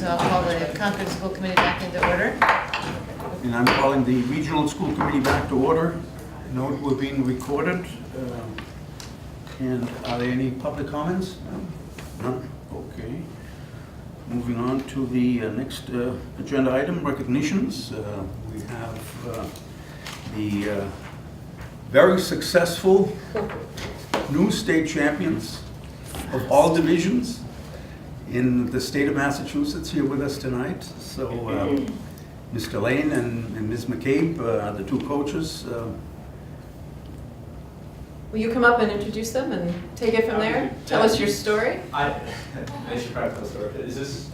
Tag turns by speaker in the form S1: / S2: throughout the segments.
S1: So I'll call the Concord School Committee back into order.
S2: And I'm calling the Regional School Committee back to order. Note we're being recorded. And are there any public comments? None? Okay. Moving on to the next agenda item, recognitions. We have the very successful new state champions of all divisions in the state of Massachusetts here with us tonight. So Mr. Lane and Ms. McCabe are the two coaches.
S3: Will you come up and introduce them and take it from there? Tell us your story.
S4: I should probably tell the story. Is this?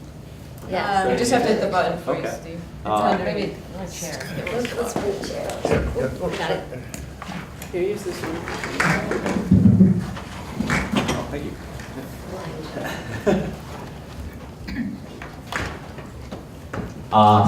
S1: Yeah.
S3: You just have to hit the button for you,
S4: Okay.
S3: Steve.
S1: Maybe one chair.
S5: Let's bring the chair. Got it.
S3: Here, use this one.
S4: Oh, thank you.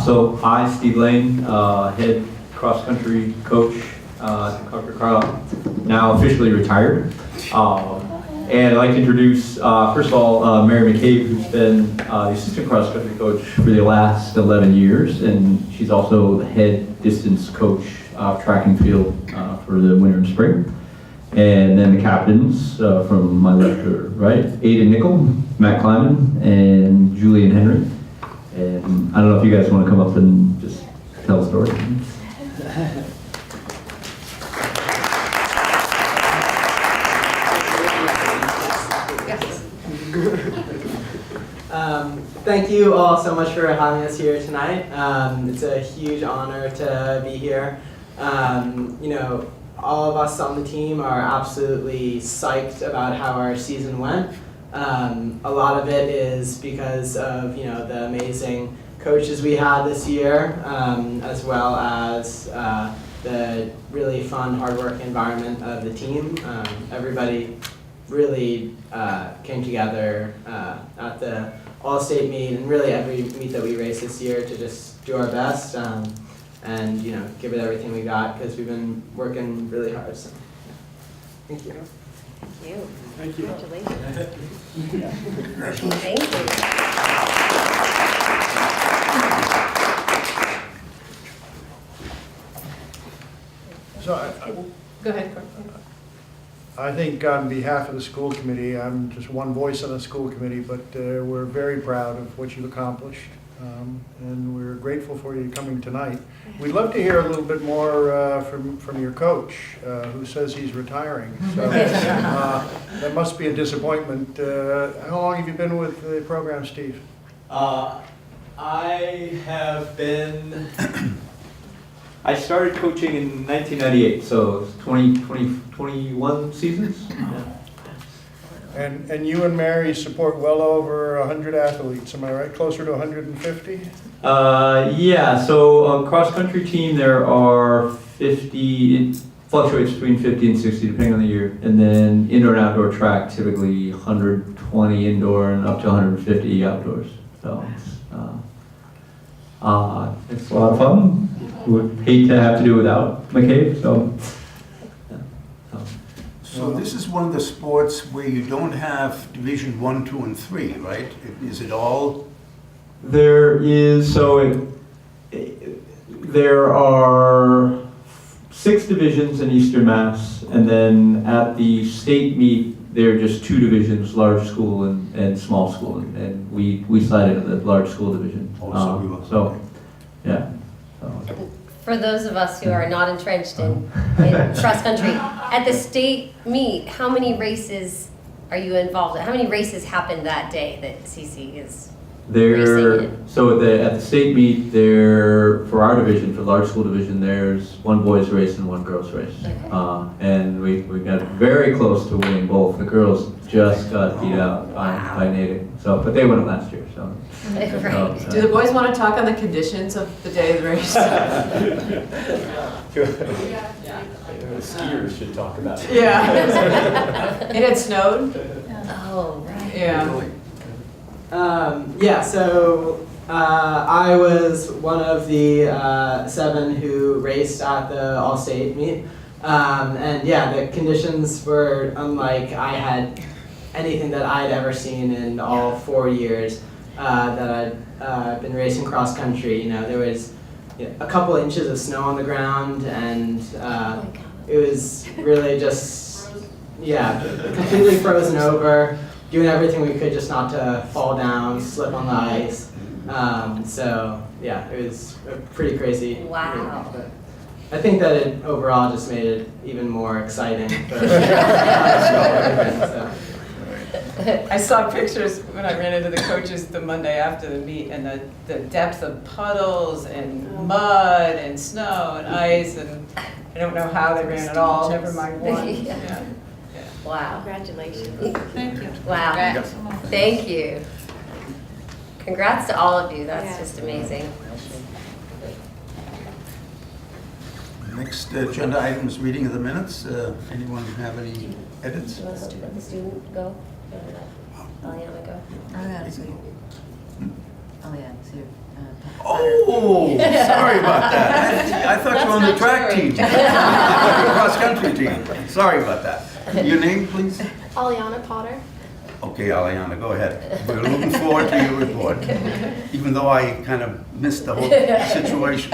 S4: So I, Steve Lane, head cross-country coach at Concord, Carlisle, now officially retired. And I'd like to introduce, first of all, Mary McCabe, who's been the assistant cross-country coach for the last 11 years, and she's also the head distance coach, track and field for the winter and spring. And then the captains from my left to right, Aiden Nickel, Matt Kleiman, and Julian Henry. And I don't know if you guys want to come up and just tell a story.
S6: Thank you all so much for having us here tonight. It's a huge honor to be here. You know, all of us on the team are absolutely psyched about how our season went. A lot of it is because of, you know, the amazing coaches we had this year, as well as the really fun, hard work environment of the team. Everybody really came together at the all-state meet and really every meet that we raced this year to just do our best and, you know, give it everything we got because we've been working really hard. So, yeah. Thank you.
S5: Thank you.
S2: Thank you.
S5: Congratulations. Thank you.
S7: So
S3: Go ahead, Corey.
S7: I think on behalf of the school committee, I'm just one voice on the school committee, but we're very proud of what you've accomplished. And we're grateful for you coming tonight. We'd love to hear a little bit more from your coach, who says he's retiring. So that must be a disappointment. How long have you been with the program, Steve?
S4: I have been, I started coaching in 1998, so it's 21 seasons. Yeah.
S7: And you and Mary support well over 100 athletes, am I right? Closer to 150?
S4: Yeah, so on cross-country team there are 50, it fluctuates between 50 and 60 depending on the year. And then indoor and outdoor track, typically 120 indoor and up to 150 outdoors. So it's a lot of fun. Would hate to have to do without McCabe, so.
S2: So this is one of the sports where you don't have Division 1, 2, and 3, right? Is it all?
S4: There is, there are 6 divisions in Eastern Mass, and then at the state meet, there are just 2 divisions, large school and small school, and we sided in the large school division. So, yeah. So.
S5: For those of us who are not entrenched in cross country, at the state meet, how many races are you involved in? How many races happened that day that CC is racing in?
S4: So at the state meet, there, for our division, for the large school division, there's 1 boys race and 1 girls race.
S5: Okay.
S4: And we got very close to winning both. The girls just got beat out by Natick. So, but they won it last year. So.
S5: Right.
S3: Do the boys want to talk on the conditions of the day of the race?
S4: The skiers should talk about it.
S3: Yeah. It had snowed?
S5: Oh, right.
S3: Yeah.
S6: Yeah, so I was one of the 7 who raced at the all-state meet. And yeah, the conditions were unlike I had anything that I'd ever seen in all 4 years. that I'd been racing cross country. You know, there was a couple inches of snow on the ground, and it was really just, completely frozen over, doing everything we could just not to fall down, slip on the ice. So yeah, it was a pretty crazy.
S5: Wow.
S6: But I think that it overall just made it even more exciting. So.
S3: I saw pictures when I ran into the coaches the Monday after the meet, and the depth of puddles and mud and snow and ice, and I don't know how they ran at all, never mind one. Yeah.
S5: Wow.
S1: Congratulations. Thank you.
S5: Wow.
S1: Congrats.
S5: Thank you. Congrats to all of you. That's just amazing.
S2: Next agenda item is reading of the minutes. Anyone have any edits?
S5: Do you want to let the student go? Aliana go?
S1: Oh, yeah, it's you. Oh, yeah, it's you.
S2: Oh, sorry about that. I thought you were on the track team. Cross-country team. Sorry about that. Your name, please?
S8: Aliana Potter.
S2: Okay, Aliana, go ahead. We're looking forward to your report, even though I kind of missed the whole situation.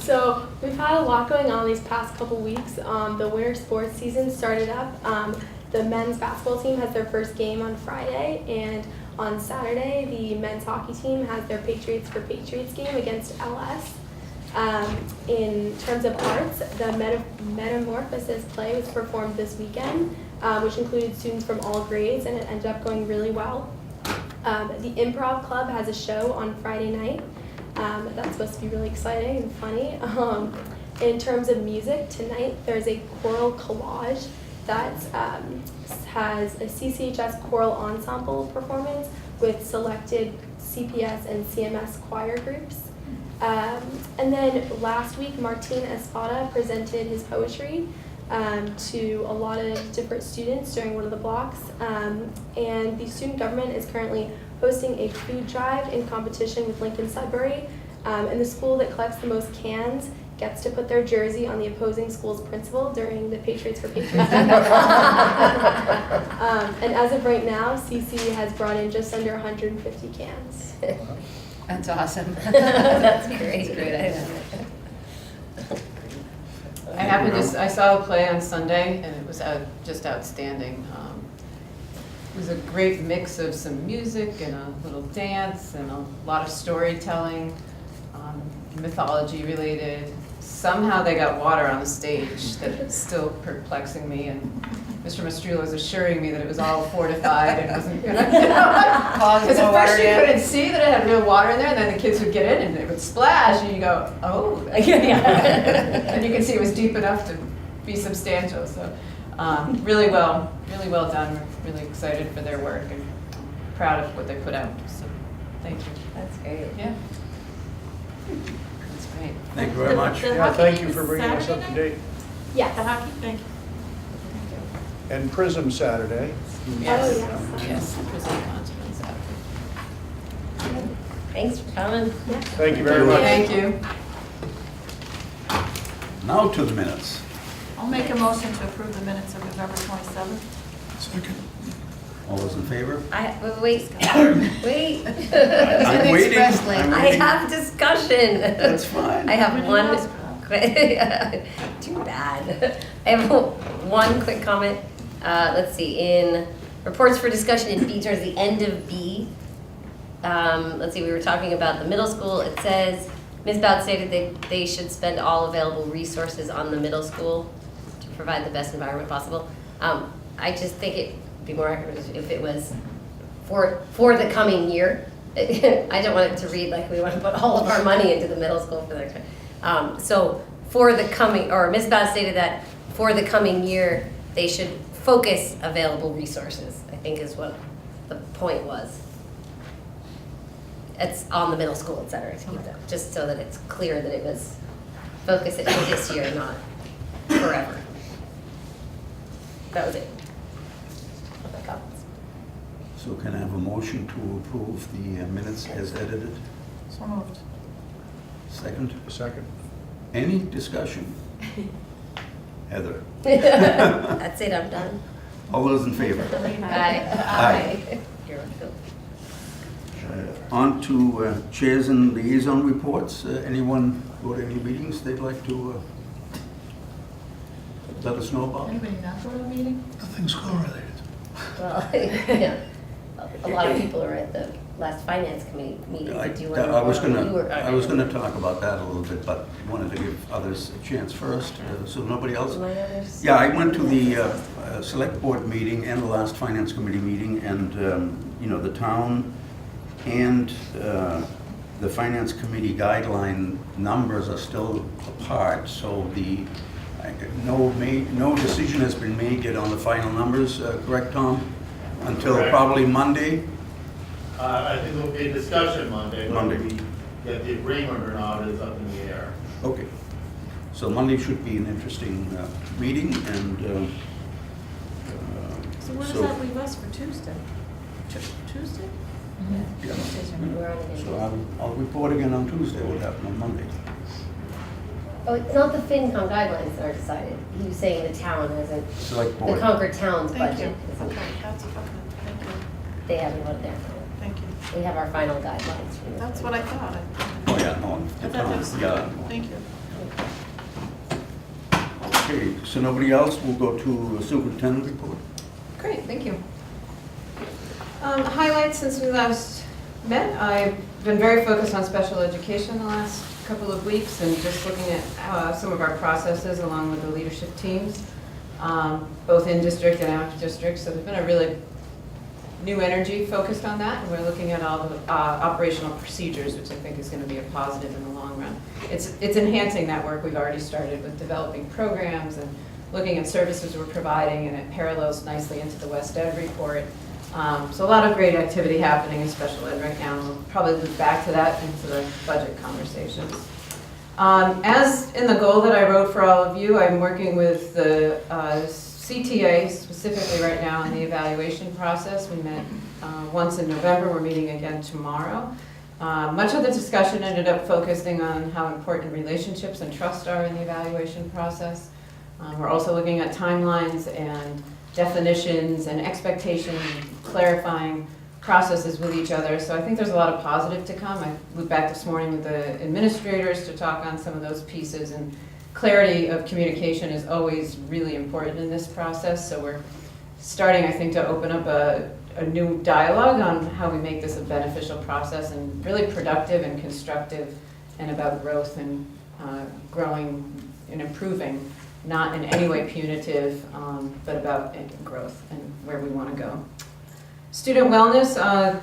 S8: So we've had a lot going on these past couple weeks. The winter sports season started up. The men's basketball team has their first game on Friday, and on Saturday, the men's hockey team has their Patriots for Patriots game against LS. In terms of arts, the Metamorphosis play was performed this weekend, which included students from all grades, and it ended up going really well. The Improv Club has a show on Friday night. That's supposed to be really exciting and funny. In terms of music, tonight there's a choral collage that has a CCHS choral ensemble performance with selected CPS and CMS choir groups. And then last week, Martin Espada presented his poetry to a lot of different students during one of the blocks. And the student government is currently hosting a food drive in competition with Lincoln Sudbury. And the school that collects the most cans gets to put their jersey on the opposing school's principal during the Patriots for Patriots game. And as of right now, CC has brought in just under 150 cans.
S1: That's awesome.
S5: That's great.
S3: I saw a play on Sunday, and it was just outstanding. It was a great mix of some music and a little dance and a lot of storytelling, mythology related. Somehow they got water on the stage that's still perplexing me, and Mr. Mastrilla was assuring me that it was all fortified and wasn't gonna, because at first you couldn't see that it had real water in there, and then the kids would get in and it would splash, and you go, oh. And you can see it was deep enough to be substantial, so really well done. We're really excited for their work and proud of what they put out, so thank you.
S5: That's great.
S3: Yeah. That's great.
S2: Thank you very much.
S7: Yeah, thank you for bringing us up to date.
S8: Yes.
S1: The hockey, thank you.
S7: And Prism Saturday.
S3: Yes.
S8: Oh, yes.
S3: Yes, present consequence after.
S5: Thanks for coming.
S7: Thank you very much.
S3: Thank you.
S2: Now to the minutes.
S1: I'll make a motion to approve the minutes of November 27th.
S2: Second. All those in favor?
S5: Wait.
S2: I'm waiting.
S1: Expressly.
S2: I'm
S5: I
S2: waiting.
S5: have discussion.
S2: That's fine.
S5: I have one quick, too bad. I have one quick comment. Let's see, in reports for discussion in B towards the end of B, let's see, we were talking about the middle school. It says, Ms. Bout stated that they should spend all available resources on the middle school to provide the best environment possible. I just think it would be more accurate if it was for the coming year. I don't want it to read like we want to put all of our money into the middle school for the next time. So for the coming, or Ms. Bass stated that for the coming year, they should focus available resources, I think is what the point was. It's on the middle school, et cetera, to keep that, just so that it's clear that it was focus it for this year, not forever. That was it. My comments.
S2: So can I have a motion to approve the minutes as edited?
S1: So moved.
S2: Second.
S7: Second.
S2: Any discussion? Heather?
S5: That's it, I'm done.
S2: All those in favor?
S5: Aye.
S2: Aye.
S5: You're on field.
S2: On to chairs and liaison reports. Anyone go to any meetings they'd like to let us know about?
S1: Anybody not go to a meeting?
S2: Nothing school related.
S5: Well, yeah, a lot of people are at the last finance committee meeting. Do you want to
S2: I was
S5: gonna
S2: gonna talk about that a little bit, but wanted to give others a chance first. So nobody else? Yeah, I went to the select board meeting and the last finance committee meeting, and you know, the town and the finance committee guideline numbers are still apart. So no decision has been made yet on the final numbers. Correct, Tom? Until
S9: Correct.
S2: probably Monday.
S9: I think there'll be a discussion Monday,
S2: Monday.
S9: whether we get the agreement or not is up in the air.
S2: Okay. So Monday should be an interesting meeting, and
S1: So where does that leave us for Tuesday? Tuesday?
S2: yeah.
S5: We're on it.
S2: So I'll report again on Tuesday what happened on Monday.
S5: Oh, it's not the FinCom guidelines that are decided. He was saying the town hasn't,
S2: Select
S5: the
S2: board.
S5: Concord town's
S1: Thank you.
S5: budget isn't,
S1: Okay, that's, okay, thank you,
S5: they haven't voted their.
S1: thank you.
S5: We have our final guidelines from this.
S1: That's what I thought.
S2: Oh, yeah, no,
S1: I
S2: the
S1: thought that was,
S2: town, yeah.
S1: thank you.
S2: Okay, so nobody else, we'll go to a superintendent report.
S3: Great, thank you. Highlights since we last met. I've been very focused on special education the last couple of weeks and just looking at some of our processes along with the leadership teams, both in district and out of district. So there's been a really new energy focused on that, and we're looking at all the operational procedures, which I think is going to be a positive in the long run. It's enhancing that work we've already started with developing programs and looking at services we're providing, and it parallels nicely into the West Ed report. So a lot of great activity happening in special ed right now. We'll probably loop back to that into the budget conversations. As in the goal that I wrote for all of you, I'm working with the CTA specifically right now in the evaluation process. We met once in November. We're meeting again tomorrow. Much of the discussion ended up focusing on how important relationships and trust are in the evaluation process. We're also looking at timelines and definitions and expectations, clarifying processes with each other. So I think there's a lot of positive to come. I looped back this morning with the administrators to talk on some of those pieces, and clarity of communication is always really important in this process. So we're starting, I think, to open up a new dialogue on how we make this a beneficial process and really productive and constructive, and about growth and growing and improving, not in any way punitive, but about growth and where we want to go. Student wellness,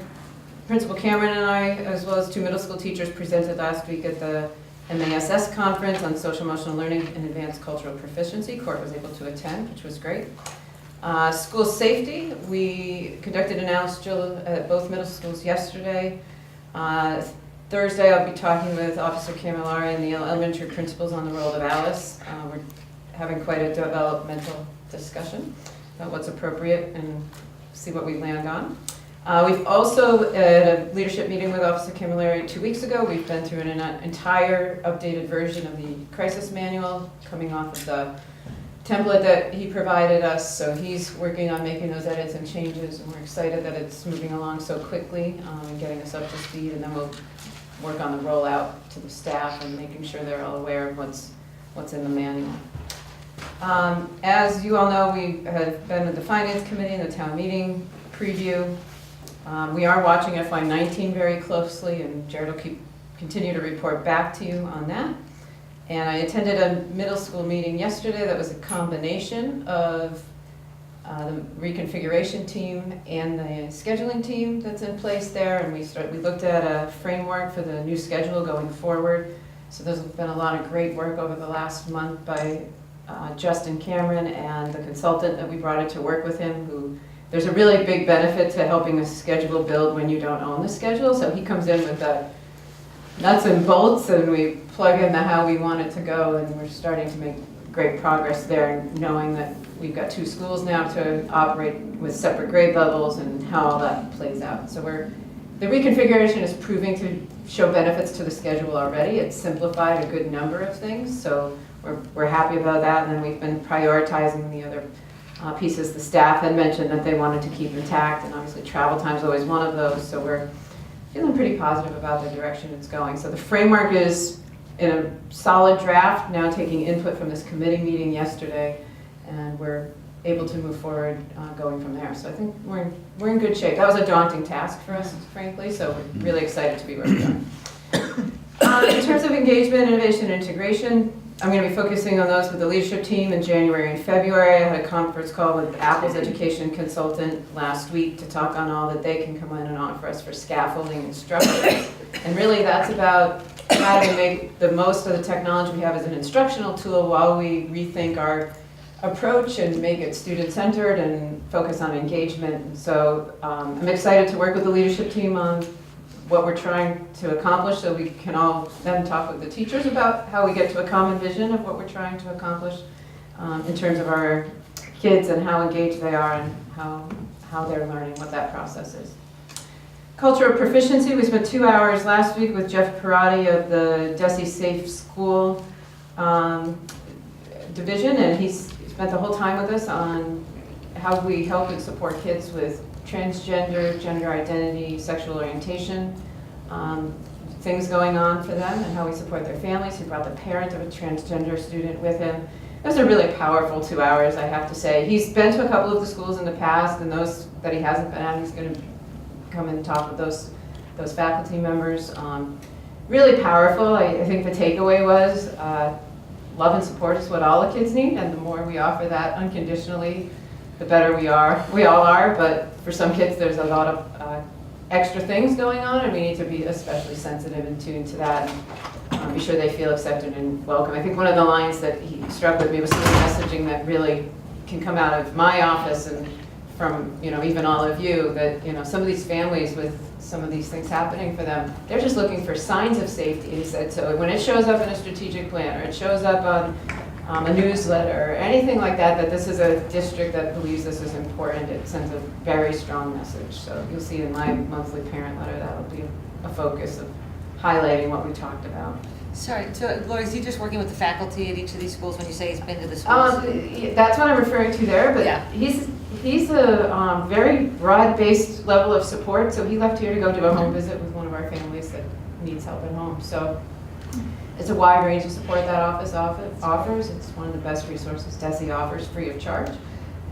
S3: Principal Cameron and I, as well as 2 middle school teachers, presented last week at the MASS conference on social emotional learning and advanced cultural proficiency. Court was able to attend, which was great. School safety, we conducted an analysis drill at both middle schools yesterday. Thursday I'll be talking with Officer Camilleri and the elementary principals on the role of Alice. We're having quite a developmental discussion about what's appropriate and see what we land on. We've also, at a leadership meeting with Officer Camilleri 2 weeks ago, we've been through an entire updated version of the crisis manual coming off of the template that he provided us. So he's working on making those edits and changes, and we're excited that it's moving along so quickly and getting us up to speed, and then we'll work on the rollout to the staff and making sure they're all aware of what's in the manual. As you all know, we have been with the Finance Committee and the town meeting preview. We are watching FY19 very closely, and Jared will continue to report back to you on that. And I attended a middle school meeting yesterday that was a combination of the reconfiguration team and the scheduling team that's in place there, and we looked at a framework for the new schedule going forward. So there's been a lot of great work over the last month by Justin Cameron and the consultant that we brought in to work with him, there's a really big benefit to helping a schedule build when you don't own the schedule. So he comes in with the nuts and bolts, and we plug in how we want it to go, and we're starting to make great progress there, knowing that we've got 2 schools now to operate with separate grade levels and how all that plays out. So the reconfiguration is proving to show benefits to the schedule already. It's simplified a good number of things, so we're happy about that. And then we've been prioritizing the other pieces the staff had mentioned that they wanted to keep intact, and obviously travel time is always one of those. So we're feeling pretty positive about the direction it's going. So the framework is in a solid draft, now taking input from this committee meeting yesterday, and we're able to move forward going from there. So I think we're in good shape. That was a daunting task for us, frankly, so we're really excited to be where we are. In terms of engagement, innovation, and integration, I'm going to be focusing on those with the leadership team in January and February. I had a conference call with Apple's education consultant last week to talk on all that they can come in and offer us for scaffolding and structure. And really that's about how do we make the most of the technology we have as an instructional tool while we rethink our approach and make it student-centered and focus on engagement. And so I'm excited to work with the leadership team on what we're trying to accomplish so we can all then talk with the teachers about how we get to a common vision of what we're trying to accomplish in terms of our kids and how engaged they are and how they're learning, what that process is. Culture of proficiency, we spent 2 hours last week with Jeff Parati of the Desi Safe School division, and he spent the whole time with us on how we help and support kids with transgender, gender identity, sexual orientation, things going on for them, and how we support their families. He brought the parent of a transgender student with him. It was a really powerful 2 hours, I have to say. He's been to a couple of the schools in the past, and those that he hasn't been at, he's going to come and talk with those faculty members. Really powerful. I think the takeaway was love and support is what all the kids need, and the more we offer that unconditionally, the better we all are, but for some kids there's a lot of extra things going on, and we need to be especially sensitive and tuned to that and be sure they feel accepted and welcome. I think one of the lines that he struck with me was some of the messaging that really can come out of my office and from even all of you, that some of these families with some of these things happening for them, they're just looking for signs of safety. He said, so when it shows up in a strategic plan or it shows up on a newsletter or anything like that, that this is a district that believes this is important, it sends a very strong message. So you'll see in my monthly parent letter that'll be a focus of highlighting what we talked about.
S10: Sorry, so Lori, is he just working with the faculty at each of these schools when you say he's been to the schools?
S3: That's what I'm referring to there, but
S10: Yeah.
S3: he's a very broad-based level of support, so he left here to go do a home visit with one of our families that needs help at home. So it's a wide range of support that office offers. It's one of the best resources Desi offers free of charge.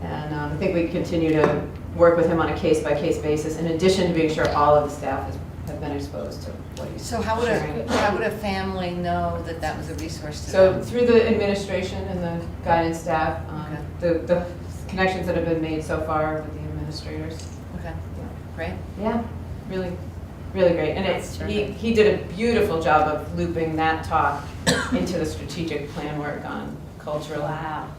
S3: And I think we continue to work with him on a case-by-case basis, in addition to being sure all of the staff have been exposed to what he's
S10: So how would
S3: sharing.
S10: a family know that that was a resource to
S3: So
S10: them?
S3: through the administration and the guidance staff, the connections that have been made so far with the administrators.
S10: Okay, great.
S3: Yeah, really, really great. And he did a beautiful job of looping that talk into the strategic plan work on cultural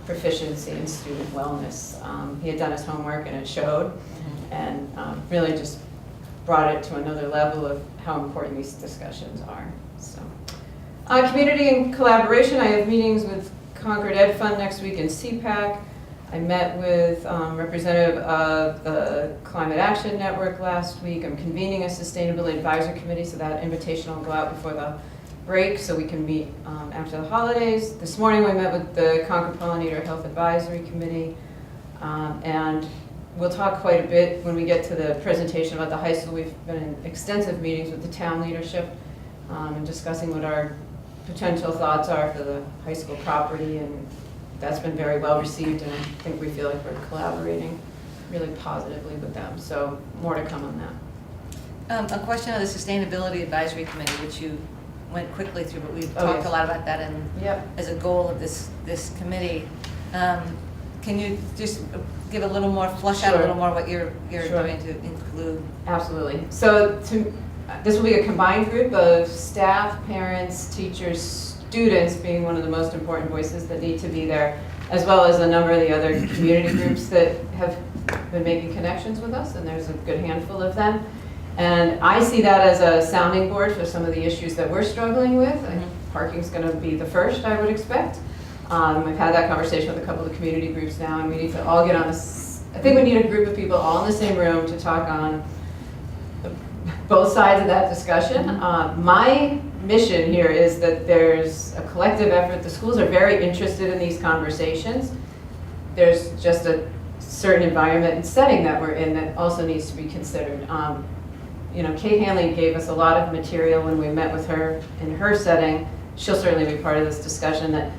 S3: proficiency and student wellness. He had done his homework and it showed, and really just brought it to another level of how important these discussions are. So, community and collaboration. I have meetings with Concord Ed Fund next week in CPAC. I met with representative of the Climate Action Network last week. I'm convening a sustainability advisory committee, so that invitation will go out before the break so we can meet after the holidays. This morning we met with the Concord Pollinator Health Advisory Committee, and we'll talk quite a bit when we get to the presentation about the high school. We've been in extensive meetings with the town leadership and discussing what our potential thoughts are for the high school property, and that's been very well received, and I think we feel like we're collaborating really positively with them. So more to come on that.
S10: A question on the Sustainability Advisory Committee, which you went quickly through, but we've talked a lot about that as a goal of this committee. Can you just give a little more, flush out a little more what you're going to include?
S3: Absolutely. So this will be a combined group of staff, parents, teachers, students being one of the most important voices that need to be there, as well as a number of the other community groups that have been making connections with us, and there's a good handful of them. And I see that as a sounding board for some of the issues that we're struggling with. Parking's going to be the first, I would expect. I've had that conversation with a couple of the community groups now, and we need to all get on this. I think we need a group of people all in the same room to talk on both sides of that discussion. My mission here is that there's a collective effort. The schools are very interested in these conversations. There's just a certain environment and setting that we're in that also needs to be considered. Kate Hanley gave us a lot of material when we met with her in her setting. She'll certainly be part of this discussion, that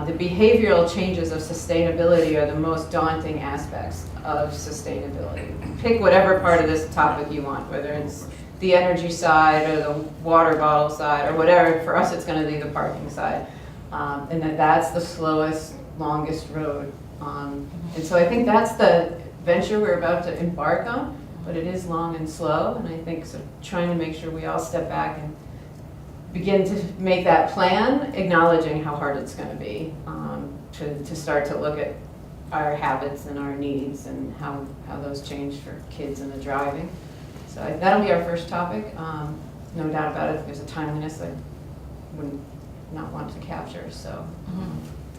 S3: the behavioral changes of sustainability are the most daunting aspects of sustainability. Pick whatever part of this topic you want, whether it's the energy side or the water bottle side or whatever. For us, it's going to be the parking side. And that's the slowest, longest road. And so I think that's the venture we're about to embark on, but it is long and slow. And I think so trying to make sure we all step back and begin to make that plan, acknowledging how hard it's going to be, to start to look at our habits and our needs and how those change for kids in the driving. So that'll be our first topic. No doubt about it, there's a timeliness I wouldn't not want to capture. So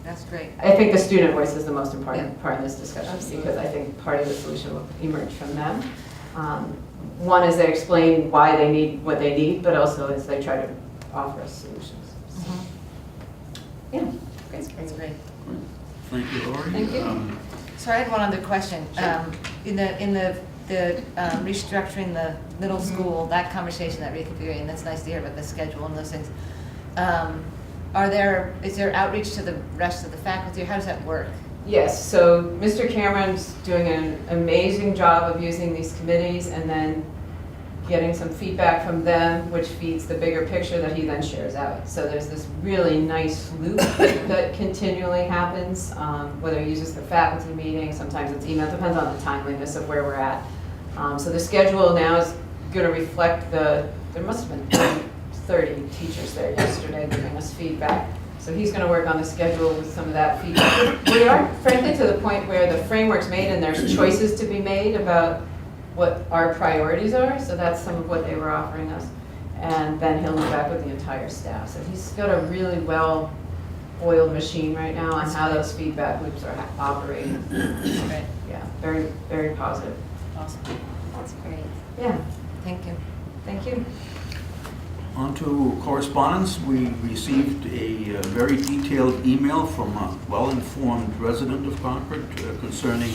S10: That's great.
S3: I think the student voice is the most important part of this discussion, because I think part of the solution will emerge from them. One is they explain why they need what they need, but also as they try to offer us solutions. So, yeah,
S10: That's great.
S2: Thank you, Lori.
S3: Thank you.
S10: So I had one other question. In the restructuring the middle school, that conversation, that reconfiguring, that's nice to hear about the schedule and those things. Is there outreach to the rest of the faculty? How does that work?
S3: Yes, so Mr. Cameron's doing an amazing job of using these committees and then getting some feedback from them, which feeds the bigger picture that he then shares out. So there's this really nice loop that continually happens, whether he uses the faculty meeting, sometimes it's email, depends on the timeliness of where we're at. So the schedule now is going to reflect there must have been 30 teachers there yesterday giving us feedback. So he's going to work on the schedule with some of that feedback. We are, frankly, to the point where the framework's made and there's choices to be made about what our priorities are. So that's some of what they were offering us. And then he'll move back with the entire staff. So he's got a really well-oiled machine right now on how those feedback loops are operating.
S10: Great.
S3: Yeah, very, very positive.
S10: Awesome.
S5: That's great.
S3: Yeah,
S10: Thank you.
S3: thank you.
S2: On to correspondence. We received a very detailed email from a well-informed resident of Concord concerning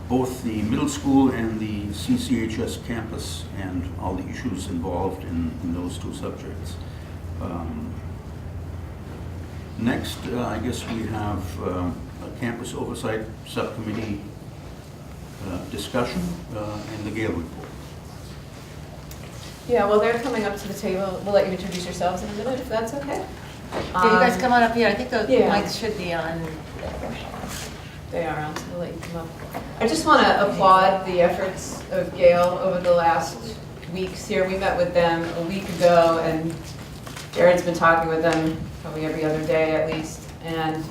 S2: both the middle school and the CCHS campus and all the issues involved in those two subjects. Next, I guess we have a campus oversight subcommittee discussion and the Gale report.
S3: Yeah, well, they're coming up to the table. We'll let you introduce yourselves in a minute, if that's okay.
S10: Yeah, you guys come on up here. I think the
S3: yeah.
S10: mics should be on.
S3: They are on, so we'll let you come up. I just want to applaud the efforts of Gale over the last weeks here. We met with them a week ago, and Jared's been talking with them probably every other day at least. And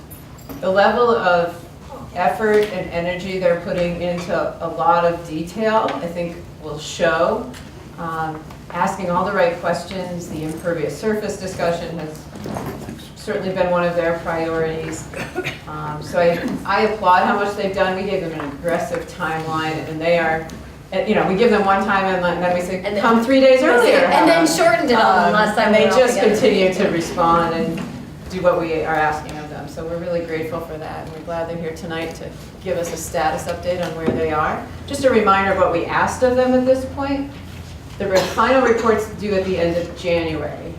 S3: the level of effort and energy they're putting into a lot of detail, I think, will show. Asking all the right questions. The impervious surface discussion has certainly been one of their priorities. So I applaud how much they've done. We gave them an aggressive timeline, and they are, we give them one time and then we say, come 3 days earlier.
S5: And then shortened it on the last time.
S3: And they just continue to respond and do what we are asking of them. So we're really grateful for that. And we're glad they're here tonight to give us a status update on where they are. Just a reminder of what we asked of them at this point. The final report's due at the end of January.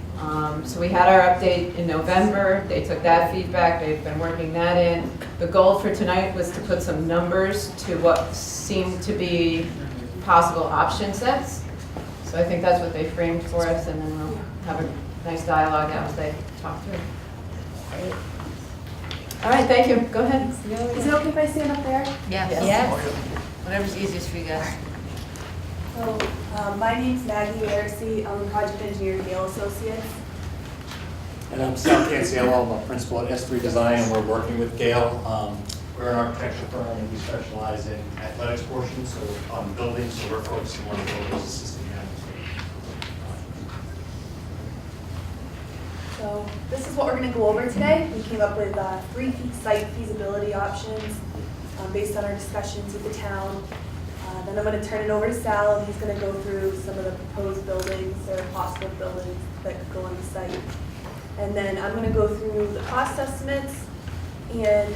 S3: So we had our update in November. They took that feedback. They've been working that in. The goal for tonight was to put some numbers to what seemed to be possible option sets. So I think that's what they framed for us, and then we'll have a nice dialogue as they talk through. All right, thank you. Go ahead.
S8: Is it okay if I stand up there?
S10: Yes.
S5: Yes.
S10: Whatever's easiest for you guys.
S8: So, my name's Maggie Arcee. I'm a project engineer at Gale Associates.
S11: And I'm Sal Canciello. I'm a principal at S3 Design, and we're working with Gale. We're an architecture firm, and we specialize in athletics portions, so on buildings, so we're focusing on the buildings assisting management.
S8: So this is what we're going to go over today. We came up with 3 site feasibility options based on our discussions with the town. Then I'm going to turn it over to Sal, and he's going to go through some of the proposed buildings or possible buildings that could go on the site. And then I'm going to go through the cost estimates, and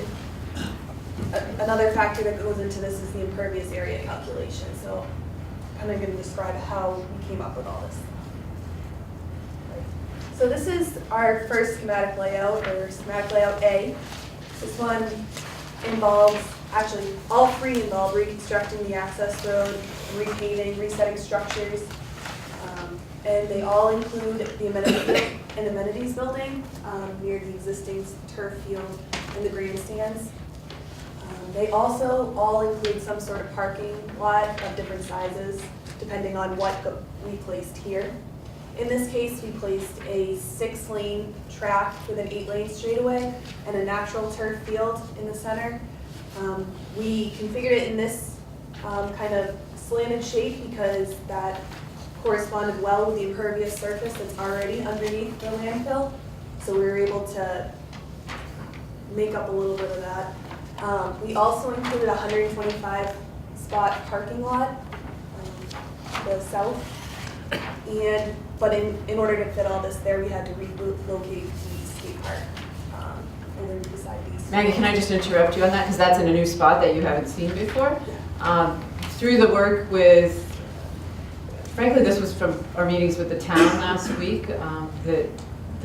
S8: another factor that goes into this is the impervious area calculation. So
S12: kind of going to describe how we came up with all this. So this is our first schematic layout, or schematic layout A. This one involves, actually all three involve reconstructing the access road, repaving, resetting structures, and they all include the amenities building near the existing turf field and the grandstands. They also all include some sort of parking lot of different sizes, depending on what we placed here. In this case, we placed a 6-lane track with an 8-lane straightaway and a natural turf field in the center. We configured it in this kind of slanted shape because that corresponded well with the impervious surface that's already underneath the landfill. So we were able to make up a little bit of that. We also included a 125 spot parking lot, the south. But in order to fit all this there, we had to relocate the skate park over beside these.
S3: Maggie, can I just interrupt you on that? Because that's in a new spot that you haven't seen before. Through the work with, frankly, this was from our meetings with the town last week, the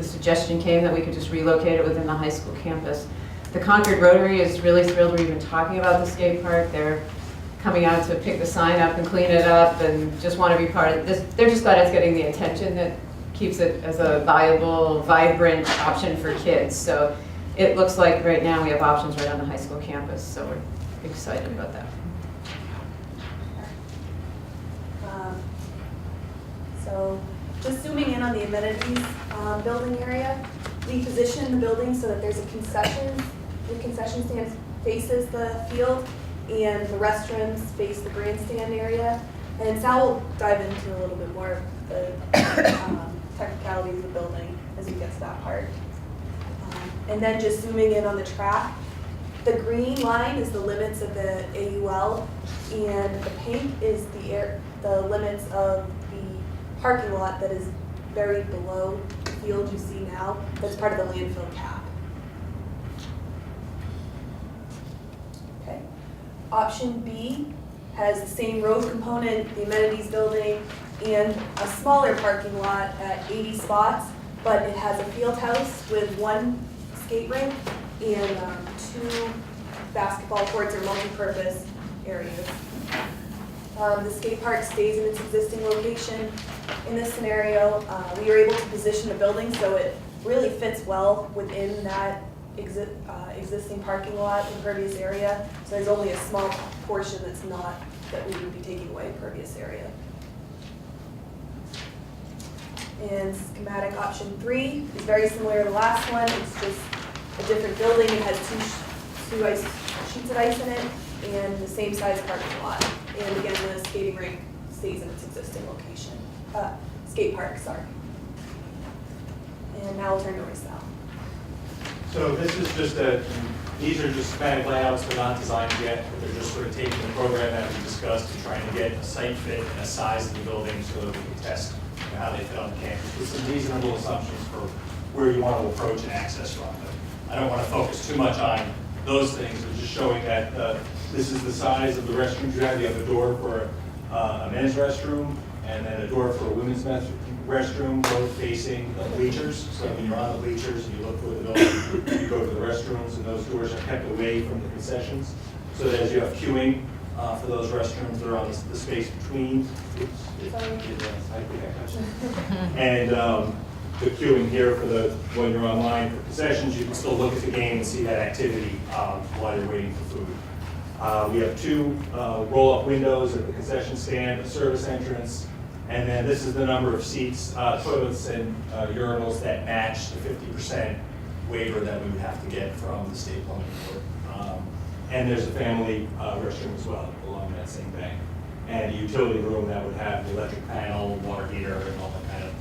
S3: suggestion came that we could just relocate it within the high school campus. The Concord Rotary is really thrilled we're even talking about the skate park. They're coming out to pick the sign up and clean it up and just want to be part of this. They're just glad it's getting the attention that keeps it as a viable, vibrant option for kids. So it looks like right now we have options right on the high school campus, so we're excited about that.
S12: So just zooming in on the amenities building area, we positioned the building so that there's a concession. The concession stand faces the field and the restrooms face the grandstand area. And Sal will dive into a little bit more of the technicalities of the building as we get to that part. And then just zooming in on the track, the green line is the limits of the AUL, and the pink is the limits of the parking lot that is buried below the field you see now. That's part of the landfill cap. Okay. Option B has the same road component, the amenities building, and a smaller parking lot at 80 spots, but it has a field house with 1 skate rink and 2 basketball courts or multi-purpose areas. The skate park stays in its existing location. In this scenario, we were able to position the building so it really fits well within that existing parking lot, impervious area. So there's only a small portion that's not, that we would be taking away impervious area. And schematic option 3 is very similar to the last one. It's just a different building. It has two sheets of ice in it and the same size parking lot. And again, the skating rink stays in its existing location. Skate park, sorry. And now I'll turn it over to Sal.
S11: So this is just these are just schematic layouts, they're not designed yet, but they're just sort of taking the program that we discussed and trying to get a site fit and a size of the building so that we can test how they fit on the campus with some reasonable assumptions for where you want to approach and access from. But I don't want to focus too much on those things, but just showing that this is the size of the restrooms you have. You have a door for a men's restroom and then a door for a women's restroom, both facing the bleachers. So when you're on the bleachers and you look toward the building, you go to the restrooms, and those doors are kept away from the concessions. So that as you have queuing for those restrooms, they're on the space between. And the queuing here for when you're online for concessions, you can still look at the game and see that activity while you're waiting for food. We have 2 roll-up windows at the concession stand, a service entrance, and then this is the number of seats, toilets, and urinals that match the 50% waiver that we would have to get from the state plumbing board. And there's a family restroom as well along that same bank. And a utility room that would have the electric panel, water heater, and all that kind of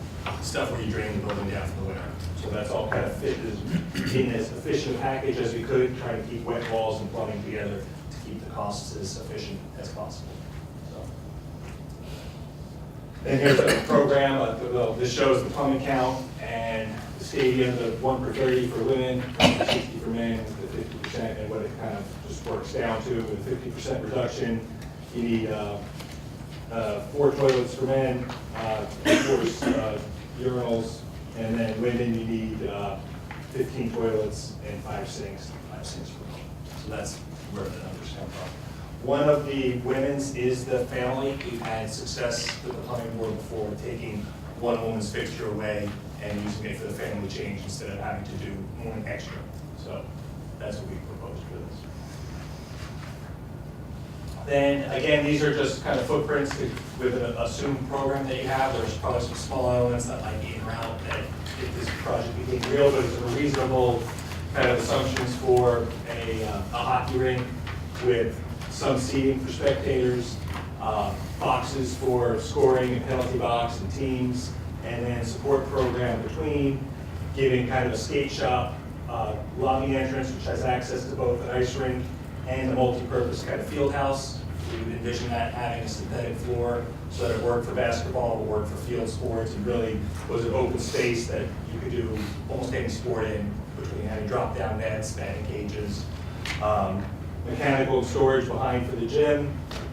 S11: stuff where you drain the building down for the winter. So that's all kind of fit in as efficient a package as we could, trying to keep wet walls and plumbing together to keep the costs as efficient as possible. And here's the program. This shows the plumbing count and the stadium, the 1 per 30 for women, 60 for men, the 50%, and what it kind of just works down to. With 50% reduction, you need 4 toilets for men, 4 urinals, and then women you need 15 toilets and 5 sinks for women. So that's where the numbers come from. One of the women's is the family. We've had success with the plumbing board before, taking one woman's fixture away and using it for the family change instead of having to do one extra. So that's what we proposed for this. Then again, these are just kind of footprints with an assumed program that you have. There's probably some small elements that might be in route that if this project became real, but it's a reasonable kind of assumptions for a hockey rink with some seating for spectators, boxes for scoring and penalty box and teams, and then support program between, giving kind of a skate shop, lobby entrance, which has access to both an ice rink and a multi-purpose kind of field house. We would envision that having a synthetic floor so that it worked for basketball, it worked for field sports, and really was an open space that you could do almost any sport in, between having drop-down nets, batting cages, mechanical storage behind for the gym,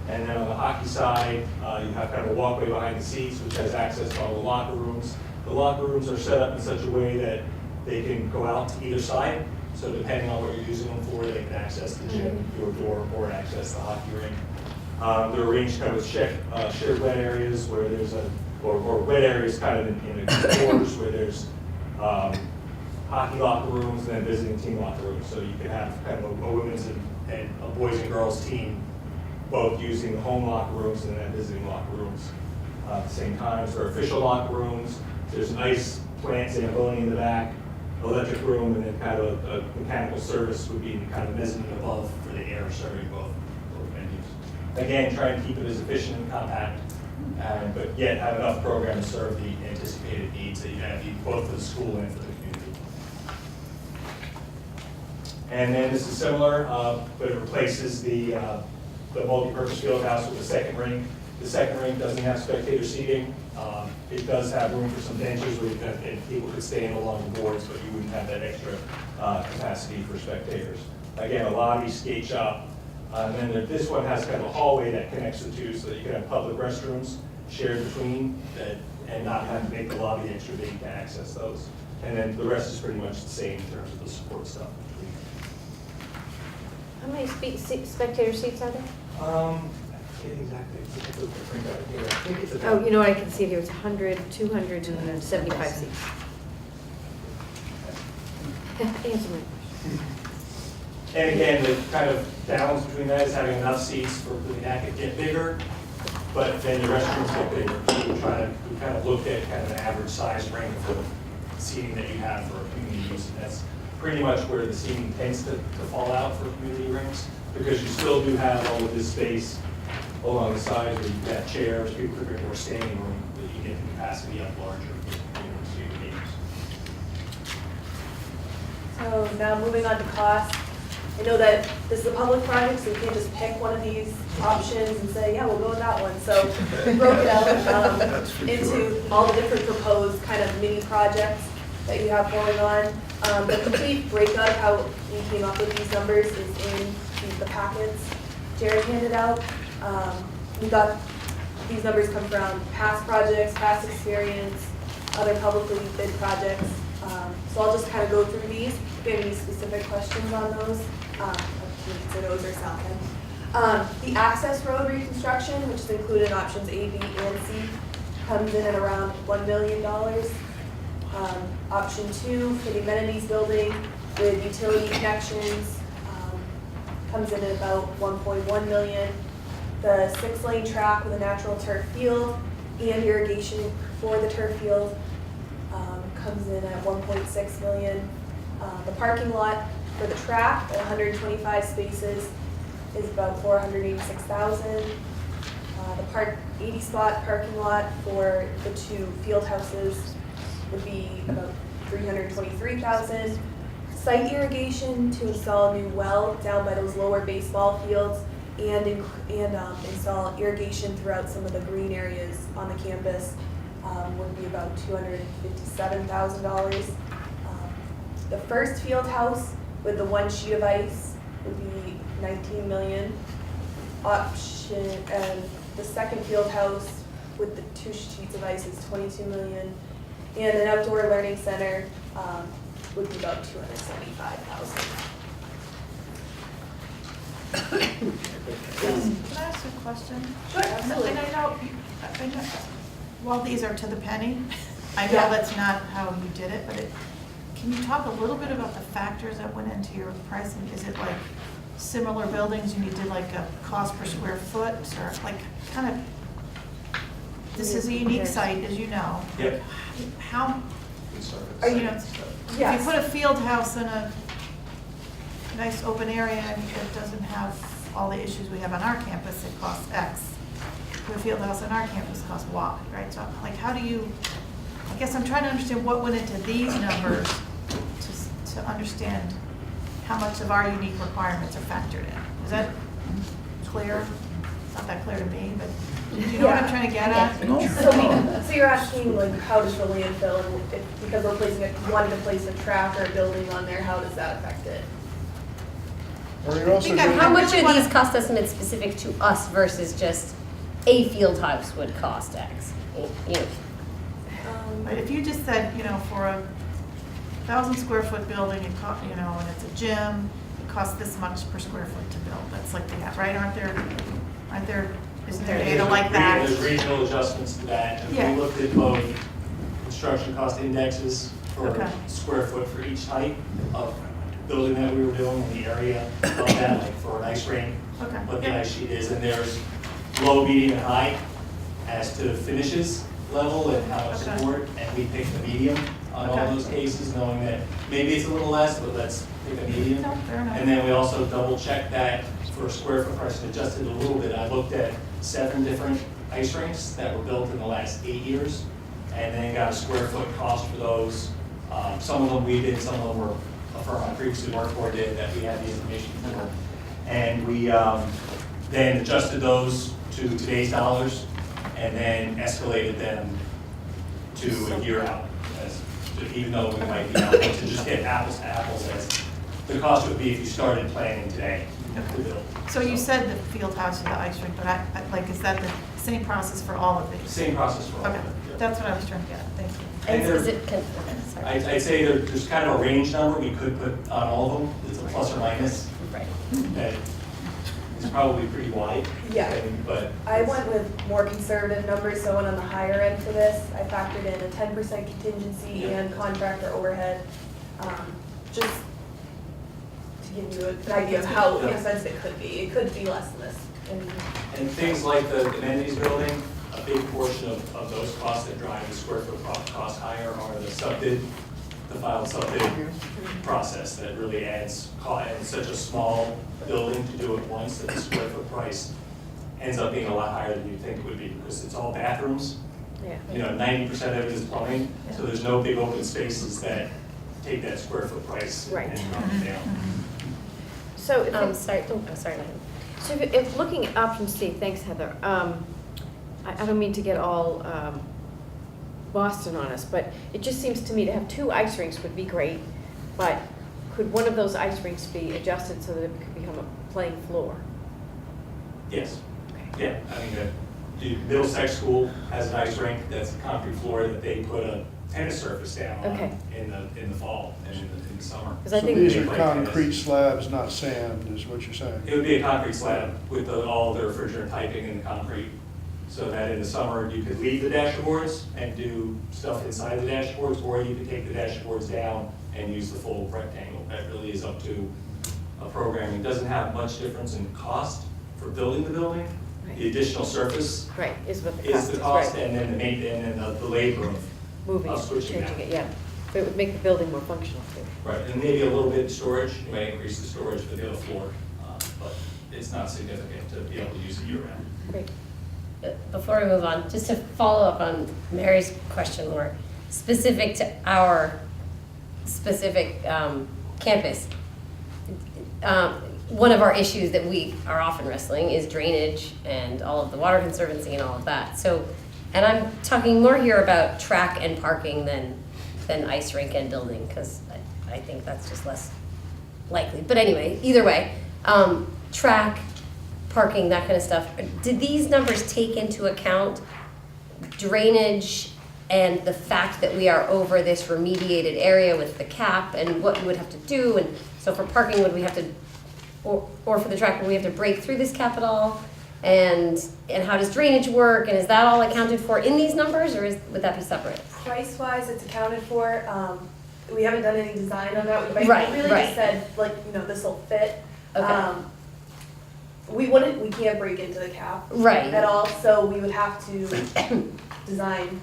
S11: and then on the hockey side, you have kind of a walkway behind the seats, which has access to all the locker rooms. The locker rooms are set up in such a way that they can go out to either side. So depending on what you're using them for, they can access the gym, your door, or access the hockey rink. They're arranged kind of shared wet areas where there's or wet areas kind of in corners where there's hockey locker rooms and then visiting team locker rooms. So you can have kind of a women's and a boys and girls team both using the home locker rooms and then visiting locker rooms at the same time. So there are official locker rooms. There's an ice plant, Zamboni in the back, electric room, and then kind of a mechanical service would be kind of mezzanine above for the air serving both venues. Again, try and keep it as efficient and compact, but yet have enough program to serve the anticipated needs that you have both for the school and for the community. And then this is similar, but it replaces the multi-purpose field house with the second rink. The second rink doesn't have spectator seating. It does have room for some benches where people could stand along the boards, but you wouldn't have that extra capacity for spectators. Again, a lobby, skate shop, and then this one has kind of a hallway that connects the two so that you can have public restrooms shared between that, and not have to make the lobby extra big to access those. And then the rest is pretty much the same in terms of the support stuff.
S13: How many spectator seats are there?
S11: Exactly.
S13: Oh, you know what, I can see here, it's 100, 275 seats. Answer my question.
S11: And again, the kind of balance between that is having enough seats for the NAC to get bigger, but then the restrooms get bigger. So we kind of looked at kind of an average size range of seating that you have for community use, and that's pretty much where the seating tends to fall out for community rings, because you still do have all of this space along the sides where you've got chairs, people could bring more standing room, but you get the capacity up larger.
S12: So now moving on to cost. I know that this is a public project, so we can't just pick one of these options and say, yeah, we'll go with that one. So we broke it out into all the different proposed kind of mini projects that you have going on. The complete breakup, how we came up with these numbers, is in the packets Jared handed out. We got these numbers come from past projects, past experience, other publicly bid projects. So I'll just kind of go through these. If you have any specific questions on those, to those or South End. The access road reconstruction, which is included in options A, B, and C, comes in at around $1 million. Option 2 for the amenities building with utility connections comes in at about $1.1 million. The 6-lane track with a natural turf field and irrigation for the turf field comes in at $1.6 million. The parking lot for the track at 125 spaces is about $486,000. The 80-spot parking lot for the 2 field houses would be about $323,000. Site irrigation to install a new well down by those lower baseball fields and install irrigation throughout some of the green areas on the campus would be about $257,000. The first field house with the 1 sheet of ice would be $19 million. the second field house with the 2 sheets of ice is 22 million. And an outdoor learning center would be about 275,000.
S1: Can I ask a question?
S12: Sure, absolutely.
S1: And I know, while these are to the penny, I know
S12: Yeah.
S1: that's not how you did it, but can you talk a little bit about the factors that went into your pricing? Is it like similar buildings, you did like a cost per square foot, or like kind of, this is a unique site, as you know.
S11: Yep.
S1: How,
S12: Are
S1: you
S12: you,
S1: know, if
S12: yes.
S1: you put a field house in a nice open area and it doesn't have all the issues we have on our campus, it costs X. Put a field house on our campus costs Y, right? So like, how do you, I guess I'm trying to understand what went into these numbers to understand how much of our unique requirements are factored in. Is that clear? It's not that clear to me, but do you know what I'm trying to get at?
S12: So you're asking like how does the landfill, and because we're wanting to place a track or a building on there, how does that affect it?
S7: Or you're also
S1: I think
S7: doing-
S5: How much
S1: really
S5: are these
S1: wanna-
S5: cost estimates specific to us versus just a field house would cost X? You know,
S1: But if you just said, you know, for a 1,000 square foot building, it cost, you know, and it's a gym, it costs this much per square foot to build. That's like the, right? Isn't there data like that?
S11: There's regional adjustments to that. And
S1: Yeah.
S11: we looked at both construction cost indexes for
S1: Okay.
S11: square foot for each type of building that we were doing in the area of that, like for an ice rink,
S1: Okay.
S11: what the
S1: Yeah.
S11: ice sheet is, and there's low, medium, and high as to finishes level and how much
S1: Okay.
S11: support, and we picked the medium on all
S1: Okay.
S11: those cases, knowing that maybe it's a little less, but let's pick a medium.
S1: No, fair enough.
S11: And then we also double checked that for square foot price and adjusted a little bit. I looked at 7 different ice rinks that were built in the last 8 years, and then got a square foot cost for those. Some of them we did, some of them were a firm I previously worked for did that we had the information for. And we then adjusted those to today's dollars, and then escalated them to a year out, even though we might be out, to just get apples to apples as the cost would be if you started planning today to build.
S1: So you said the field house and the ice rink, but like, is that the same process for all of these?
S11: Same process for all of
S1: Okay,
S11: them. yeah.
S1: that's what I was trying to get at. Thank you.
S11: And
S5: and
S11: there-
S5: is it, sorry.
S11: I'd say there's kind of a range number we could put on all of them. It's a plus or minus.
S5: Right.
S11: That is probably pretty wide.
S12: Yeah.
S11: But
S12: I went with more conservative numbers, so I went on the higher end for this. I factored in a 10% contingency
S11: Yeah.
S12: and contractor overhead, just to give you an idea of how
S11: Yeah.
S12: expensive it could be. It could be less than this.
S11: And things like the amenities building, a big portion of those costs that drive the square foot cost higher are the subbid, the filed subbid process that really adds cost. It's such a small building to do it once that the square foot price ends up being a lot higher than you think it would be because it's all bathrooms.
S13: Yeah.
S11: You know, 90% of it is plumbing, so there's no big open spaces that take that square foot price
S13: Right.
S11: and drop it down.
S13: So if it's,
S5: Sorry, sorry, go ahead.
S13: so if looking at option C, thanks Heather, I don't mean to get all Boston on us, but it just seems to me to have 2 ice rinks would be great, but could one of those ice rinks be adjusted so that it could become a playing floor?
S11: Yes,
S13: Okay.
S11: yeah, I mean, the Middlesex School has an ice rink that's a concrete floor that they put a tennis surface down on
S13: Okay.
S11: in the fall and in the summer.
S13: Because I
S7: So
S13: think.
S7: these
S11: They
S7: are
S11: play
S7: concrete
S11: tennis.
S7: slabs, not sand, is what you're saying?
S11: It would be a concrete slab with all the refrigerant piping and the concrete, so that in the summer you could leave the dashboards and do stuff inside the dashboards, or you could take the dashboards down and use the full rectangle. That really is up to a program. It doesn't have much difference in cost for building the building.
S13: Right.
S11: The additional surface
S13: Right, is what the
S11: is
S13: cost
S11: the
S13: is,
S11: cost,
S13: right.
S11: and then the maintenance and the labor of
S13: Moving it,
S11: switching
S13: changing
S11: that.
S13: it, yeah. But it would make the building more functional too.
S11: Right, and maybe a little bit of storage, you may increase the storage for the other floor, but it's not significant to be able to use it year-round.
S13: Great.
S5: Before we move on, just to follow up on Mary's question more specific to our specific campus. One of our issues that we are often wrestling is drainage and all of the water conservancy and all of that. So, and I'm talking more here about track and parking than ice rink and building, because I think that's just less likely. But anyway, either way, track, parking, that kind of stuff. Did these numbers take into account drainage and the fact that we are over this remediated area with the cap and what we would have to do? And so for parking, would we have to, or for the track, would we have to break through this cap at all? And how does drainage work? And is that all accounted for in these numbers, or would that be separate?
S12: Price-wise, it's accounted for. We haven't done any design on that. We
S5: Right,
S12: really
S5: right.
S12: just said, like, you know, this will fit.
S5: Okay.
S12: We can't break into the cap
S5: Right.
S12: at all, so we would have to design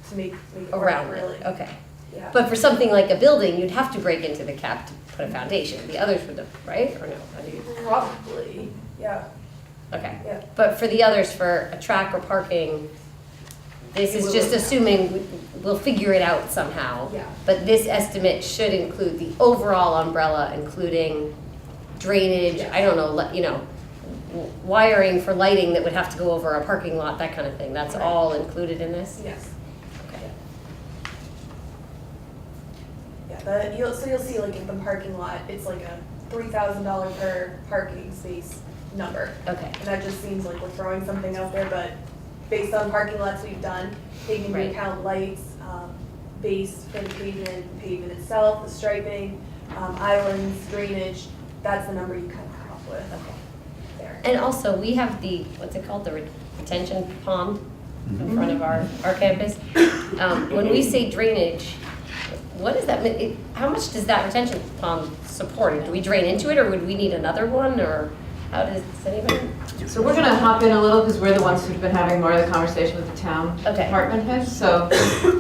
S12: to make it work,
S5: Around
S12: really.
S5: it, okay.
S12: Yeah.
S5: But for something like a building, you'd have to break into the cap to put a foundation. The others would, right, or no? How do you?
S12: Probably, yeah.
S5: Okay.
S12: Yeah.
S5: But for the others, for a track or parking, this is just assuming we'll figure it out somehow.
S12: Yeah.
S5: But this estimate should include the overall umbrella, including drainage,
S12: Yes.
S5: I don't know, you know, wiring for lighting that would have to go over a parking lot, that kind of thing. That's
S12: Right.
S5: all included in this?
S12: Yes.
S5: Okay.
S12: Yeah, you'll see like in the parking lot, it's like a $3,000 per parking space number.
S5: Okay.
S12: And that just seems like we're throwing something out there, but based on parking lots we've done, taking into
S5: Right.
S12: account lights, base for the pavement itself, the striping, islands, drainage, that's the number you kind of come up with there.
S5: And also, we have the, what's it called, the retention pond in front of our campus. When we say drainage, what does that mean? How much does that retention pond support? Do we drain into it, or would we need another one, or how does anybody?
S3: So we're gonna hop in a little because we're the ones who've been having more of the conversation with the town
S5: Okay.
S3: department heads. So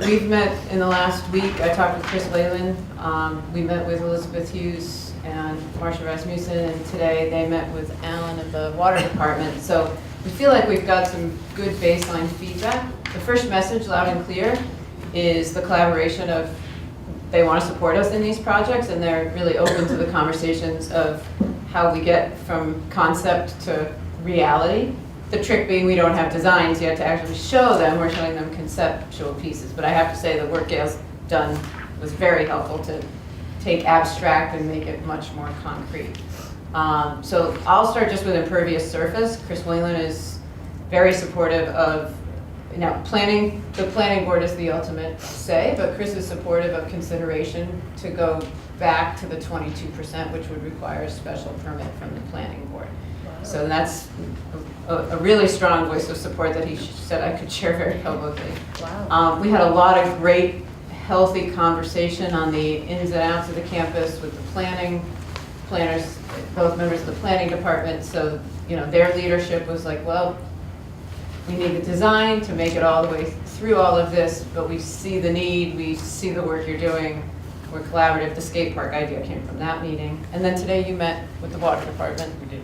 S3: we've met in the last week. I talked with Chris Whalen. We met with Elizabeth Hughes and Marcia Rasmussen, and today they met with Alan at the water department. So we feel like we've got some good baseline feedback. The first message, loud and clear, is the collaboration of they want to support us in these projects, and they're really open to the conversations of how we get from concept to reality. The trick being we don't have designs yet to actually show them. We're showing them conceptual pieces. But I have to say the work Gail's done was very helpful to take abstract and make it much more concrete. So I'll start just with impervious surface. Chris Whalen is very supportive of, now planning, the planning board is the ultimate say, but Chris is supportive of consideration to go back to the 22%, which would require a special permit from the planning board. So that's a really strong voice of support that he said I could share very publicly.
S5: Wow.
S3: We had a lot of great, healthy conversation on the ins and outs of the campus with the planners, both members of the planning department. So, you know, their leadership was like, well, we need the design to make it all the way through all of this, but we see the need, we see the work you're doing. We're collaborative. The skate park idea came from that meeting. And then today you met with the water department. We did.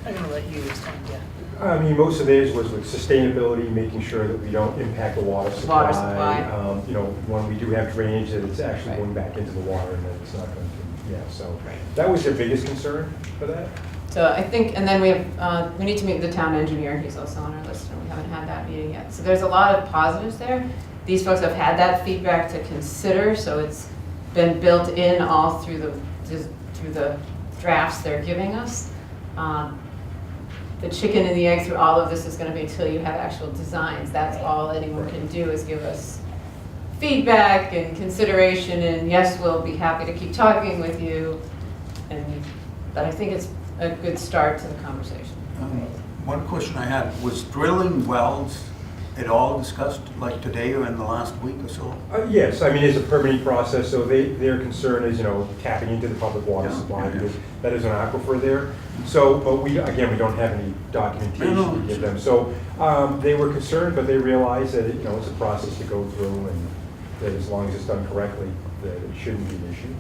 S14: I'm going to let you explain, yeah.
S15: I mean, most of theirs was with sustainability, making sure that we don't impact the water supply.
S3: Water supply.
S15: You know, when we do have drainage, that it's actually going back into the water and that it's not going to, yeah, so. That was their biggest concern for that.
S3: So I think, and then we have, we need to meet with the town engineer. He's also on our list, and we haven't had that meeting yet. So there's a lot of positives there. These folks have had that feedback to consider, so it's been built in all through the drafts they're giving us. The chicken and the egg through all of this is going to be until you have actual designs. That's all anyone can do is give us feedback and consideration, and yes, we'll be happy to keep talking with you. But I think it's a good start to the conversation.
S2: One question I had, was drilling wells at all discussed, like today or in the last week or so?
S15: Yes, I mean, it's a permitting process, so their concern is, you know, tapping into the public water supply, because that is an aquifer there. So, but we don't have any documentation to give them. So they were concerned, but they realized that, you know, it's a process to go through, and that as long as it's done correctly, that it shouldn't be an issue.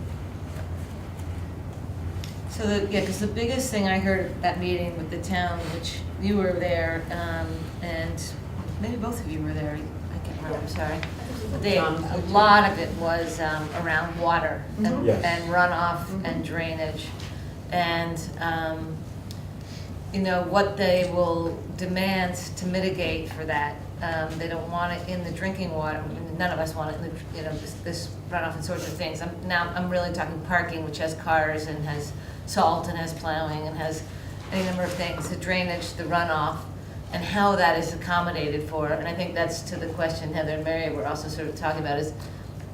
S10: So, because the biggest thing I heard at that meeting with the town, which you were there, and maybe both of you were there, I can't remember, I'm sorry. A lot of it was around water and,
S15: Yes.
S10: and runoff and drainage. And, you know, what they will demand to mitigate for that. They don't want it in the drinking water. I mean, none of us want it in the, you know, this runoff and sorts of things. I'm really talking parking, which has cars and has salt and has plowing and has any number of things, the drainage, the runoff, and how that is accommodated for. And I think that's to the question Heather and Mary were also sort of talking about is,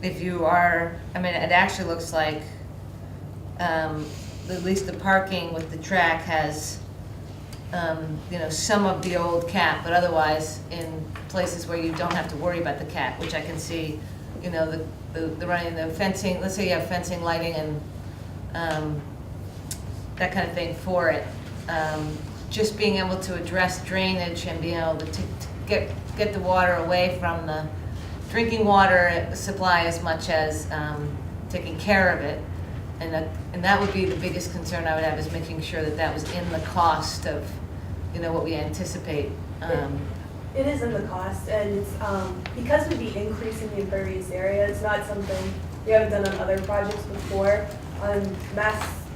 S10: if you are, I mean, it actually looks like at least the parking with the track has, you know, some of the old cap, but otherwise in places where you don't have to worry about the cap, which I can see, you know, the running, the fencing, let's say you have fencing, lighting, and that kind of thing for it. Just being able to address drainage and being able to get the water away from the drinking water supply as much as taking care of it. And that would be the biggest concern I would have, is making sure that that was in the cost of, you know, what we anticipate.
S12: It is in the cost, and it's because we'd be increasing the impervious area, it's not something we haven't done on other projects before.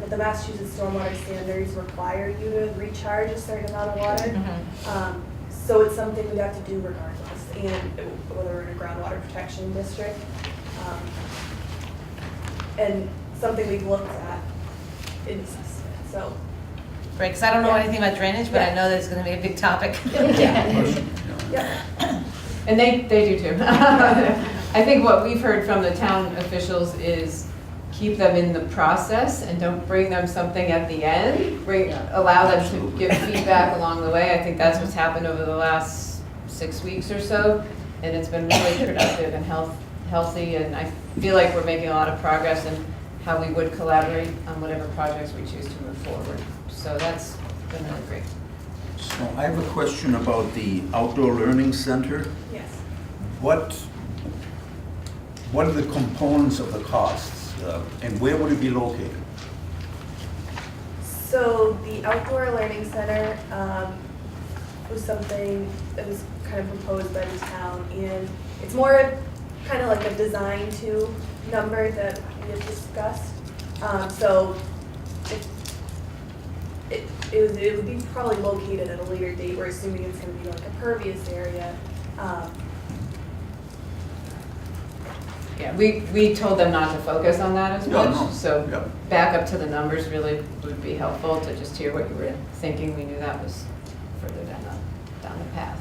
S12: The Massachusetts stormwater standards require you to recharge a certain amount of water. So it's something we'd have to do regardless, and whether we're in a groundwater protection district. And something we've looked at in assessment, so.
S10: Right, because I don't know anything about drainage, but I know that it's going to be a big topic.
S12: Yeah.
S3: And they do too. I think what we've heard from the town officials is keep them in the process and don't bring them something at the end. Allow them to give feedback along the way. I think that's what's happened over the last 6 weeks or so, and it's been really productive and healthy, and I feel like we're making a lot of progress in how we would collaborate on whatever projects we choose to move forward. So that's been really great.
S2: So I have a question about the outdoor learning center.
S12: Yes.
S2: What are the components of the costs, and where would it be located?
S12: So the outdoor learning center was something that was kind of proposed by the town, and it's more kind of like a design to number that we had discussed. So it would be probably located at a later date. We're assuming it's going to be like a pervious area.
S3: Yeah, we told them not to focus on that as much, so back up to the numbers really would be helpful, to just hear what you were thinking. We knew that was further down the path.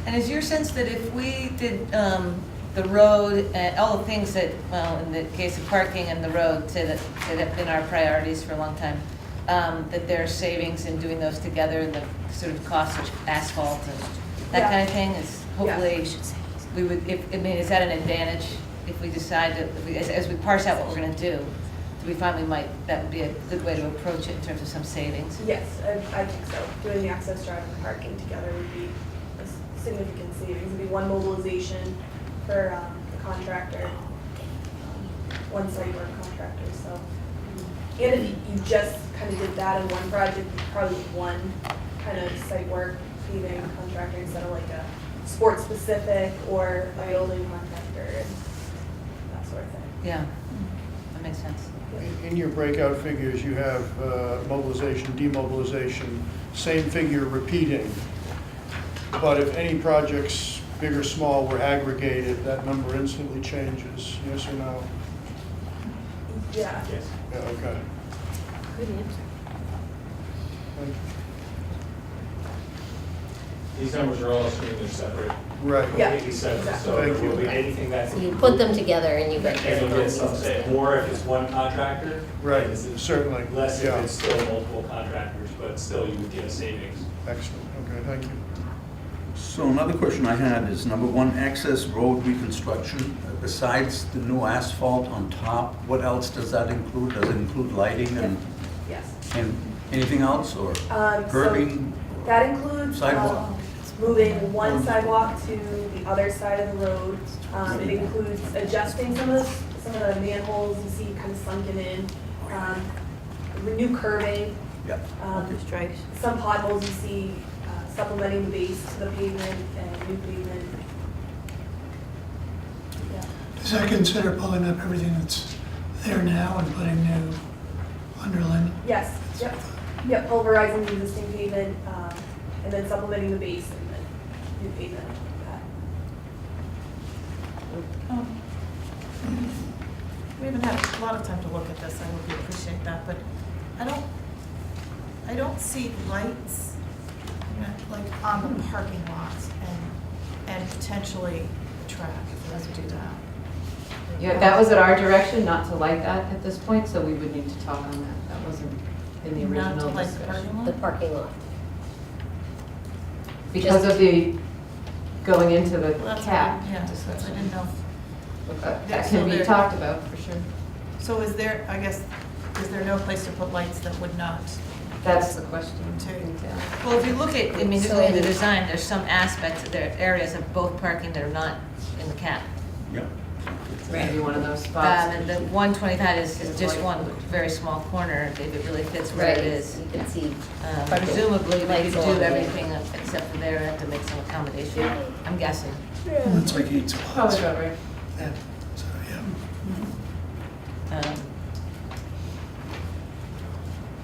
S10: And is your sense that if we did the road, all the things that, well, in the case of parking and the road, that have been our priorities for a long time, that there are savings in doing those together, and the sort of cost of asphalt and that kind of thing is hopefully, we would, is that an advantage if we decide to, as we parse out what we're going to do we find that would be a good way to approach it in terms of some savings?
S12: Yes, I think so. Doing the access drive and parking together would be a significant savings. It'd be one mobilization for the contractor, one site work contractor. So, and if you just kind of did that in one project, probably one kind of site work paving contractor instead of like a sports specific or a building contractor and that sort of thing.
S10: Yeah, that makes sense.
S7: In your breakout figures, you have mobilization, demobilization, same figure repeating. But if any projects, big or small, were aggregated, that number instantly changes, yes or no?
S12: Yeah.
S11: Yes.
S7: Yeah, okay.
S13: Good answer.
S7: Thank you.
S11: These numbers are all assumed they're separate.
S7: Right.
S11: Completely separate,
S12: Exactly.
S11: so there
S7: Thank you.
S11: will be anything that's.
S5: So you put them together and you get
S11: And you'll
S5: your
S11: get some, say, more if it's one contractor.
S7: Right,
S11: and it's
S7: certainly.
S11: Less if
S7: Yeah.
S11: it's still multiple contractors, but still you would get a savings.
S7: Excellent, okay, thank you.
S2: So another question I had is, number one, access road reconstruction. Besides the new asphalt on top, what else does that include? Does it include lighting and,
S12: Yes.
S2: and anything else, or
S12: So
S2: curbing?
S12: that includes
S2: Sidewalk.
S12: moving one sidewalk to the other side of the road. It includes adjusting some of the manholes you see kind of sunken in, new curving,
S2: Yeah.
S13: Stripes.
S12: some potholes you see supplementing the base to the pavement and new pavement. Yeah.
S16: Does that consider pulling up everything that's there now and putting new underlayment?
S12: Yes, yep, yep, pulverizing the existing pavement, and then supplementing the base and then new pavement.
S1: We haven't had a lot of time to look at this, I would appreciate that, but I don't, I don't see lights, like on the parking lots and potentially the track, if we have to do that.
S3: Yeah, that was at our direction, not to light that at this point, so we would need to talk on that. That wasn't in the
S1: Not to
S3: original
S1: light the
S3: discussion.
S1: parking lot?
S5: The parking lot.
S3: Because of the going into the
S1: Well, that's
S3: cap
S1: what I- yeah,
S3: discussion.
S1: I didn't know.
S3: That
S1: So
S3: can be
S1: there-
S3: talked about, for sure.
S1: So is there, I guess, is there no place to put lights that would not?
S3: That's the question.
S1: Well, if you look at,
S10: I mean, just looking at the design, there's some aspects, there are areas of both parking that are not in the cap.
S2: Yep.
S3: Maybe one of those spots.
S10: And the 125 is just one very small corner, if it really fits where
S5: Right,
S10: it is.
S5: you can see.
S10: Presumably, we
S5: lights
S10: could
S5: on
S10: do
S5: there.
S10: everything except for there, have to make some accommodation, I'm guessing.
S16: It's like 8 spots.
S3: Probably about right.
S16: Yeah, so, yeah.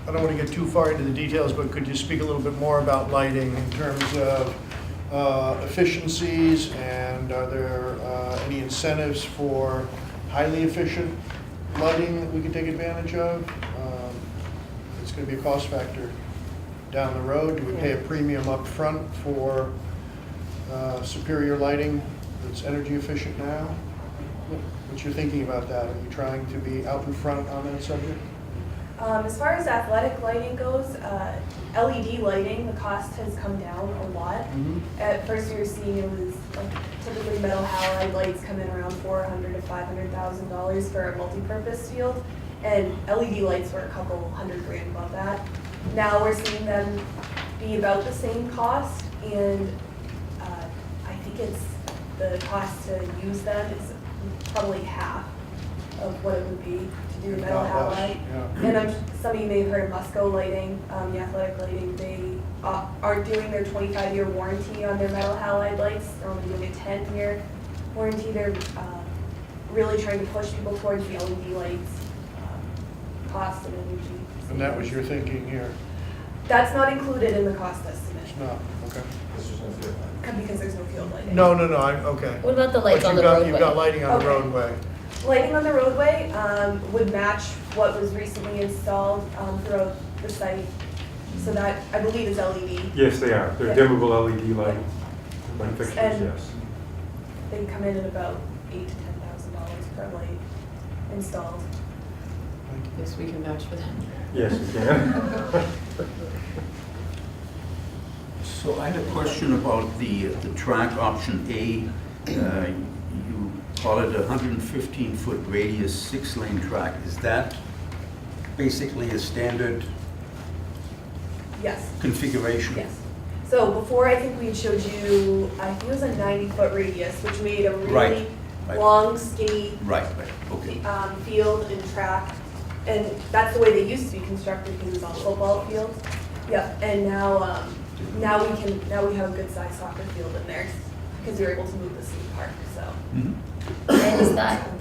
S7: I don't want to get too far into the details, but could you speak a little bit more about lighting in terms of efficiencies, and are there any incentives for highly efficient lighting that we can take advantage of? It's going to be a cost factor down the road. Do we pay a premium up front for superior lighting that's energy efficient now? What's your thinking about that? Are you trying to be out in front on that subject?
S12: As far as athletic lighting goes, LED lighting, the cost has come down a lot. At first we were seeing it was like typically metal halide lights come in around $400,000 to $500,000 for a multi-purpose field, and LED lights were a couple $100,000 above that. Now we're seeing them be about the same cost, and I think it's the cost to use them is probably half of what it would be to do metal halide. And some of you may have heard of Musco lighting, the athletic lighting. They aren't doing their 25-year warranty on their metal halide lights. They're only doing a 10-year warranty. They're really trying to push people towards the LED lights, cost and energy.
S7: And that was your thinking here?
S12: That's not included in the cost estimate.
S7: It's not, okay.
S12: Because there's no field lighting.
S7: No, okay.
S5: What about the lights
S7: But
S5: on the
S7: you've got
S5: roadway?
S7: lighting on the
S12: Okay.
S7: roadway.
S12: Lighting on the roadway would match what was recently installed throughout the site. So that, I believe, is LED.
S15: Yes, they are. They're
S12: Yeah.
S15: dimmable LED lighting fixtures,
S12: And-
S15: yes.
S12: They come in at about $8,000 to $10,000 per light installed.
S3: Yes, we can vouch for that.
S15: Yes, we can.
S2: So I have a question about the track option A. You call it a 115-foot radius, 6-lane track. Is that basically a standard
S12: Yes.
S2: configuration?
S12: Yes. So before, I think we had showed you, I think it was a 90-foot radius, which made a really
S2: Right.
S12: long, skinny
S2: Right, okay.
S12: field and track. And that's the way they used to be constructed, because it was on football fields. Yep, and now, now we have a good sized soccer field in there, because we were able to move the skate park, so.
S5: And is that,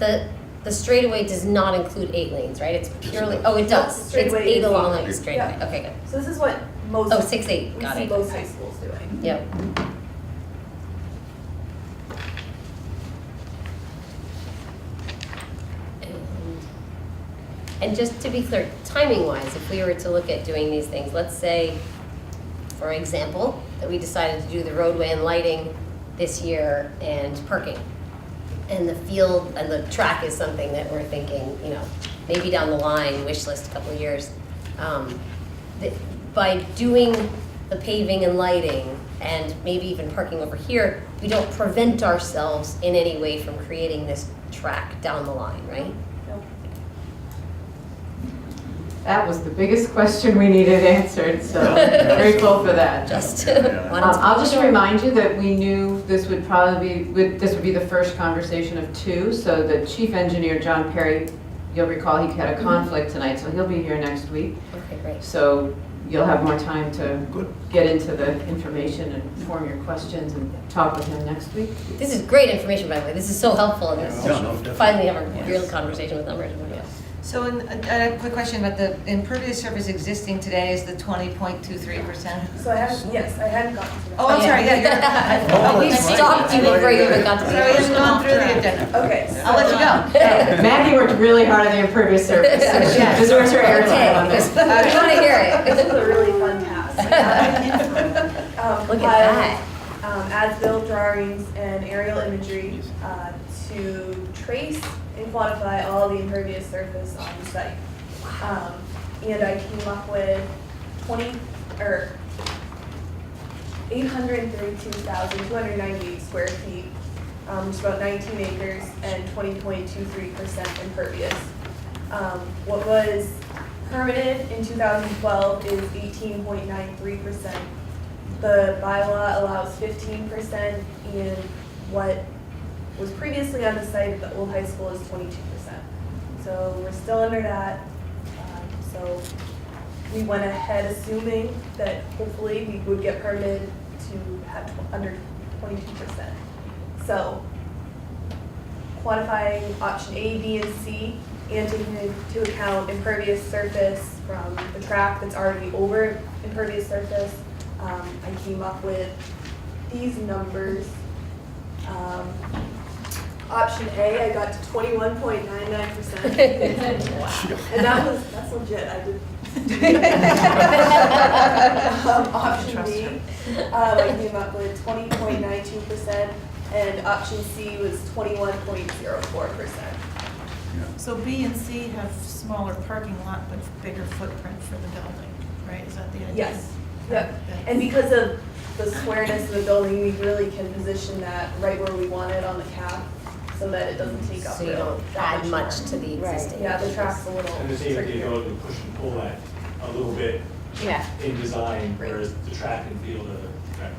S5: the straightaway does not include 8 lanes, right? It's purely, oh, it does. It's
S12: Straightaway
S5: 8
S12: is
S5: along
S12: 8
S5: like
S12: lanes.
S5: straightaway.
S12: Yeah.
S5: Okay, good.
S12: So this is what most.
S5: Oh, 6-8,
S12: we
S5: got
S12: see
S5: it.
S12: most high schools doing.
S5: Yep. And just to be clear, timing-wise, if we were to look at doing these things, let's say, for example, that we decided to do the roadway and lighting this year and parking. And the field and the track is something that we're thinking, maybe down the line, wish list a couple of years. By doing the paving and lighting and maybe even parking over here, we don't prevent ourselves in any way from creating this track down the line, right?
S3: That was the biggest question we needed answered, so grateful for that.
S5: Just wanted to
S3: I'll just
S5: be sure.
S3: remind you that we knew this would probably this would be the first conversation of 2. So the chief engineer, John Perry, you'll recall he had a conflict tonight, so he'll be here next week.
S5: Okay, great.
S3: So you'll have more time to get into the information and form your questions and talk with him next week.
S5: This is great information, by the way. This is so helpful, and
S2: Yeah, no, definitely.
S5: finally have a real conversation with numbers.
S10: So a quick question about the impervious surface existing today is the 20.23%?
S12: So I hadn't gotten to that.
S10: Oh, I'm sorry, yeah,
S5: We stopped you before you even got to the
S10: Sorry, we haven't gone through the agenda.
S12: Okay.
S10: I'll let you go.
S3: Maggie worked really hard on the impervious surface, so she deserves her airtime on this.
S5: We want to hear it.
S12: This is a really fun task.
S5: Look at that.
S12: As-built drawings and aerial imagery to trace and quantify all the impervious surface on the site. And I came up with 832,298 square feet, which is about 19 acres and 20.23% impervious. What was permitted in 2012 is 18.93%. The bylaw allows 15%, and what was previously on the site at the old high school is 22%. So we're still under that. So we went ahead assuming that hopefully we would get permitted to have under 22%. So quantifying option A, B, and C, and taking into account impervious surface from the track that's already over impervious surface, I came up with these numbers. Option A, I got to 21.99%. And that's legit, I did. Option B, I came up with 20.92%, and option C was 21.04%.
S1: So B and C have smaller parking lot but bigger footprint for the building, right? Is that the idea?
S12: Yes. Yep. And because of the squareness of the building, we really can position that right where we want it on the cap, so that it doesn't take up.
S5: So you don't add much to the existing.
S12: Yeah, the track's a little
S11: And the same with the
S12: trickier.
S11: ability to push and pull that a little bit in design, whereas the track and field are the track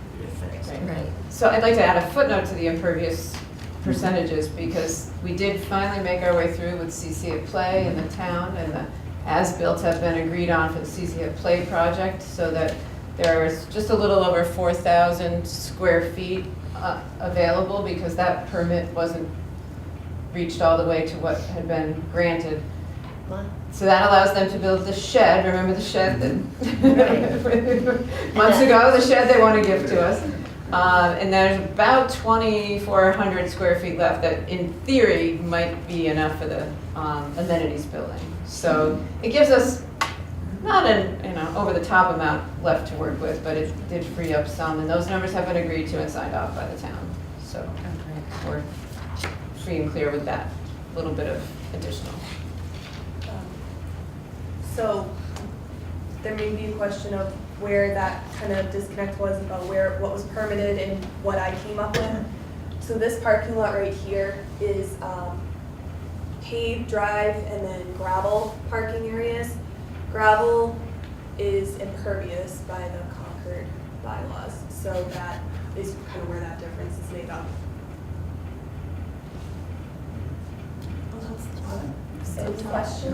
S11: and field.
S5: Right.
S3: So I'd like to add a footnote to the impervious percentages, because we did finally make our way through with CC at Play in the town, and the as-built have been agreed on for the CC at Play project, so that there's just a little over 4,000 square feet available, because that permit wasn't reached all the way to what had been granted. So that allows them to build the shed, remember the shed that months ago, the shed they want to give to us. And there's about 2,400 square feet left that in theory might be enough for the amenities building. So it gives us not an over the top amount left to work with, but it did free up some, and those numbers have been agreed to and signed off by the town. So we're free and clear with that little bit of additional.
S12: So there may be a question of where that kind of disconnect was about what was permitted and what I came up with. So this parking lot right here is paved drive and then gravel parking areas. Gravel is impervious by the Concord bylaws, so that is kind of where that difference is made up.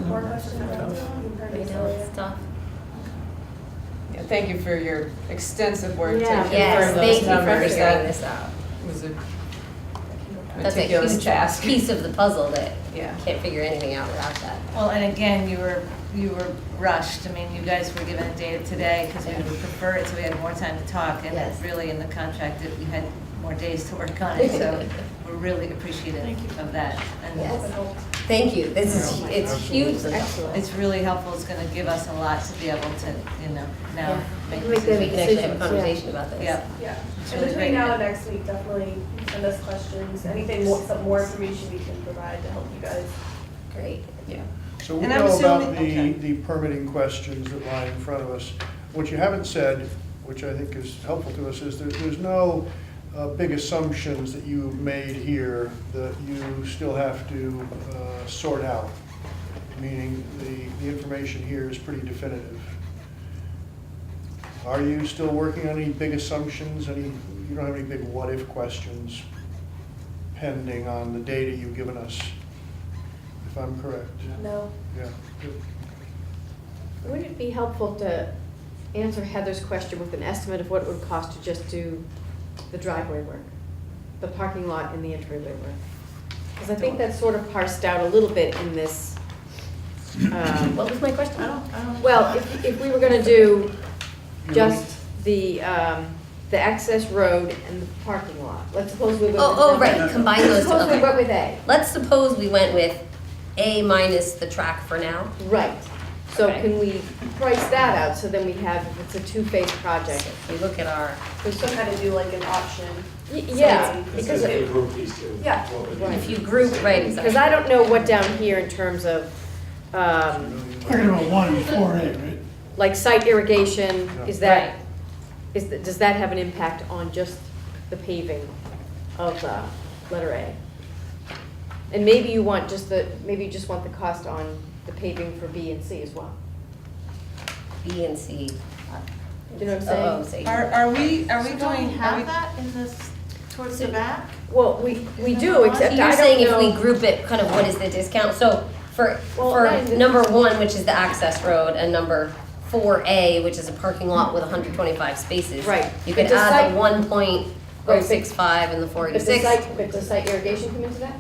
S12: More questions about the impervious area?
S5: Stuff.
S3: Yeah, thank you for your extensive work to
S5: Yes,
S3: confirm
S5: thank
S3: those
S5: you for
S3: numbers.
S5: figuring
S3: That
S5: this out.
S3: was a
S5: That's a
S3: meticulous
S5: huge
S3: task.
S5: piece of the puzzle that
S3: Yeah.
S5: can't figure anything out without that.
S10: Well, and again, you were rushed. I mean, you guys were given a date today because we would prefer it, so we had more time to talk. And
S5: Yes.
S10: really in the contract that we had more days to work on it, so we're really appreciative of that. And
S5: Yes. Thank you. It's hugely helpful.
S10: it's really helpful. It's going to give us a lot to be able to, now make
S5: We can
S10: decisions.
S5: actually have a conversation about this.
S10: Yep.
S12: Yeah,
S10: It's
S12: and
S10: really
S12: between
S10: great.
S12: now and next week, definitely send us questions, anything, some more information we can provide to help you guys.
S5: Great.
S3: Yeah.
S7: So we
S10: And I'm
S7: know about
S10: assuming-
S7: the permitting questions that lie in front of us. What you haven't said, which I think is helpful to us, is there's no big assumptions that you've made here that you still have to sort out, meaning the information here is pretty definitive. Are you still working on any big assumptions? You don't have any big what-if questions pending on the data you've given us, if I'm correct?
S12: No.
S7: Yeah. Good.
S13: Would it be helpful to answer Heather's question with an estimate of what it would cost to just do the driveway work, the parking lot and the entryway work? Because I think that's sort of parsed out a little bit in this
S5: What was my question?
S1: I don't.
S13: Well, if we were gonna do just the access road and the parking lot, let's suppose we went with.
S5: Oh, right, combine those two,
S13: Suppose we
S5: okay.
S13: went with A.
S5: Let's suppose we went with A minus the track for now.
S13: Right. So
S5: Okay.
S13: can we price that out, so then we have, if it's a two-phase project?
S5: If we look at our,
S12: We still kind of do like an option.
S13: Yeah,
S11: Because
S13: because,
S11: they group these two.
S12: Yeah.
S5: if you group, right,
S13: because
S5: exactly.
S13: I don't know what down here in terms of,
S16: Talking about 1 and 4A, right?
S13: like site irrigation, is
S5: Right.
S13: that, does that have an impact on just the paving of letter A? And maybe you want just maybe you just want the cost on the paving for B and C as well.
S5: B and C.
S13: Do you know what I'm
S5: Oh,
S13: saying?
S5: say.
S10: Are we
S1: So don't we
S10: going, are
S1: have
S10: we?
S1: that in this, towards the back?
S13: Well, we do, except
S5: So
S13: I
S5: you're
S13: don't
S5: saying if we
S13: know.
S5: group it, kind of what is the discount? So for
S13: Well,
S5: number 1, which is the access road, and number 4A, which is a parking lot with 125 spaces.
S13: Right.
S5: You could
S13: But the
S5: add
S13: site-
S5: the 1.065 and the
S13: But the
S5: 486.
S13: but does site irrigation come into that?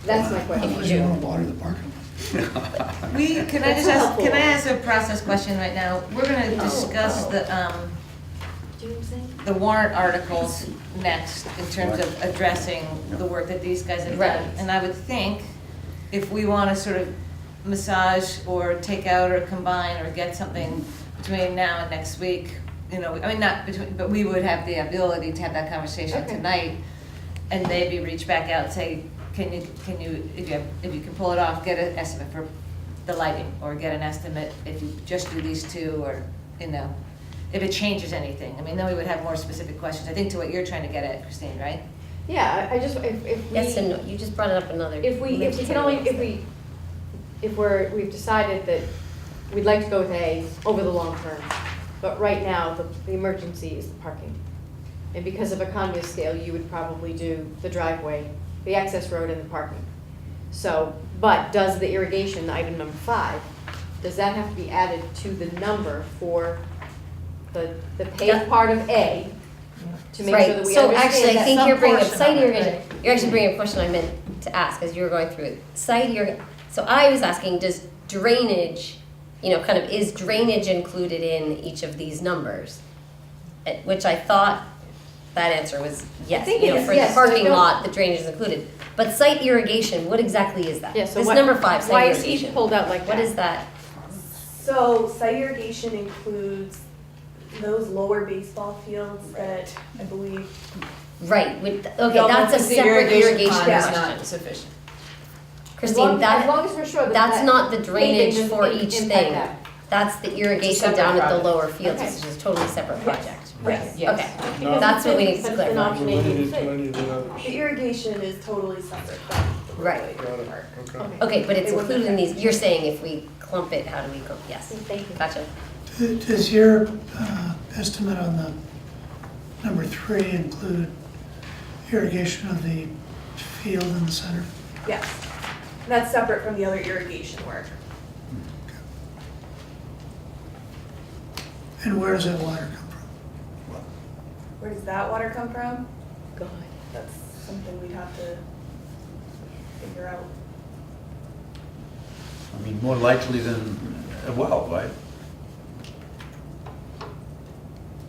S13: That's my question.
S16: Unless you want to water the parking lot.
S10: Can I
S13: That's
S10: just ask,
S13: helpful.
S10: can I ask a process question right now? We're gonna discuss
S13: Oh.
S10: the,
S13: Do you know what I'm saying?
S10: the warrant articles next in terms of addressing the work that these guys have
S5: Right.
S10: done. And I would think if we want to sort of massage or take out or combine or get something between now and next week, you know, I mean, not between, but we would have the ability to have that conversation
S13: Okay.
S10: tonight and maybe reach back out and say, can you, if you can pull it off, get an estimate for the lighting, or get an estimate if you just do these two, or, you know, if it changes anything. I mean, then we would have more specific questions, I think, to what you're trying to get at, Christine, right?
S13: Yeah, I just, if we.
S5: Yes and no, you just brought it up another.
S13: If we can only, we've decided that we'd like to go with A over the long term, but right now, the emergency is the parking. And because of economy of scale, you would probably do the driveway, the access road and the parking. So, but does the irrigation, item number 5, does that have to be added to the number for the paved part of A? To make sure that we
S5: So
S13: understand
S5: actually, I
S13: that
S5: think
S13: some
S5: you're bringing up
S13: portion
S5: site
S13: of it,
S5: irrigation.
S13: right?
S5: You're actually bringing up a question I meant to ask as you were going through it. Site irrigation. So I was asking, does drainage, kind of, is drainage included in each of these numbers? Which I thought that answer was yes.
S13: I think it is,
S5: For
S13: yes,
S5: the
S13: so I
S5: parking
S13: don't-
S5: lot, the drainage is included. But site irrigation, what exactly is that?
S13: Yeah, so
S5: This
S13: what-
S5: number 5, site
S13: why is
S5: irrigation.
S13: each pulled out like
S5: What
S13: that?
S5: is that?
S12: So site irrigation includes those lower baseball fields that I believe.
S5: Right, okay,
S10: Double
S5: that's a
S10: because the
S5: separate irrigation
S10: pond is
S5: question.
S10: not sufficient.
S5: Christine,
S13: as
S5: that,
S13: long as we're sure that
S5: that's
S13: that
S5: not the
S13: paving
S5: drainage
S13: doesn't
S5: for
S13: im-
S5: each
S13: impact
S5: thing.
S13: that.
S5: That's the irrigation
S10: separate
S5: down at the
S10: project.
S5: lower fields,
S13: Okay.
S5: which is a totally separate project.
S12: Yes.
S10: Yes.
S5: Okay,
S13: Because
S5: that's
S13: it's
S5: what we
S13: an-
S5: need to
S13: but it's an
S5: clarify.
S13: option
S7: Not
S13: A, B,
S7: limited
S13: C.
S7: to any of the others.
S12: The irrigation is totally separate from the
S5: Right.
S12: roadway
S7: Got it.
S12: part.
S7: Okay.
S5: Okay, but it's
S12: It wouldn't
S5: included in these,
S12: affect-
S5: you're saying if we clump it, how do we clump, yes,
S13: Thank you.
S5: gotcha.
S16: Does your estimate on the number 3 include irrigation of the field in the center?
S12: Yes. And that's separate from the other irrigation work.
S16: And where does that water come from?
S12: Where does that water come from?
S13: God.
S12: That's something we'd have to figure out.
S2: I mean, more likely than a well, right?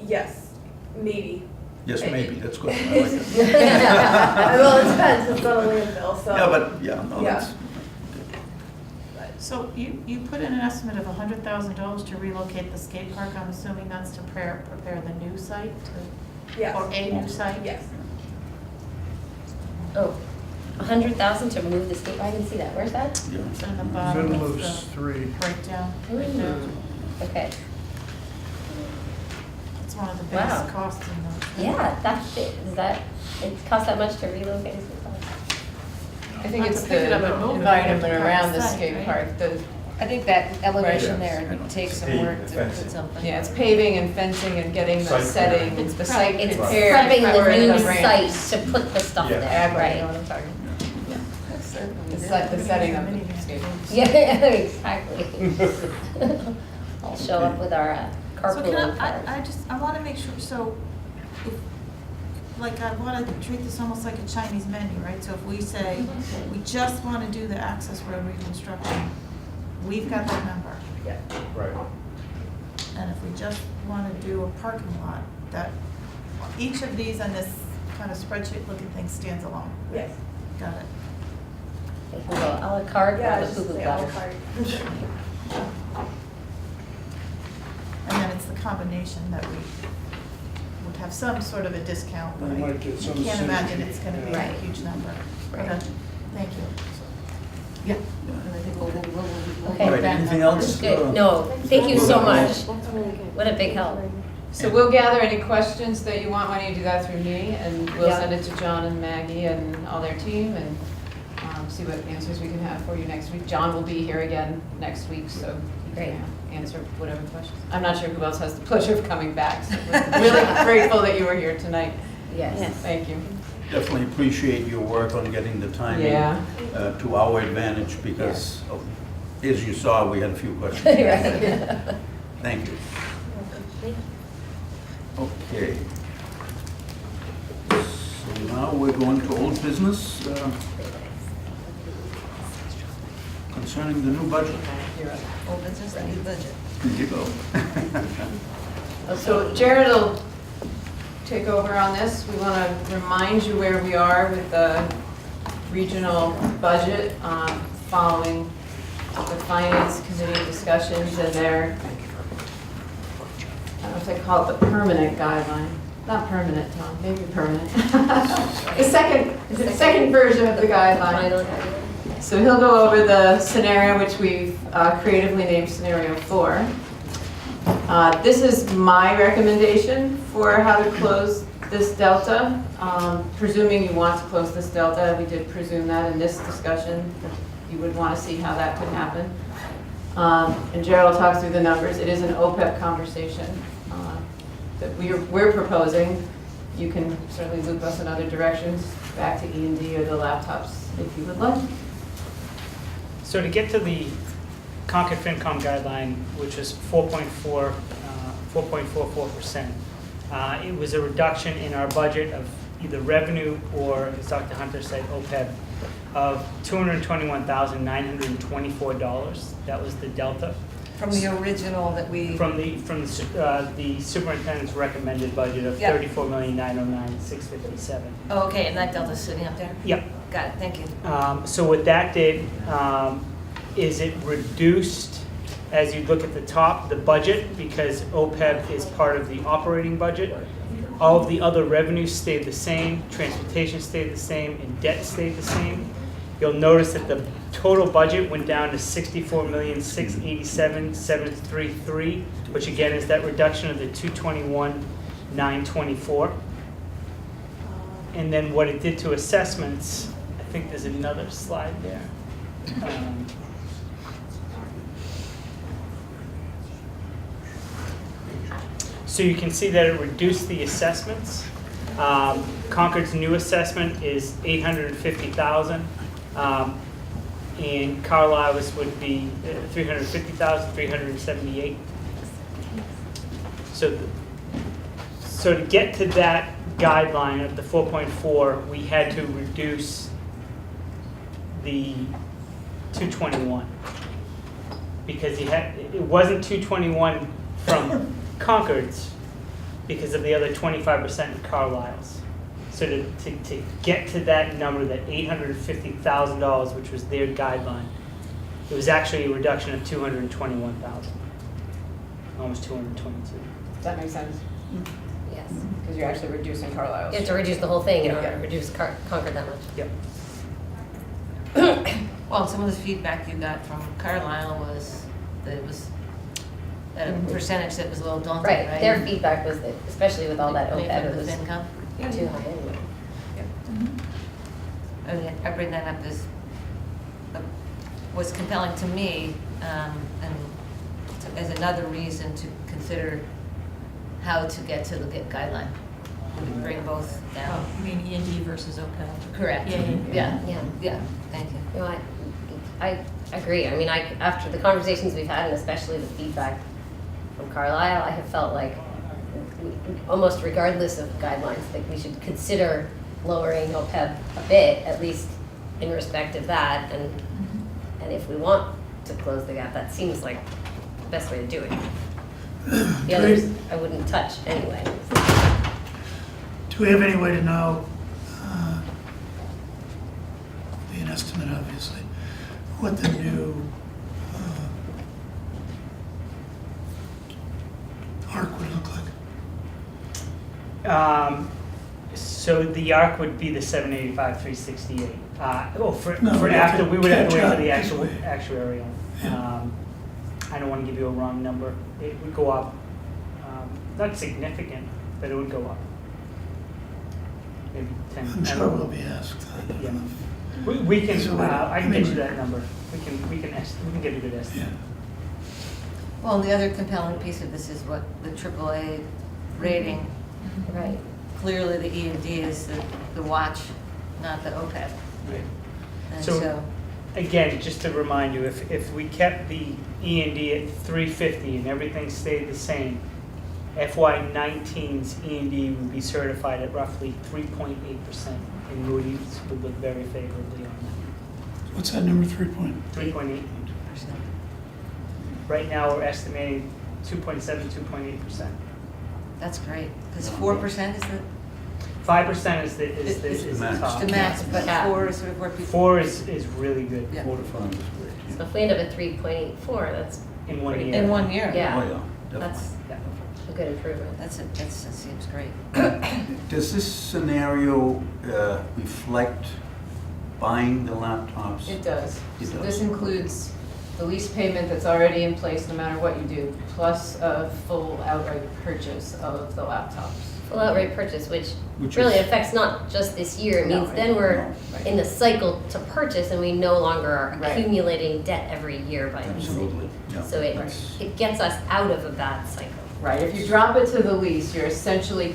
S12: Yes, maybe.
S2: Yes, maybe, that's good. I like it.
S12: Well, it depends, it's not a landfill, so.
S2: Yeah, but, yeah, no,
S12: Yeah.
S2: that's,
S1: So you put in an estimate of $100,000 to relocate the skate park. I'm assuming that's to prepare the new site,
S12: Yes.
S1: or a new site?
S12: Yes.
S5: Oh, 100,000 to move the skate, I didn't see that, where's that?
S2: yeah.
S1: It's in the bottom
S7: Middle
S1: of
S7: of
S1: the
S7: 3.
S1: breakdown, right there.
S5: Okay,
S1: It's one of the
S5: Wow.
S1: biggest costs in the.
S5: yeah, that's it, it costs that much to relocate a skate park?
S3: I think
S1: Not
S3: it's
S1: to pick it up and
S3: the
S1: move it, you have to
S3: environment
S1: park
S3: around the
S1: site,
S3: skate
S1: right?
S3: park, the,
S10: I think that elevation
S2: Right.
S10: there takes some
S15: Paving,
S10: work
S15: the
S10: to
S15: fencing.
S10: put something.
S3: yeah, it's paving and fencing and getting the
S15: Site
S3: setting,
S15: clearing.
S3: the site
S5: It's
S3: prepared
S5: prepping
S3: for
S5: the new
S3: ramps.
S5: site to put the stuff
S15: Yeah.
S5: there,
S3: You know
S5: right?
S3: what I'm talking about?
S1: The
S3: The setting of the skate park.
S5: Yeah, exactly. I'll show up with our
S1: So can
S5: carpooling
S1: I
S5: cars.
S1: just, I want to make sure, so like, I want to treat this almost like a Chinese menu, right? So if we say, we just want to do the access road reconstruction, we've got that number.
S15: Right.
S1: And if we just want to do a parking lot, that, each of these on this kind of spreadsheet looking thing stands alone.
S12: Yes.
S1: Got it.
S5: They can go a la carte
S12: Yeah,
S5: or
S12: it's
S5: the
S12: just
S5: poo-poo
S12: say à la
S5: platter.
S12: carte.
S1: And then it's the combination that we would have some sort of a discount, but
S7: We
S1: I
S7: might get some
S1: can't imagine
S7: synergy.
S1: it's going to be a
S5: Right.
S1: huge number.
S5: Right.
S1: Okay, thank you.
S10: Yeah. And I think we'll
S5: Okay.
S2: All right, anything else?
S5: Good, no, thank you so much.
S13: That's really good.
S5: What a big help.
S3: So we'll gather any questions that you want. Why don't you do that through me, and we'll
S5: Yeah.
S3: send it to John and Maggie and all their team, and see what answers we can have for you next week. John will be here again next week, so he
S5: Great.
S3: can answer whatever questions. I'm not sure who else has the pleasure of coming back, so we're really grateful that you were here tonight.
S5: Yes.
S3: Thank you.
S2: Definitely appreciate your work on getting the timing
S3: Yeah.
S2: to our advantage because, as you saw, we had a few questions.
S5: Right.
S2: Thank you. Okay. So now we're going to old business concerning the new budget.
S10: Old business, the new budget.
S2: Here you go.
S3: So Jared will take over on this. We want to remind you where we are with the regional budget following the finance committee discussions and their, I don't know if they call it the permanent guideline. Not permanent, Tom, maybe permanent. The second version of the guideline.
S5: Final guideline.
S3: So he'll go over the scenario which we've creatively named Scenario 4. This is my recommendation for how to close this delta. Presuming you want to close this delta, we did presume that in this discussion. You would want to see how that could happen. And Gerald will talk through the numbers. It is an OPEB conversation that we're proposing. You can certainly loop us in other directions, back to E&D or the laptops if you would like.
S14: So to get to the Concord FinCom guideline, which was 4.44%, it was a reduction in our budget of either revenue or, as Dr. Hunter said, OPEB, of $221,924. That was the delta.
S10: From the original that we.
S14: From the superintendent's recommended budget of
S10: Yep.
S14: $34,909,657.
S10: Oh, okay, and that delta's sitting up there?
S14: Yep.
S10: Got it, thank you.
S14: So what that did is it reduced, as you look at the top, the budget, because OPEB is part of the operating budget. All of the other revenues stayed the same, transportation stayed the same, and debt stayed the same. You'll notice that the total budget went down to $64,687,733, which again is that reduction of the $221,924. And then what it did to assessments, I think there's another slide there. So you can see that it reduced the assessments. Concord's new assessment is $850,000, and Carlisle's would be $350,378. So to get to that guideline of the 4.4, we had to reduce the 221 because it wasn't 221 from Concord's because of the other 25% in Carlisle's. So to get to that number, that $850,000, which was their guideline, it was actually a reduction of $221,000, almost 222.
S3: Does that make sense?
S5: Yes.
S3: Because you're actually reducing Carlisle's.
S5: You have to reduce the whole thing in order
S3: Yeah.
S5: to reduce Concord that much.
S14: Yep.
S10: Well, some of the feedback you got from Carlisle was that it was a percentage that was a little daunting, right?
S5: Right, their feedback was that, especially with all that
S10: Maybe
S5: OPEB,
S10: from
S5: it
S10: the
S5: was
S10: FinCom.
S5: too high anyway.
S10: I bring that up as, was compelling to me, and as another reason to consider how to get to the guideline. Bring both down.
S1: You mean E&D versus OPEB?
S10: Correct.
S1: Yeah.
S10: Yeah, thank you.
S5: No, I agree. I mean, after the conversations we've had, and especially the feedback from Carlisle, I have felt like almost regardless of guidelines, that we should consider lowering OPEB a bit, at least in respect of that, and if we want to close the gap, that seems like the best way to do it. The others, I wouldn't touch anyway.
S16: Do we have any way to know, be an estimate obviously, what the new arc would look like?
S14: So the ARC would be the 785, 368.
S16: No,
S14: For
S16: we
S14: after,
S16: have
S14: we
S16: to
S14: would have to wait
S16: catch
S14: for the
S16: up
S14: actual
S16: this way.
S14: actuarial.
S16: Yeah.
S14: I don't want to give you a wrong number. It would go up, not significant, but it would go up. Maybe 10.
S16: I'm sure we'll be asked.
S14: Yeah. We can,
S16: So,
S14: I can
S16: I mean,
S14: get you that number. We can get a good estimate.
S16: Yeah.
S10: Well, and the other compelling piece of this is what the AAA rating.
S5: Right.
S10: Clearly, the E&D is the watch, not the OPEB.
S14: Right.
S10: And
S14: So, again, just to remind you, if we kept the E&D at 350 and everything stayed the same, FY19's E&D would be certified at roughly 3.8%, and Moody's would look very favorably on
S16: What's that number, 3 point?
S14: that. 3.8%. Right now, we're estimating 2.7, 2.8%.
S10: That's great, because 4% is the
S14: 5% is the
S2: max.
S14: top.
S10: the max, but
S5: Yeah.
S10: 4 is sort of where people.
S14: 4 is really good
S10: Yeah.
S2: 4 to 5 is great.
S5: So if we end up at 3.84, that's
S14: in 1
S5: Pretty-
S14: year.
S10: In 1 year.
S5: Yeah.
S2: Oh, yeah,
S5: that's
S2: definitely.
S5: a good improvement.
S10: That seems great.
S2: Does this scenario reflect buying the laptops?
S3: It does.
S2: It
S3: So
S2: does.
S3: this includes the lease payment that's already in place, no matter what you do, plus a full outright purchase of the laptops.
S5: Full outright purchase, which
S2: Which
S5: really
S2: is-
S5: affects not just this year. It
S3: No,
S5: means
S3: right.
S5: then we're
S2: No, right.
S5: in the cycle to purchase and we no longer are
S3: Right.
S5: accumulating debt every year by leasing.
S2: Absolutely, yeah.
S5: So it gets us out of a bad cycle.
S3: Right, if you drop it to the lease, you're essentially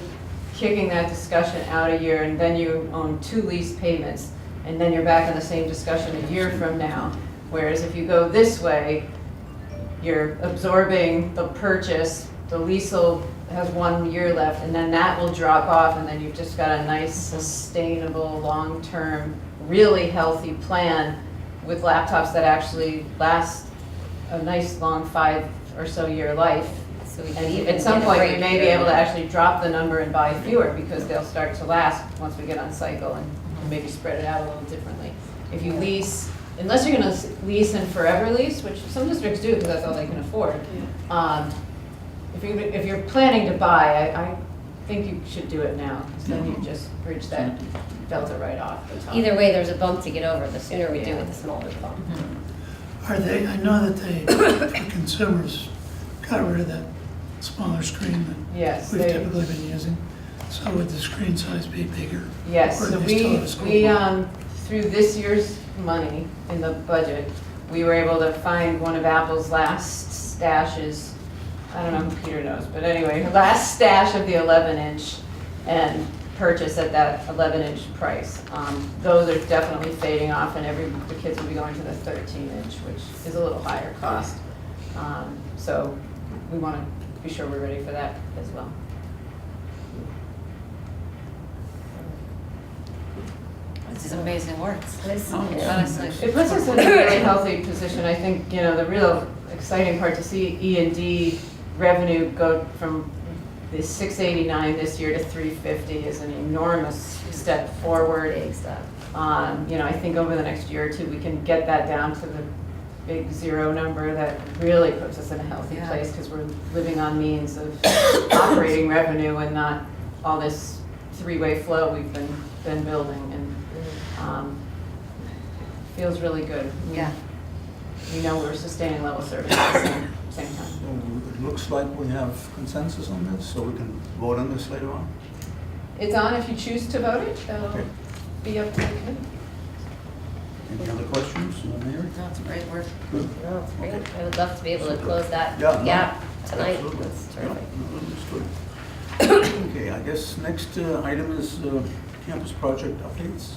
S3: kicking that discussion out a year, and then you own 2 lease payments, and then you're back in the same discussion a year from now. Whereas if you go this way, you're absorbing the purchase, the lease has 1 year left, and then that will drop off, and then you've just got a nice, sustainable, long-term, really healthy plan with laptops that actually last a nice, long 5 or so year life.
S5: So we can
S3: And
S5: even
S3: at some
S5: get a
S3: point,
S5: break
S3: you may be
S5: here.
S3: able to actually drop the number and buy fewer, because they'll start to last once we get on cycle and maybe spread it out a little differently. If you lease, unless you're gonna lease and forever lease, which some districts do because that's all they can afford. If you're planning to buy, I think you should do it now, because then you just bridge that delta right off the top.
S5: Either way, there's a bump to get over. The sooner we do it, the smaller the bump.
S16: Are they, I know that they, for consumers, got rid of that smaller screen that
S3: Yes,
S16: we've
S3: they-
S16: typically been using. So would the screen size be bigger?
S3: Yes,
S16: Or
S3: so
S16: do they still have a school
S3: we,
S16: board?
S3: through this year's money in the budget, we were able to find one of Apple's last stashes. I don't know if Peter knows, but anyway, her last stash of the 11-inch and purchase at that 11-inch price. Those are definitely fading off, and the kids will be going to the 13-inch, which is a little higher cost. So we want to be sure we're ready for that as well.
S10: This is amazing work.
S3: Honestly, it puts us in a really healthy position. I think, the real exciting part to see E&D revenue go from the 689 this year to 350 is an enormous step forward.
S5: Big step.
S3: I think over the next year or two, we can get that down to the big 0 number that really puts us in a healthy
S10: Yeah.
S3: place, because we're living on means of operating revenue and not all this 3-way flow we've been building, and feels really good.
S10: Yeah.
S3: We know we're sustaining level service at the same time.
S2: So it looks like we have consensus on this, so we can vote on this later on.
S3: It's on if you choose to vote it. That'll
S2: Okay.
S3: be up to the committee.
S2: Any other questions, Mary?
S10: No, it's great work.
S2: Good.
S5: No, it's great.
S2: Okay.
S5: I would love to be able to close that
S2: Yeah, no,
S5: gap tonight.
S2: absolutely.
S5: That's
S2: Yeah,
S5: terrific.
S2: no, understood. Okay, I guess next item is campus project updates.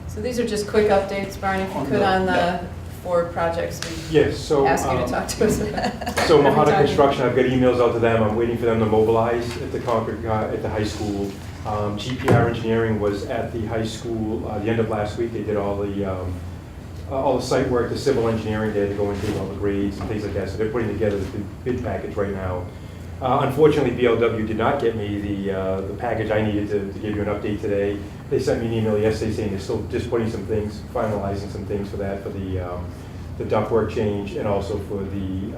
S3: So these are just quick updates, Barney, if you
S2: On
S3: could,
S2: the-
S3: on the
S2: yeah.
S3: 4 projects we
S15: Yes, so.
S3: ask you to talk to us about.
S15: So
S3: every
S15: Mahata
S3: time.
S15: Construction, I've got emails out to them, I'm waiting for them to mobilize at the Concord, at the high school. GPR Engineering was at the high school, the end of last week, they did all the site work, the civil engineering, they had to go and do all the grades and things like that, so they're putting together the bid package right now. Unfortunately, BLW did not get me the package I needed to give you an update today. They sent me an email yesterday saying they're still just putting some things, finalizing some things for that, for the ductwork change and also for the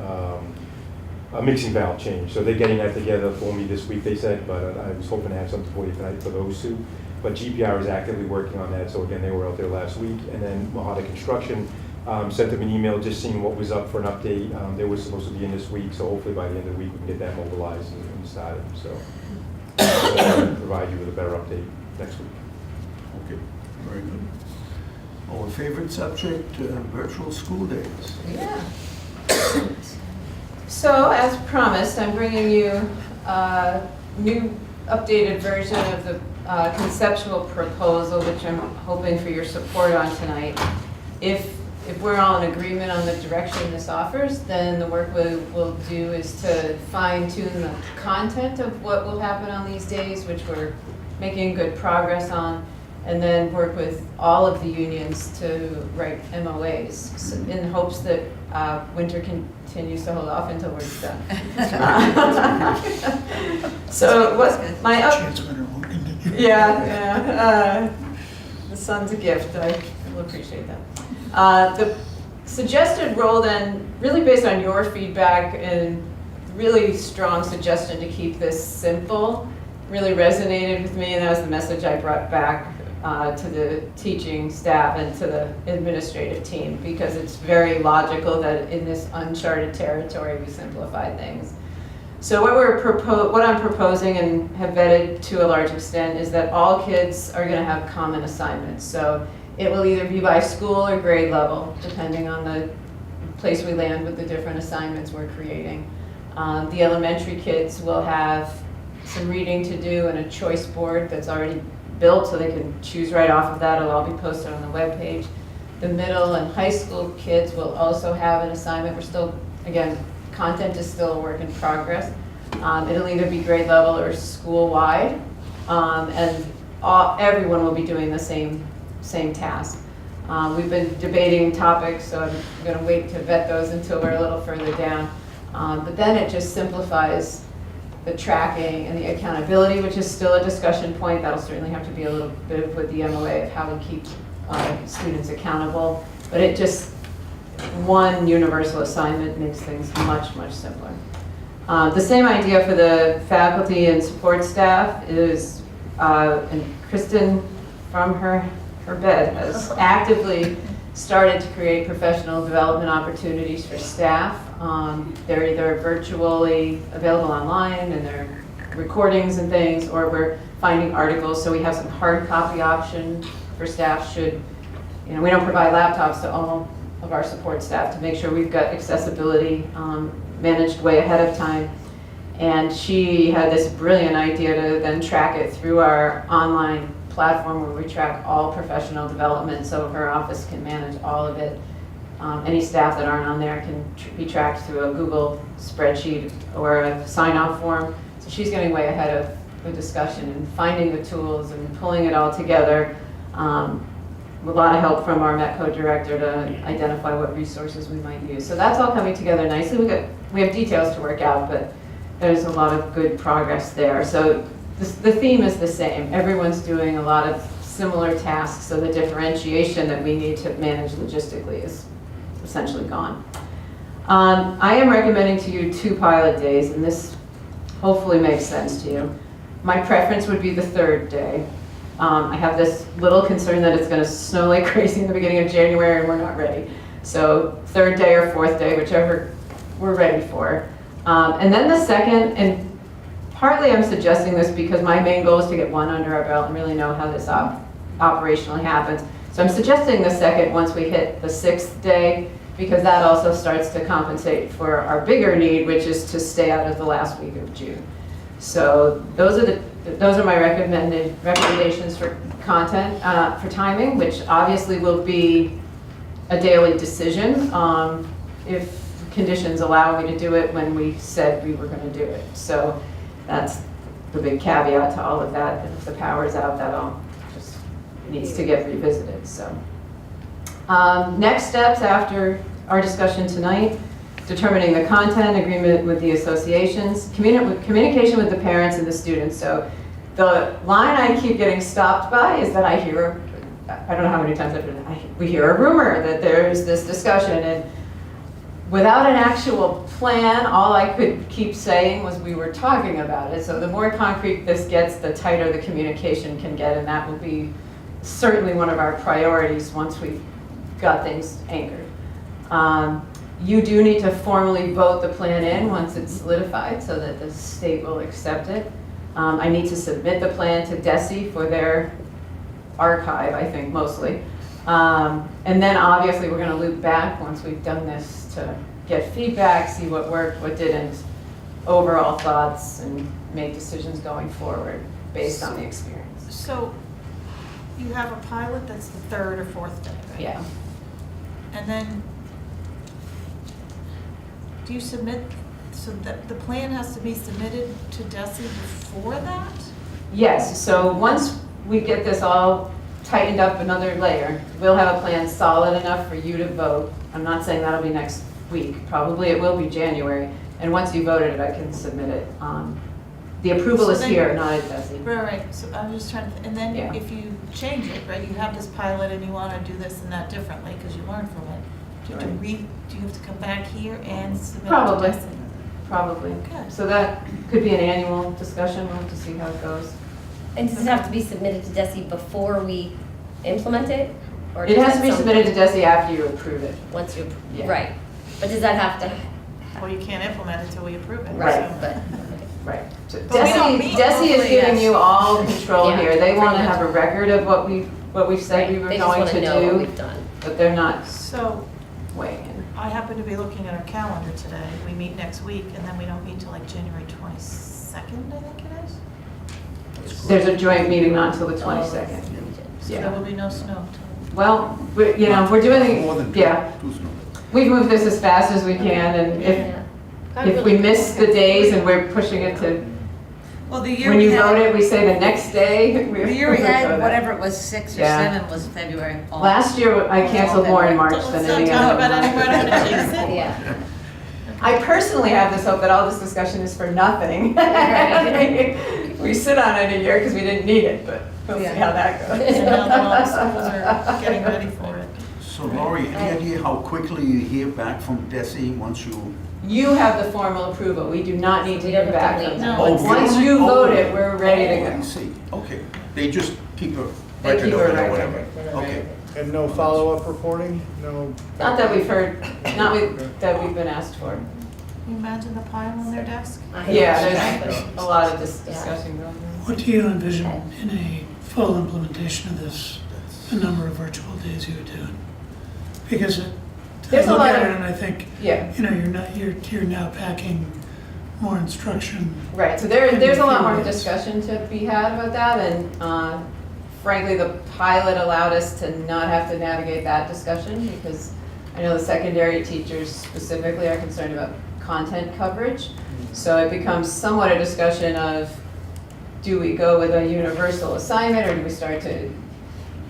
S15: mixing valve change. So they're getting that together for me this week, they said, but I was hoping to have something for you tonight for those two. But GPR is actively working on that, so again, they were out there last week. And then Mahata Construction sent them an email just seeing what was up for an update. They were supposed to be in this week, so hopefully by the end of the week we can get that mobilized and started. So I'll provide you with a better update next week.
S2: Okay, very good. Our favorite subject, virtual school days.
S3: Yeah. So, as promised, I'm bringing you a new updated version of the conceptual proposal, which I'm hoping for your support on tonight. If we're all in agreement on the direction this offers, then the work we will do is to fine-tune the content of what will happen on these days, which we're making good progress on, and then work with all of the unions to write MOAs in hopes that winter continues to hold off until we're done. So what my
S16: Chance winter won't continue.
S3: yeah, the sun's a gift. I will appreciate that. The suggested role then, really based on your feedback and really strong suggestion to keep this simple, really resonated with me, and that was the message I brought back to the teaching staff and to the administrative team, because it's very logical that in this uncharted territory we simplify things. So what I'm proposing and have vetted to a large extent is that all kids are going to have common assignments. So it will either be by school or grade level, depending on the place we land with the different assignments we're creating. The elementary kids will have some reading to do and a choice board that's already built, so they can choose right off of that. It'll all be posted on the webpage. The middle and high school kids will also have an assignment. We're still, again, content is still a work in progress. It'll either be grade level or school-wide, and everyone will be doing the same task. We've been debating topics, so I'm going to wait to vet those until we're a little further down. But then it just simplifies the tracking and the accountability, which is still a discussion point. That'll certainly have to be a little bit with the MOA of how we keep students accountable. But it just, one universal assignment makes things much, much simpler. The same idea for the faculty and support staff is, and Kristen from her bed has actively started to create professional development opportunities for staff. They're either virtually available online and they're recordings and things, or we're finding articles. So we have some hard copy option for staff should, we don't provide laptops to all of our support staff to make sure we've got accessibility managed way ahead of time. And she had this brilliant idea to then track it through our online platform where we track all professional development, so her office can manage all of it. Any staff that aren't on there can be tracked through a Google spreadsheet or a sign-off form. So she's getting way ahead of the discussion and finding the tools and pulling it all together. With a lot of help from our METCO director to identify what resources we might use. So that's all coming together nicely. We have details to work out, but there's a lot of good progress there. So the theme is the same. Everyone's doing a lot of similar tasks, so the differentiation that we need to manage logistically is essentially gone. I am recommending to you 2 pilot days, and this hopefully makes sense to you. My preference would be the 3rd day. I have this little concern that it's going to snow like crazy in the beginning of January and we're not ready. So 3rd day or 4th day, whichever we're ready for. And then the 2nd, and partly I'm suggesting this because my main goal is to get 1 under our belt and really know how this operationally happens. So I'm suggesting the 2nd once we hit the 6th day, because that also starts to compensate for our bigger need, which is to stay out of the last week of June. So those are my recommendations for content, for timing, which obviously will be a daily decision, if conditions allow me to do it when we said we were going to do it. So that's the big caveat to all of that. If the power's out, that all just needs to get revisited. So next steps after our discussion tonight: determining the content, agreement with the associations, communication with the parents and the students. So the line I keep getting stopped by is that I hear, I don't know how many times we hear a rumor that there's this discussion, and without an actual plan, all I could keep saying was we were talking about it. So the more concrete this gets, the tighter the communication can get, and that will be certainly one of our priorities once we've got things anchored. You do need to formally vote the plan in once it's solidified so that the state will accept it. I need to submit the plan to DESE for their archive, I think, mostly. And then obviously we're going to loop back once we've done this to get feedback, see what worked, what didn't, overall thoughts, and make decisions going forward based on the experience.
S1: So you have a pilot that's the third or fourth day, right?
S3: Yeah.
S1: And then do you submit, so that the plan has to be submitted to DESE before that?
S3: Yes, so once we get this all tightened up another layer, we'll have a plan solid enough for you to vote. I'm not saying that'll be next week, probably it will be January. And once you voted it, I can submit it. The approval is here, not at DESE.
S1: Right, so I'm just trying to, and then
S3: Yeah.
S1: if you change it, right, you have this pilot and you want to do this and that differently because you learned from it. Do you have to do you have to come back here and submit
S3: Probably.
S1: it to DESE?
S3: Probably.
S1: Okay.
S3: So that could be an annual discussion. We'll have to see how it goes.
S5: And does it have to be submitted to DESE before we implement it? Or
S3: It
S5: does
S3: has to
S5: that
S3: be
S5: some-
S3: submitted to DESE after you approve it.
S5: Once you,
S3: Yeah.
S5: right. But does that have to?
S1: Well, you can't implement it until we approve it.
S3: Right.
S1: so-
S5: But,
S3: Right. So
S1: But we don't meet
S3: DESE is
S1: monthly,
S3: giving
S1: yes.
S3: you all control
S5: Yeah,
S3: here. They want to
S5: pretty
S3: have a record of what we've said we were
S5: they just
S3: going
S5: want
S3: to
S5: to know what
S3: do,
S5: we've done.
S3: but they're not
S1: So
S3: weighing in.
S1: I happen to be looking at our calendar today. We meet next week and then we don't meet till like January 22nd, I think it is.
S3: There's a joint meeting not until the 22nd.
S1: So there will be no snow till.
S3: Well, we're doing,
S2: More than
S3: yeah.
S2: two snow.
S3: We've moved this as fast as we can, and if we miss the days and we're pushing it to,
S10: Well, the year
S3: when
S10: we
S3: you vote
S10: had,
S3: it, we say the next day.
S10: the year we had, whatever it was, 6 or
S3: Yeah.
S10: 7 was February. all-
S3: Last year, I canceled more in March than
S1: Let's
S3: any
S1: not talk
S3: other
S1: about
S3: month.
S1: anywhere to chase it.
S5: Yeah.
S3: I personally have this hope that all this discussion is for nothing. We sit on it a year because we didn't need it, but we'll see how that goes.
S1: And now that all the schools are getting ready for it.
S2: So Laurie, any idea how quickly you hear back from DESE once you?
S3: You have the formal approval. We do not need to
S5: We
S3: hear
S5: don't have
S3: back
S5: to
S3: from
S5: wait.
S3: them.
S1: No, it's-
S3: Once you
S2: Oh,
S3: vote it, we're ready to
S2: I
S3: go.
S2: see, okay. They just keep a
S3: They
S2: record
S3: keep
S2: of
S3: a
S2: it or
S3: record.
S2: whatever. Okay.
S7: And no follow-up reporting? No?
S3: Not that we've heard, that we've been asked for.
S1: Can you imagine the pile on their desk?
S3: Yeah, there's a lot of discussion going on.
S16: What do you envision in a full implementation of this, the number of virtual days you would do? Because I
S3: There's a
S16: look
S3: lot
S16: at
S3: of-
S16: it and I think,
S3: Yeah.
S16: you're now packing more instruction.
S3: Right, so there's a lot more discussion to be had about that, and frankly, the pilot allowed us to not have to navigate that discussion, because I know the secondary teachers specifically are concerned about content coverage. So it becomes somewhat a discussion of, do we go with a universal assignment, or do we start to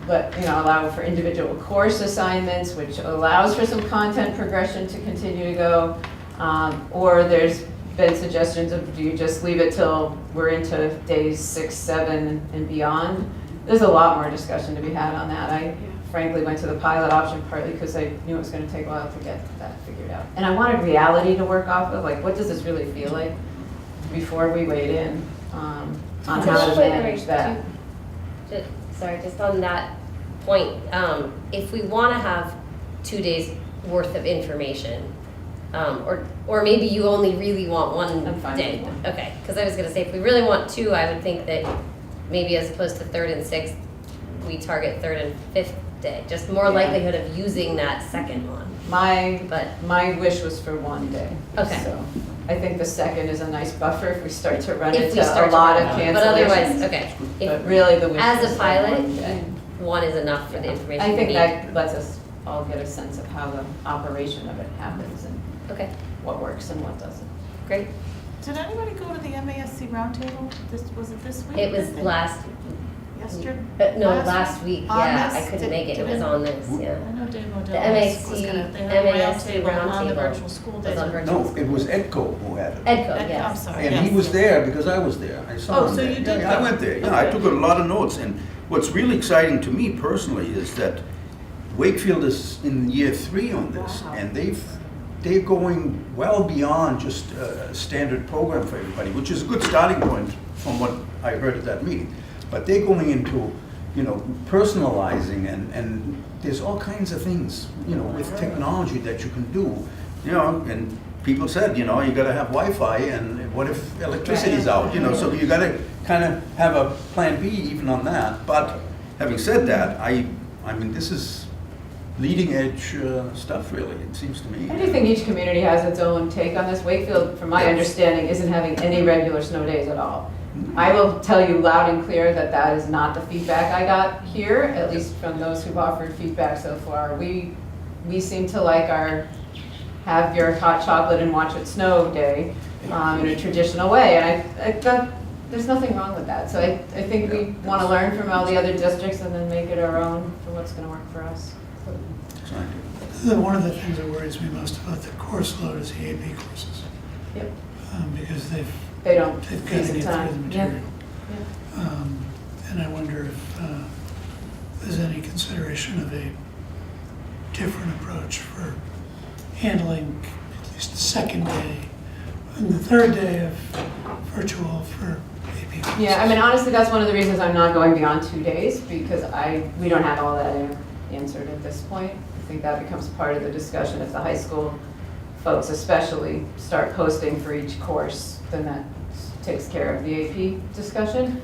S3: allow for individual course assignments, which allows for some content progression to continue to go, or there's been suggestions of, do you just leave it till we're into days 6, 7, and beyond? There's a lot more discussion to be had on that. I frankly went to the pilot option partly because I knew it was going to take a while to get that figured out. And I wanted reality to work off of, like, what does this really feel like before we weighed in on how to manage that.
S5: Sorry, just on that point, if we want to have 2 days worth of information, or maybe you only really want one
S3: I'm fine
S5: day.
S3: with one.
S5: Okay, because I was going to say, if we really want 2, I would think that maybe as opposed to 3rd and 6th, we target 3rd and 5th day. Just more
S3: Yeah.
S5: likelihood of using that second one.
S3: My wish was for one day.
S5: Okay.
S3: So I think the second is a nice buffer if we start to run
S5: If we
S3: into
S5: start
S3: a
S5: to
S3: lot
S5: run
S3: of
S5: out.
S3: cancellations.
S5: But otherwise, okay.
S3: But really, the wish
S5: As
S3: was
S5: a
S3: for
S5: pilot,
S3: one day.
S5: 1 is enough for the information
S3: I
S5: we
S3: think
S5: need.
S3: that lets us all get a sense of how the operation of it happens and
S5: Okay,
S3: what works and what doesn't.
S5: great.
S1: Did anybody go to the MASC roundtable? Was it this week?
S5: It was last,
S1: Yesterday?
S5: no, last week,
S1: On
S5: yeah,
S1: this?
S5: I couldn't
S1: Did-
S5: make it,
S1: did
S5: it was on this, yeah.
S1: I know Dave
S5: The
S1: Modell was gonna, they had a
S5: MASC
S1: roundtable on the
S5: roundtable
S1: virtual school
S5: was
S1: days.
S5: on virtual
S2: No, it was Edco who had it.
S5: Edco,
S1: I'm
S5: yes.
S1: sorry.
S2: And he
S1: yes,
S2: was
S1: yes.
S2: there because I was there. I saw
S1: Oh,
S2: him
S1: so
S2: there.
S1: you did
S2: Yeah, I
S1: go.
S2: went there. Yeah, I took a lot of notes. And what's really exciting to me personally is that Wakefield is in year 3 on this,
S1: Wow.
S2: and they're going well beyond just a standard program for everybody, which is a good starting point from what I heard at that meeting. But they're going into, you know, personalizing, and there's all kinds of things, you know, with technology that you can do, you know, and people said, you know, you gotta have Wi-Fi, and what if electricity's out, you know, so you gotta kind of have a plan B even on that. But having said that, I mean, this is leading edge stuff, really, it seems to me.
S3: I do think each community has its own take on this. Wakefield, from my understanding, isn't having any regular snow days at all. I will tell you loud and clear that that is not the feedback I got here, at least from those who've offered feedback so far. We seem to like our have your hot chocolate and watch it snow day in a traditional way, and there's nothing wrong with that. So I think we want to learn from all the other districts and then make it our own for what's going to work for us.
S16: One of the things that worries me most about the course load is the AP courses.
S3: Yep.
S16: Because
S3: They don't
S16: they've got
S3: freeze
S16: to
S3: in
S16: get
S3: time.
S16: through the
S3: Yep.
S16: material. And I wonder if there's any consideration of a different approach for handling at least the second day and the third day of virtual for AP courses.
S3: Yeah, I mean, honestly, that's one of the reasons I'm not going beyond 2 days, because we don't have all that answered at this point. I think that becomes part of the discussion. If the high school folks especially start posting for each course, then that takes care of the AP discussion.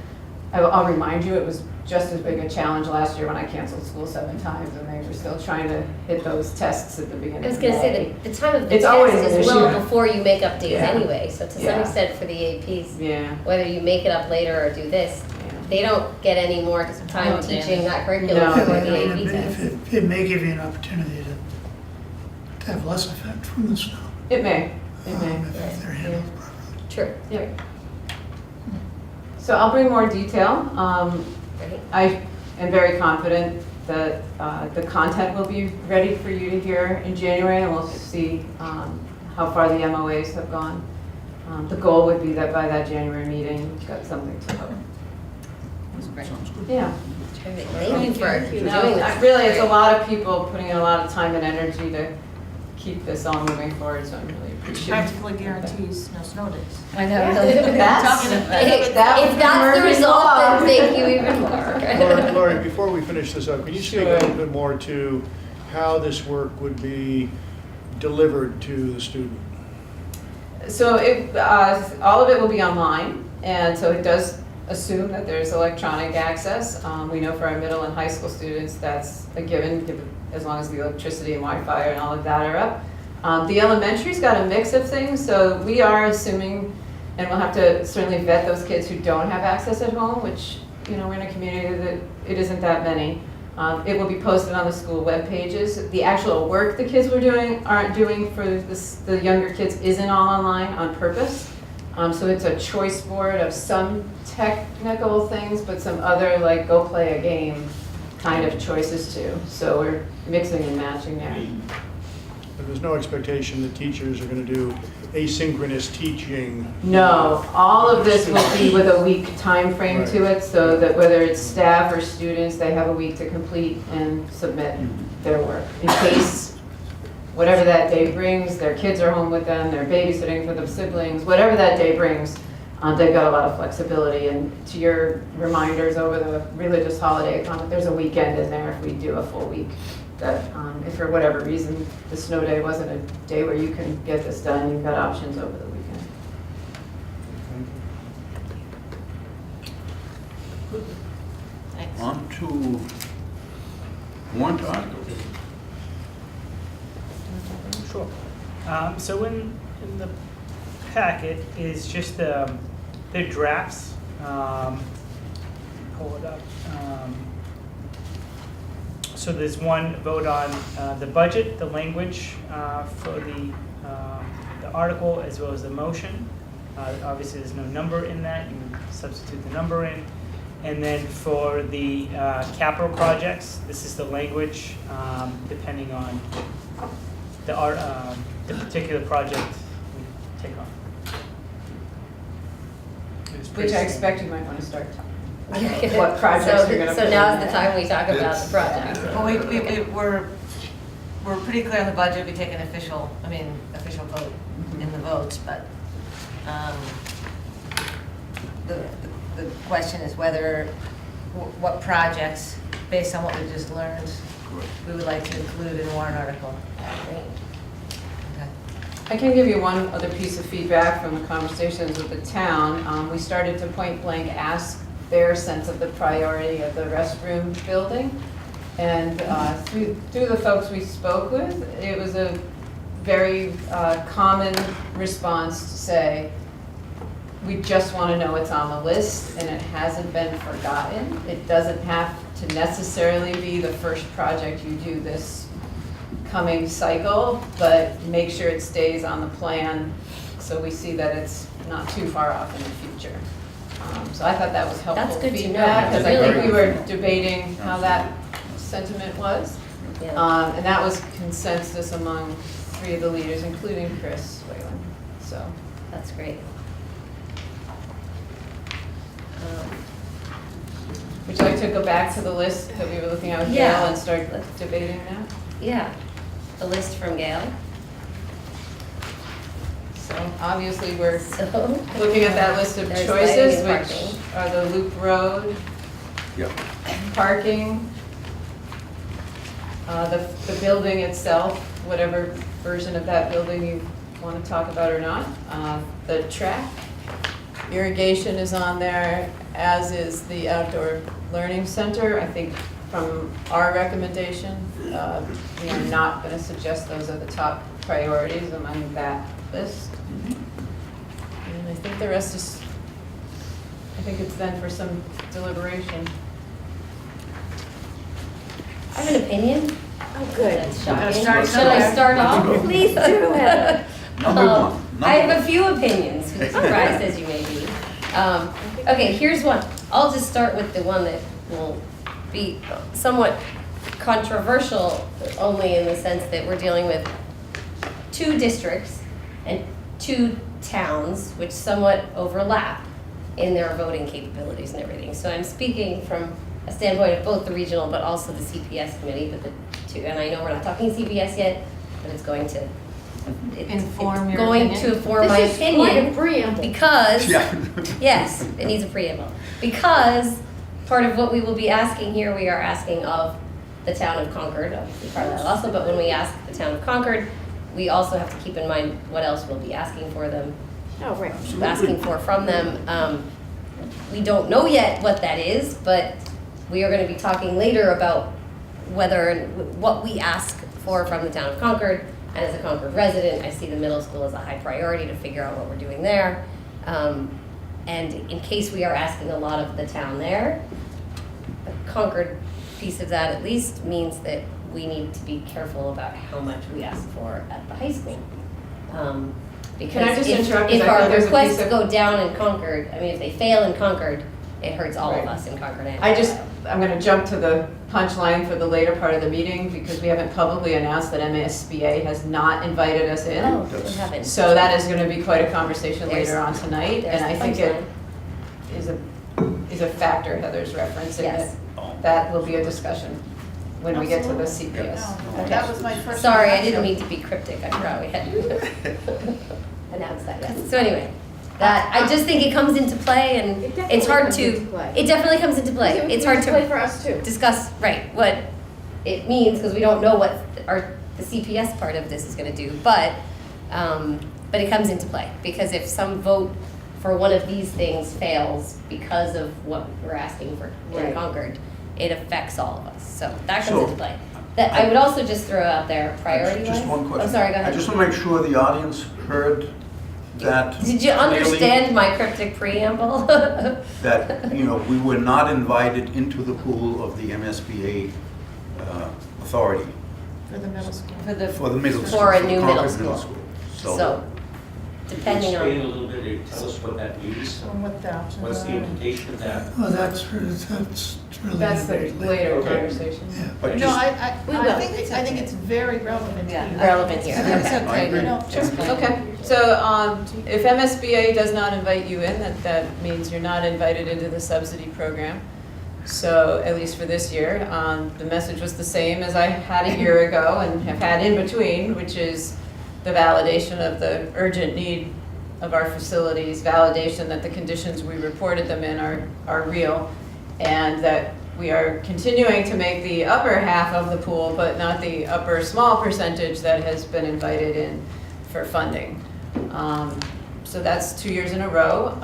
S3: I'll remind you, it was just as big a challenge last year when I canceled school 7 times, and they were still trying to hit those tests at the beginning
S5: I was
S3: of
S5: gonna
S3: May.
S5: say, the time of the
S3: It's always
S5: test
S3: an
S5: is well
S3: issue.
S5: before you make up days
S3: Yeah.
S5: anyway, so to some
S3: Yeah.
S5: extent for the APs,
S3: Yeah.
S5: whether you make it up later or do this, they don't get any more time
S10: Oh,
S5: teaching
S10: damn.
S5: that curriculum
S3: No,
S5: for
S3: they
S5: the
S3: don't.
S5: AP test.
S16: It may give you an opportunity to have less effect from the snow.
S3: It may. It may.
S16: If they're handled properly.
S5: True.
S3: Yep. So I'll bring more detail.
S5: Great.
S3: I am very confident that the content will be ready for you to hear in January, and we'll see how far the MOAs have gone. The goal would be that by that January meeting, we've got something to vote.
S2: Sounds good.
S3: Yeah.
S5: Terrific. Thank you for doing
S3: No,
S5: this.
S3: really, it's a lot of people putting in a lot of time and energy to keep this all moving forward, so I'm really appreciative.
S1: Practically guarantees no snow days.
S10: I know.
S3: That's-
S10: Talking about-
S5: If
S3: That would
S5: if
S3: be
S5: that's the
S3: Murphy's
S5: result,
S3: Law.
S5: then thank you even more.
S7: Lori, before we finish this up, can you speak a little bit more to how this work would be delivered to the student?
S3: So all of it will be online, and so it does assume that there's electronic access. We know for our middle and high school students, that's a given, as long as the electricity and Wi-Fi and all of that are up. The elementary's got a mix of things, so we are assuming, and we'll have to certainly vet those kids who don't have access at home, which, you know, we're in a community that it isn't that many. It will be posted on the school web pages. The actual work the kids aren't doing for the younger kids isn't all online on purpose. So it's a choice board of some technical things, but some other, like, go play a game kind of choices too. So we're mixing and matching there.
S7: But there's no expectation that teachers are going to do asynchronous teaching?
S3: No, all of this will be with a week time frame to it, so that whether it's staff or students, they have a week to complete and submit their work. In case, whatever that day brings, their kids are home with them, they're babysitting for the siblings, whatever that day brings, they've got a lot of flexibility. And to your reminders over the religious holiday, there's a weekend in there if we do a full week. That if for whatever reason the snow day wasn't a day where you can get this done, you've got options over the weekend.
S10: Thanks.
S2: On to warrant articles.
S14: Sure. So in the packet is just their drafts. Pull it up. So there's one vote on the budget, the language for the article, as well as the motion. Obviously, there's no number in that. You substitute the number in. And then for the capital projects, this is the language depending on the particular project we take on.
S3: Which I expect you might want to start talking.
S5: Okay.
S3: What projects you're gonna
S5: So
S3: put
S5: now's
S3: in
S5: the
S3: there.
S5: time we talk about the project.
S10: Well, we're pretty clear on the budget. We take an official vote in the votes, but the question is whether, what projects, based on what we just learned, we would like to include in a warrant article. Okay.
S3: I can give you one other piece of feedback from the conversations with the town. We started to point blank ask their sense of the priority of the restroom building. And through the folks we spoke with, it was a very common response to say, we just want to know it's on the list and it hasn't been forgotten. It doesn't have to necessarily be the first project you do this coming cycle, but make sure it stays on the plan so we see that it's not too far off in the future. So I thought that was helpful
S5: That's good to know.
S3: feedback, because I
S5: Really
S3: think we were debating how that sentiment was.
S5: Yeah.
S3: And that was consensus among 3 of the leaders, including Chris Whalen. So
S5: That's great.
S3: would you like to go back to the list that we were looking at with
S5: Yeah.
S3: Gail and start debating that?
S5: Yeah, the list from Gail.
S3: So obviously, we're
S5: So
S3: looking at that list of
S5: there's
S3: choices,
S5: lighting and
S3: which are the Loop Road,
S2: Yep.
S3: parking, the building itself, whatever version of that building you want to talk about or not, the track, irrigation is on there, as is the outdoor learning center. I think from our recommendation, we are not going to suggest those are the top priorities among that list. And I think the rest is, I think it's then for some deliberation.
S5: I have an opinion.
S13: Oh, good.
S5: That's shocking.
S10: Should I
S5: Should I start off?
S2: Let's go.
S5: Please do, Heather.
S2: Number one.
S5: I have a few opinions, surprised as you may be. Okay, here's one. I'll just start with the one that will be somewhat controversial, only in the sense that we're dealing with 2 districts and 2 towns, which somewhat overlap in their voting capabilities and everything. So I'm speaking from a standpoint of both the regional but also the CPS committee, but the 2, and I know we're not talking CPS yet, but it's going to
S10: Inform your
S5: going
S10: opinion?
S5: to inform my
S13: This is quite a
S5: opinion
S13: preamble.
S5: because
S2: Yeah.
S5: yes, it needs a preamble. Because part of what we will be asking here, we are asking of the town of Concord, obviously Carlisle also, but when we ask the town of Concord, we also have to keep in mind what else we'll be asking for them,
S13: Oh, right.
S5: asking for from them. We don't know yet what that is, but we are going to be talking later about whether and what we ask for from the town of Concord. And as a Concord resident, I see the middle school as a high priority to figure out what we're doing there. And in case we are asking a lot of the town there, the Concord piece of that at least means that we need to be careful about how much we ask for at the high school. Because
S3: Can I just interrupt? 'Cause
S5: if
S3: I
S5: our
S3: feel there's a piece
S5: requests
S3: of-
S5: go down in Concord, I mean, if they fail in Concord, it hurts all of us in Concord and
S3: I'm going to jump to the punchline for the later part of the meeting, because we haven't publicly announced that MSBA has not invited us in.
S5: Oh, good heavens.
S3: So that is going to be quite a conversation
S5: There's-
S3: later on tonight,
S5: there's
S3: and I
S5: the
S3: think it
S5: punchline.
S3: is a factor Heather's referencing,
S5: Yes.
S3: that will be a discussion when we get to the CPS.
S1: No, that was my first.
S5: Sorry, I
S1: reaction.
S5: didn't mean to be cryptic. I probably had announced that. Yes. So anyway, that I just think it comes into play, and
S13: It definitely
S5: it's hard
S13: comes
S5: to.
S13: into play.
S5: It definitely comes into play.
S13: It
S5: It's
S13: comes
S5: hard
S13: into play
S5: to
S13: for us too.
S5: discuss what it means because we don't know what the CPS part of this is going to do, but it comes into play because if some vote for one of these things fails because of what we're asking for in
S13: Right.
S5: Concord, it affects all of us. So that comes
S2: So,
S5: into play. That I would also just throw out there priority
S2: Just one question.
S5: Oh, sorry, go ahead.
S2: I just want to make sure the audience heard that.
S5: Did you
S2: clearly,
S5: understand my cryptic preamble?
S2: That, we were not invited into the pool of the MSBA authority
S1: For the middle school.
S10: For the,
S2: for the middle school.
S5: For a new middle
S2: Concord
S5: school. So, depending
S17: Can you expand
S5: on,
S17: a little bit and tell us what that means?
S1: And what the options
S17: What's the
S1: are.
S17: implication of that?
S16: Well, that's really.
S3: That's the later
S17: Okay.
S3: conversation.
S16: Yeah.
S2: But
S1: No,
S2: just,
S5: We will.
S1: I think it's very relevant
S10: Yeah.
S1: here.
S5: Relevant here,
S10: That's
S5: okay.
S2: I agree.
S10: okay.
S1: No, just-
S3: Okay, so if MSBA does not invite you in, that means you're not invited into the subsidy program. So at least for this year, the message was the same as I had a year ago and have had in between, which is the validation of the urgent need of our facilities, validation that the conditions we reported them in are real, and that we are continuing to make the upper half of the pool, but not the upper small percentage that has been invited in for funding. So that's 2 years in a row.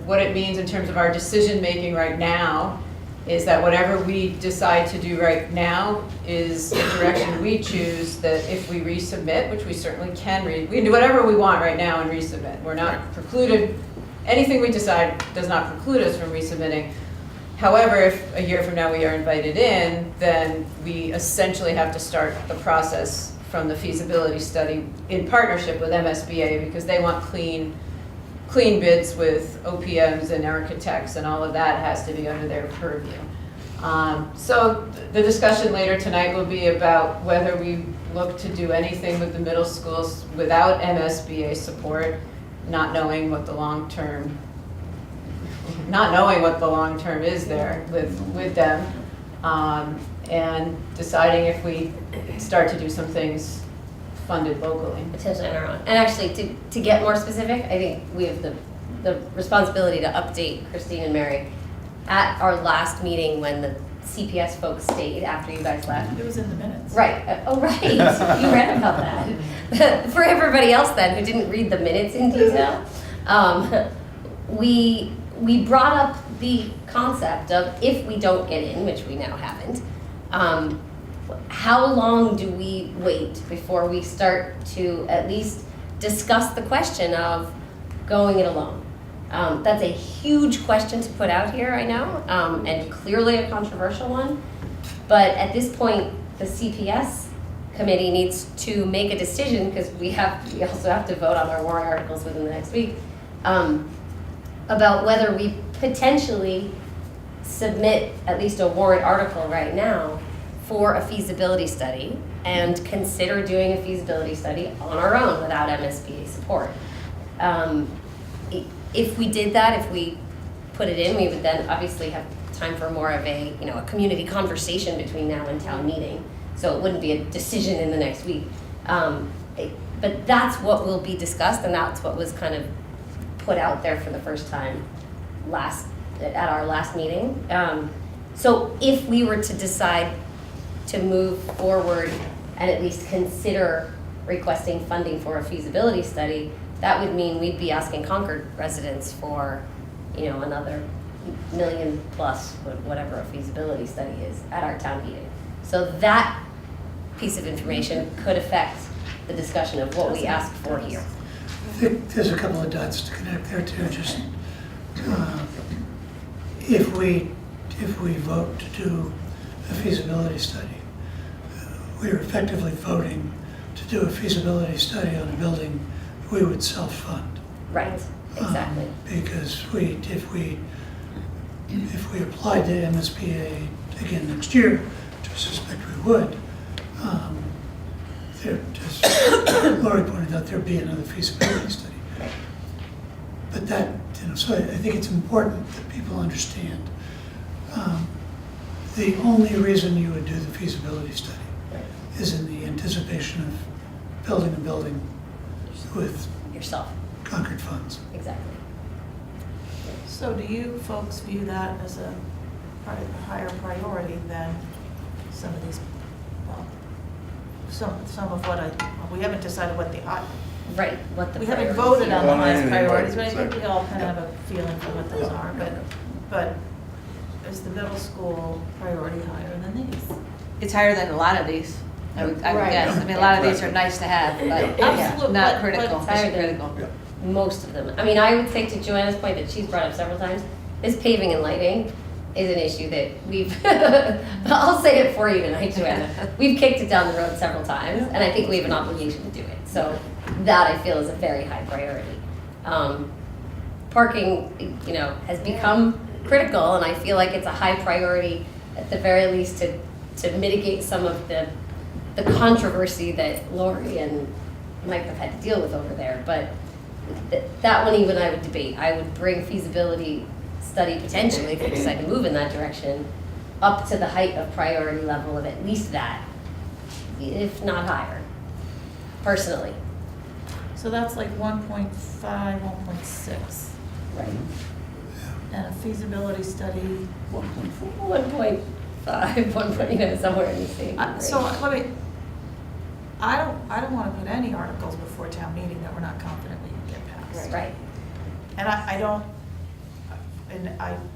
S3: What it means in terms of our decision-making right now is that whatever we decide to do right now is the direction we choose, that if we resubmit, which we certainly can we can do whatever we want right now and resubmit. We're not precluded, anything we decide does not preclude us from resubmitting. However, if a year from now we are invited in, then we essentially have to start the process from the feasibility study in partnership with MSBA, because they want clean bids with OPMs and architects, and all of that has to be under their purview. So the discussion later tonight will be about whether we look to do anything with the middle schools without MSBA support, not knowing what the long-term is there with them, and deciding if we start to do some things funded locally.
S5: potentially on our own. And actually, to get more specific, I think we have the responsibility to update Christine and Mary. At our last meeting, when the CPS folks stayed after you guys left.
S1: It was in the minutes.
S5: Right, oh, right, you read about that. For everybody else then, who didn't read the minutes in detail, we brought up the concept of, if we don't get in, which we now haven't, how long do we wait before we start to at least discuss the question of going it alone? That's a huge question to put out here, I know, and clearly a controversial one. But at this point, the CPS committee needs to make a decision, because we also have to vote on our warrant articles within the next week, about whether we potentially submit at least a warrant article right now for a feasibility study, and consider doing a feasibility study on our own without MSBA support. If we did that, if we put it in, we would then obviously have time for more of a community conversation between now and town meeting. So it wouldn't be a decision in the next week. But that's what will be discussed, and that's what was kind of put out there for the first time at our last meeting. So if we were to decide to move forward and at least consider requesting funding for a feasibility study, that would mean we'd be asking Concord residents for, another $1 million plus, whatever a feasibility study is, at our town meeting. So that piece of information could affect the discussion of what we ask for here.
S16: I think there's a couple of dots to connect there too. Just if we vote to do a feasibility study, we are effectively voting to do a feasibility study on a building we would self-fund.
S5: Right, exactly.
S16: Because if we applied to MSBA again next year, which I suspect we would, as Lori pointed out, there'd be another feasibility study. But that, so I think it's important that people understand the only reason you would do the feasibility study is in the anticipation of building a building with
S5: yourself,
S16: Concord funds.
S5: Exactly.
S1: So do you folks view that as a higher priority than some of these, some of what we haven't decided what the,
S5: right, what the
S1: we haven't
S5: priorities
S1: voted
S5: are.
S1: on the highest
S2: Right,
S1: priorities, but I think
S2: exactly.
S1: we all kind of have a feeling for what those are, but is the middle school priority higher than these?
S10: It's higher than a lot of these, I would
S5: Right.
S10: guess. I mean, a lot of these are nice to have, but
S1: Absolutely,
S10: not
S1: but-
S10: critical.
S1: but-
S5: Higher than
S10: Critical.
S5: most of them. I mean, I would say, to Joanna's point that she's brought up several times, this paving and lighting is an issue that we've, I'll say it for you tonight, Joanna. We've kicked it down the road several times, and I think we have an obligation to do it. So that I feel is a very high priority. Parking, you know, has become critical, and I feel like it's a high priority at the very least to mitigate some of the controversy that Lori and Mike have had to deal with over there. But that one even I would debate. I would bring feasibility study potentially, if we decide to move in that direction, up to the height of priority level of at least that, if not higher, personally.
S1: So that's like 1.5, 1.6.
S5: Right.
S1: And a feasibility study.
S2: 1.4.
S5: 1.5, you know, somewhere in the same range.
S1: So let me, I don't want to put any articles before town meeting that we're not confident we can get passed.
S5: Right.
S1: And I don't, and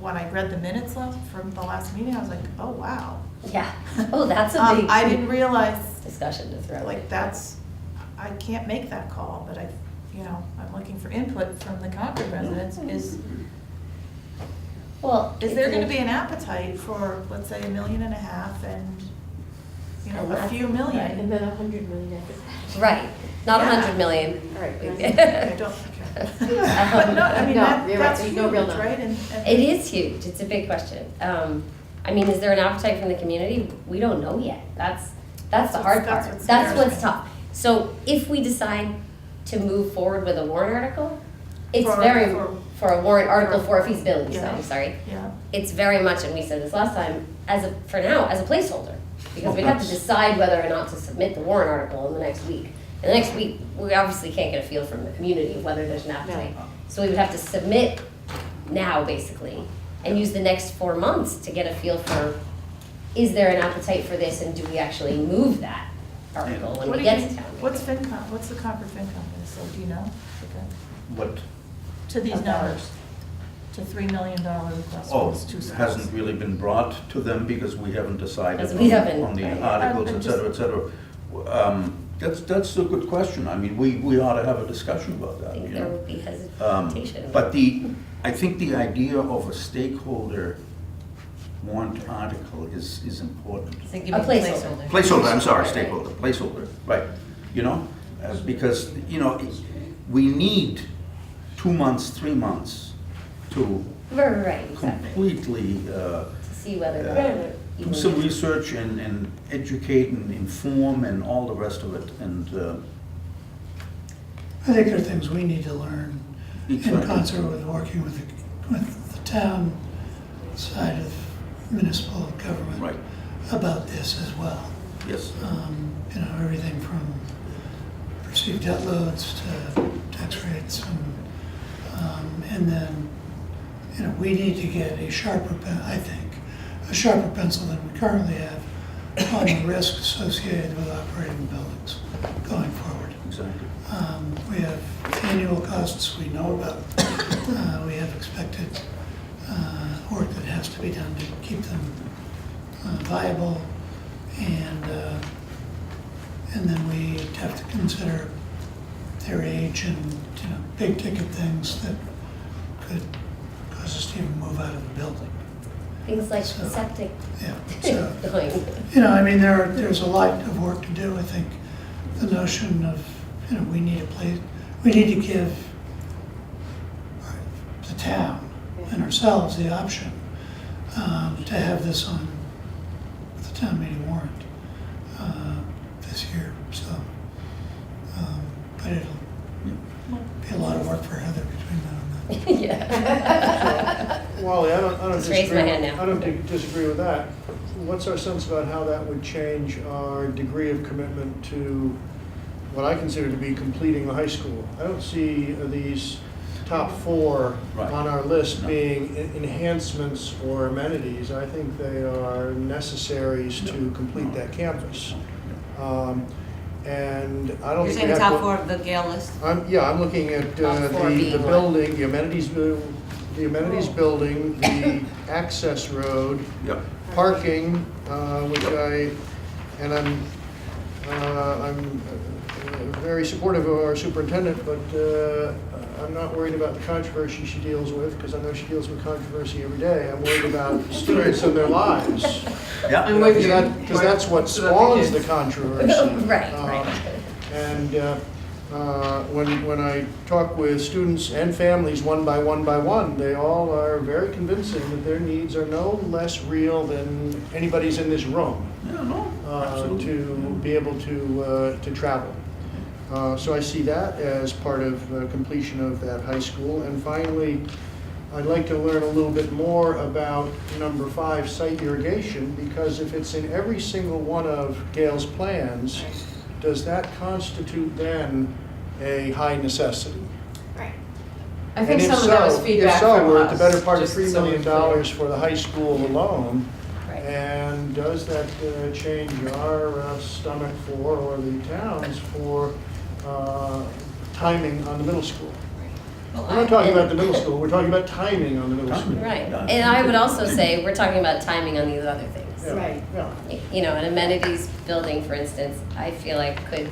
S1: when I read the minutes from the last meeting, I was like, oh, wow.
S5: Yeah. Oh, that's a big
S1: I didn't realize,
S5: discussion to throw.
S1: like, I can't make that call, but I'm looking for input from the Concord residents. Is there gonna be an appetite for, let's say, $1.5 million and, a few million?
S13: And then 100 million.
S5: Right, not
S1: Yeah.
S5: 100 million.
S13: All right.
S1: I don't, okay. But no, I mean,
S13: No, you're right,
S1: that's
S13: there's
S1: huge,
S13: no real number.
S1: right?
S5: It is huge, it's a big question. I mean, is there an appetite from the community? We don't know yet. That's the hard part.
S1: That's
S5: That's
S1: what's
S5: what's tough. So if we decide to move forward with a warrant article, it's for a warrant article for a feasibility study, sorry.
S1: Yeah.
S5: It's very much, and we said this last time, for now, as a placeholder. Because we'd have to decide whether or not to submit the warrant article in the next week. And the next week, we obviously can't get a feel from the community of whether there's an appetite. So we would have to submit now, basically, and use the next 4 months to get a feel for, is there an appetite for this, and do we actually move that article when we get to town meeting?
S1: What's FinCom, what's the Concord FinCom gonna say, do you know?
S2: What?
S1: To these
S5: Of
S1: numbers, to $3 million request.
S2: Oh,
S1: was two
S2: it
S1: cents.
S2: hasn't really been brought to them because we haven't decided
S5: Because we haven't,
S2: on the
S5: right.
S2: articles,
S1: I'm
S2: et cetera, et cetera. That's a good question. I mean, we ought to have a discussion about that.
S5: I think
S2: you
S5: there
S2: know.
S5: would be hesitation.
S2: But I think the idea of a stakeholder warrant article is important.
S10: I think you
S5: A
S10: mean
S5: placeholder.
S2: Placeholder, I'm sorry,
S5: Right.
S2: stakeholder, placeholder, right. Because, we need 2 months, 3 months to
S5: Right, exactly.
S2: completely
S5: To see whether
S2: do some research and educate and inform and all the rest of it. And
S16: I think there are things we need to learn in
S2: Exactly.
S16: concert with working with the town side of municipal government
S2: Right.
S16: about this as well.
S2: yes,
S16: Everything from perceived debt loads to tax rates and then, we need to get a sharper pencil than we currently have on the risk associated with operating buildings going forward.
S2: exactly.
S16: We have annual costs we know about. We have expected work that has to be done to keep them viable, and then we have to consider their age and big ticket things that could cause us to even move out of the building.
S5: Things like the septic.
S16: Yeah. So,
S5: Going.
S16: there's a lot of work to do. I think the notion of, we need to give the town and ourselves the option to have this on the town meeting warrant this year. So, but it'll be a lot of work for Heather between now and then.
S5: Yeah.
S7: Wally, I don't
S5: Just raise
S7: disagree.
S5: my hand now.
S7: I don't disagree with that. What's our sense about how that would change our degree of commitment to what I consider to be completing the high school? I don't see these top 4
S2: Right.
S7: on our list
S2: No.
S7: being enhancements or amenities. I think they are necessaries to complete that campus. And I don't
S10: You're
S7: think
S10: saying
S7: we
S10: the
S7: have
S10: top
S7: to.
S10: 4 of the Gale list?
S7: I'm looking at
S5: Top 4
S7: the
S5: being what?
S7: building, the amenities building, the access road,
S2: Yep.
S7: parking, I'm very supportive of our superintendent, but I'm not worried about the controversy she deals with, because I know she deals with controversy every day. I'm worried about students and their lives.
S2: Yeah.
S3: I'm with you.
S7: Because that's what spawns the controversy.
S5: Right.
S7: And when I talk with students and families one by one, they all are very convincing that their needs are no less real than anybody's in this room.
S2: Yeah, no, absolutely.
S7: To be able to travel. So I see that as part of completion of that high school. And finally, I'd like to learn a little bit more about number 5, site irrigation, because if it's in every single one of Gail's plans, does that constitute then a high necessity?
S5: Right.
S3: I think
S7: And
S3: some of that was feedback
S7: If so,
S3: from
S7: we're
S3: us.
S7: at the better part of
S3: just
S7: $3
S3: so
S7: million
S3: we're clear.
S7: for the high school alone.
S5: Right.
S7: And does that change our stomach for, or the town's for, timing on the middle school?
S5: Well,
S7: We're not talking about the middle school, we're talking about timing on the middle school.
S5: Right, and I would also say, we're talking about timing on these other things.
S7: Yeah,
S13: Right.
S7: yeah.
S5: You know, an amenities building, for instance, I feel like could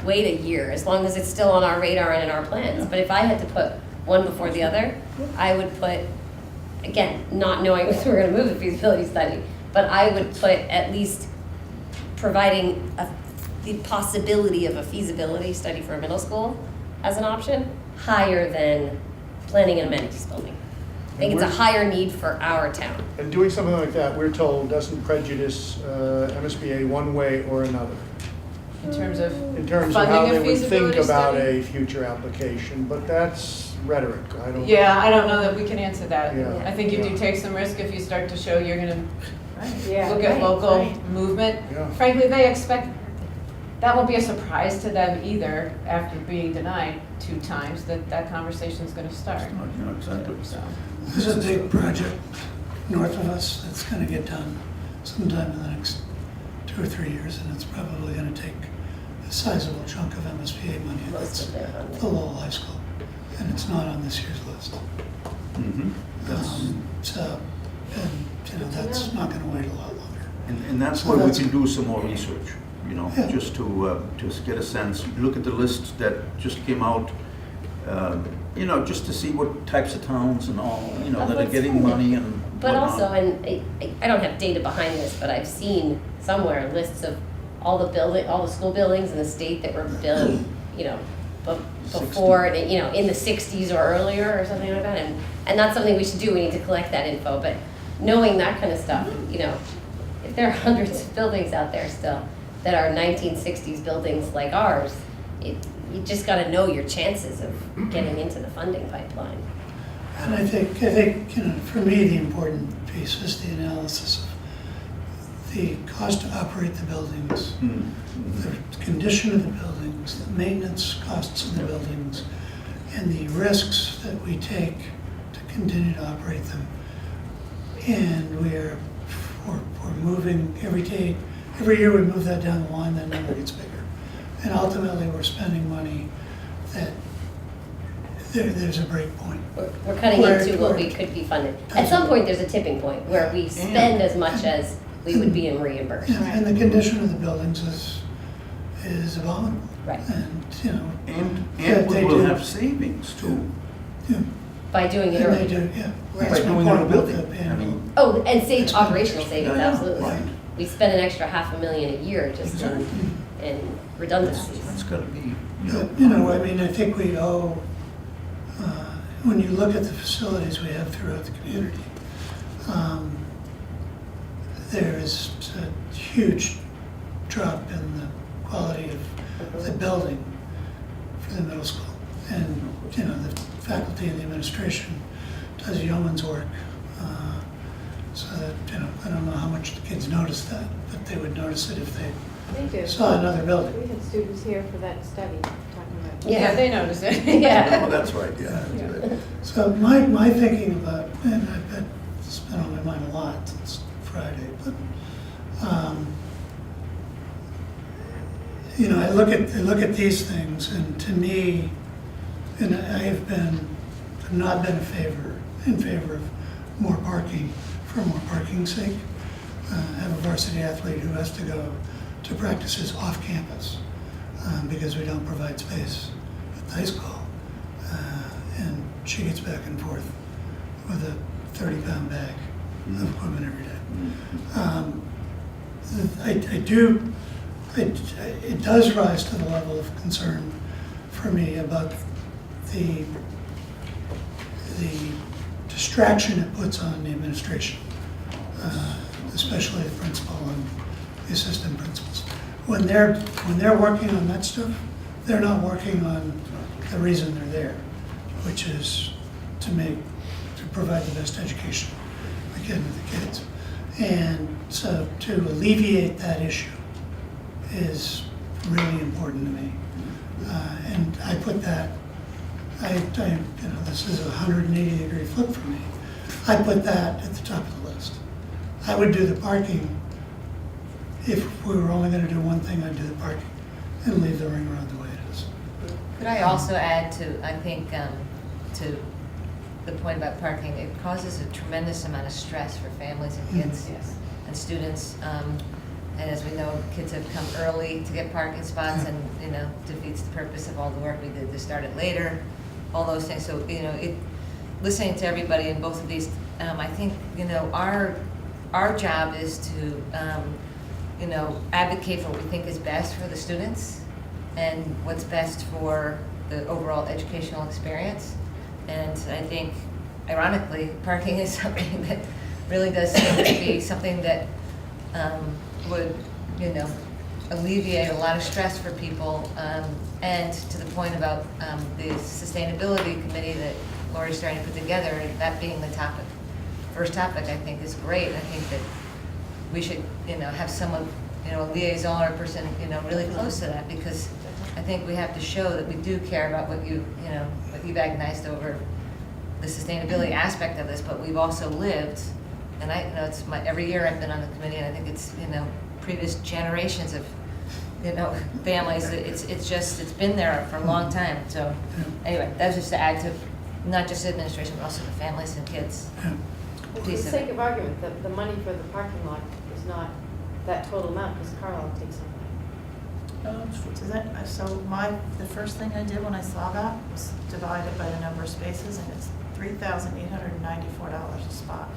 S5: wait a year, as long as it's still on our radar and in our plans. But if I had to put one before the other, I would put, again, not knowing if we're gonna move the feasibility study, but I would put at least providing the possibility of a feasibility study for a middle school as an option, higher than planning an amenities building. I think it's a higher need for our town.
S7: And doing something like that, we're told, doesn't prejudice MSBA one way or another.
S3: In terms of
S7: In terms of how
S3: funding
S7: they
S3: a
S7: would think
S3: feasibility
S7: about
S3: study?
S7: a future application, but that's rhetoric, I don't.
S3: Yeah, I don't know that we can answer that.
S7: Yeah.
S3: I think you do
S7: Yeah.
S3: take some risk if you start to show you're gonna
S13: Yeah,
S3: look at
S13: right,
S3: local
S13: right.
S3: movement.
S7: Yeah.
S3: Frankly, they expect, that won't be a surprise to them either, after being denied 2 times, that conversation's gonna start.
S2: No, exactly.
S3: So,
S16: There's a big project north of us that's gonna get done sometime in the next 2 or 3 years, and it's probably gonna take a sizable chunk of MSBA money.
S5: Most
S16: It's
S5: of their funding.
S16: the Lowell High School, and it's not on this year's list.
S2: Mhm. That's-
S16: So, and, you know, that's not gonna wait a lot longer.
S2: And that's
S16: So
S2: where we
S16: that's-
S2: can do some more research, you know,
S16: Yeah.
S2: just to get a sense. Look at the list that just came out, you know, just to see what types of towns and all, you know,
S5: That's
S2: that are
S5: what's
S2: getting
S5: funny.
S2: money and
S5: But
S2: whatnot.
S5: also, and I don't have data behind this, but I've seen somewhere lists of all the school buildings in the state that were built, you know, before, you know, in the 60s or earlier or something like that. And that's something we should do. We need to collect that info. But knowing that kind of stuff, you know, if there are hundreds of buildings out there still that are 1960s buildings like ours, you just got to know your chances of getting into the funding pipeline.
S16: And I think, you know, for me, the important piece is the analysis of the cost to operate the buildings, the condition of the buildings, the maintenance costs of the buildings, and the risks that we take to continue to operate them. And we're moving every year we move that down the line, that number gets bigger. And ultimately, we're spending money that there's a break point.
S5: We're cutting into what we could be funded. At some point, there's a tipping point where we spend as much as we would be in reimbursed.
S16: Yeah, and the condition of the buildings is abominable.
S5: Right.
S16: And, you know.
S2: And we will have savings too.
S16: Yeah.
S5: By doing it
S16: And they
S5: early.
S16: do, yeah.
S2: By
S16: That's my
S2: doing
S16: point
S2: it
S16: about
S2: early.
S16: the
S2: I
S16: annual.
S2: mean,
S5: Oh, and save operational savings,
S2: Yeah,
S5: absolutely.
S2: right.
S5: We spend an extra $500,000 a year just
S2: Exactly.
S5: in redundancies.
S2: That's gotta be,
S16: You know, I mean, I think we owe, when you look at the facilities we have throughout the community, there is a huge drop in the quality of the building for the middle school. And, you know, the faculty and the administration does yeoman's work. So that, you know, I don't know how much the kids notice that, but they would notice it if
S13: They
S16: they
S13: do.
S16: saw another building.
S13: We had students here for that study talking about.
S3: yeah, they notice it.
S5: Yeah.
S2: oh, that's right, yeah.
S16: So my thinking about, and I've been, it's been on my mind a lot since Friday, but, you know, I look at these things, and to me, and I've not been in favor of more parking for more parking's sake. I have a varsity athlete who has to go to practices off campus because we don't provide space at the high school. And she gets back and forth with a 30-pound bag of equipment every day. It does rise to the level of concern for me about the distraction it puts on the administration, especially the principal and the assistant principals. When they're working on that stuff, they're not working on the reason they're there, which is to provide the best education we can to the kids. And so to alleviate that issue is really important to me. And I put that, this is a 180-degree flip for me. I put that at the top of the list. I would do the parking. If we were only going to do one thing, I'd do the parking and leave the ring around the way it is.
S10: Could I also add to, I think, to the point about parking, it causes a tremendous amount of stress for families and kids and students. And as we know, kids have come early to get parking spots, and defeats the purpose of all the work we did to start it later, all those things. So listening to everybody in both of these, I think our job is to advocate for what we think is best for the students and what's best for the overall educational experience. And I think, ironically, parking is something that really does seem to be something that would, alleviate a lot of stress for people. And to the point about the sustainability committee that Lori's starting to put together, and that being the topic, first topic, I think is great. I think that we should, have someone, a liaison or a person, really close to that, because I think we have to show that we do care about what you've agonized over, the sustainability aspect of this, but we've also lived, and it's every year I've been on the committee, and I think it's, previous generations of, families, it's been there for a long time. So anyway, that was just to add to not just administration, but also the families and kids.
S13: For the sake of argument, the money for the parking lot is not that total amount, because Carlisle takes some.
S1: So the first thing I did when I saw that was divide it by the number of spaces, and it's $3,894 a spot.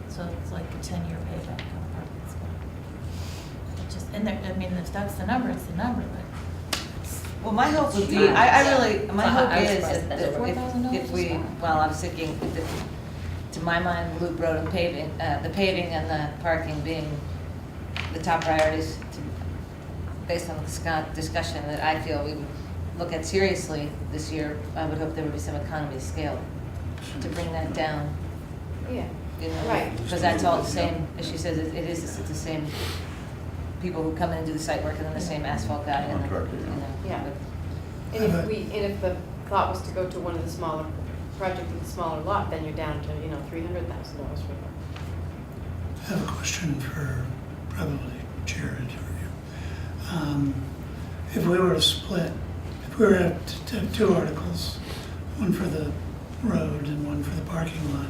S1: So it's like a 10-year payback on a parking spot. If that's the number, it's the number, but.
S10: Well, my hope would be, my hope is that if we, well, I was thinking, to my mind, Loop Road and paving, the paving and the parking being the top priorities, based on the discussion that I feel we would look at seriously this year. I would hope there would be some economy of scale to bring that down.
S13: Yeah.
S10: Right. Because that's all the same, as she says, it's the same people who come in and do the site work, and then the same asphalt guy.
S13: Yeah. And if the thought was to go to one of the smaller project with a smaller lot, then you're down to $300,000 for that.
S16: I have a question for probably Jared or you. If we were to split, if we were to have two articles, one for the road and one for the parking lot,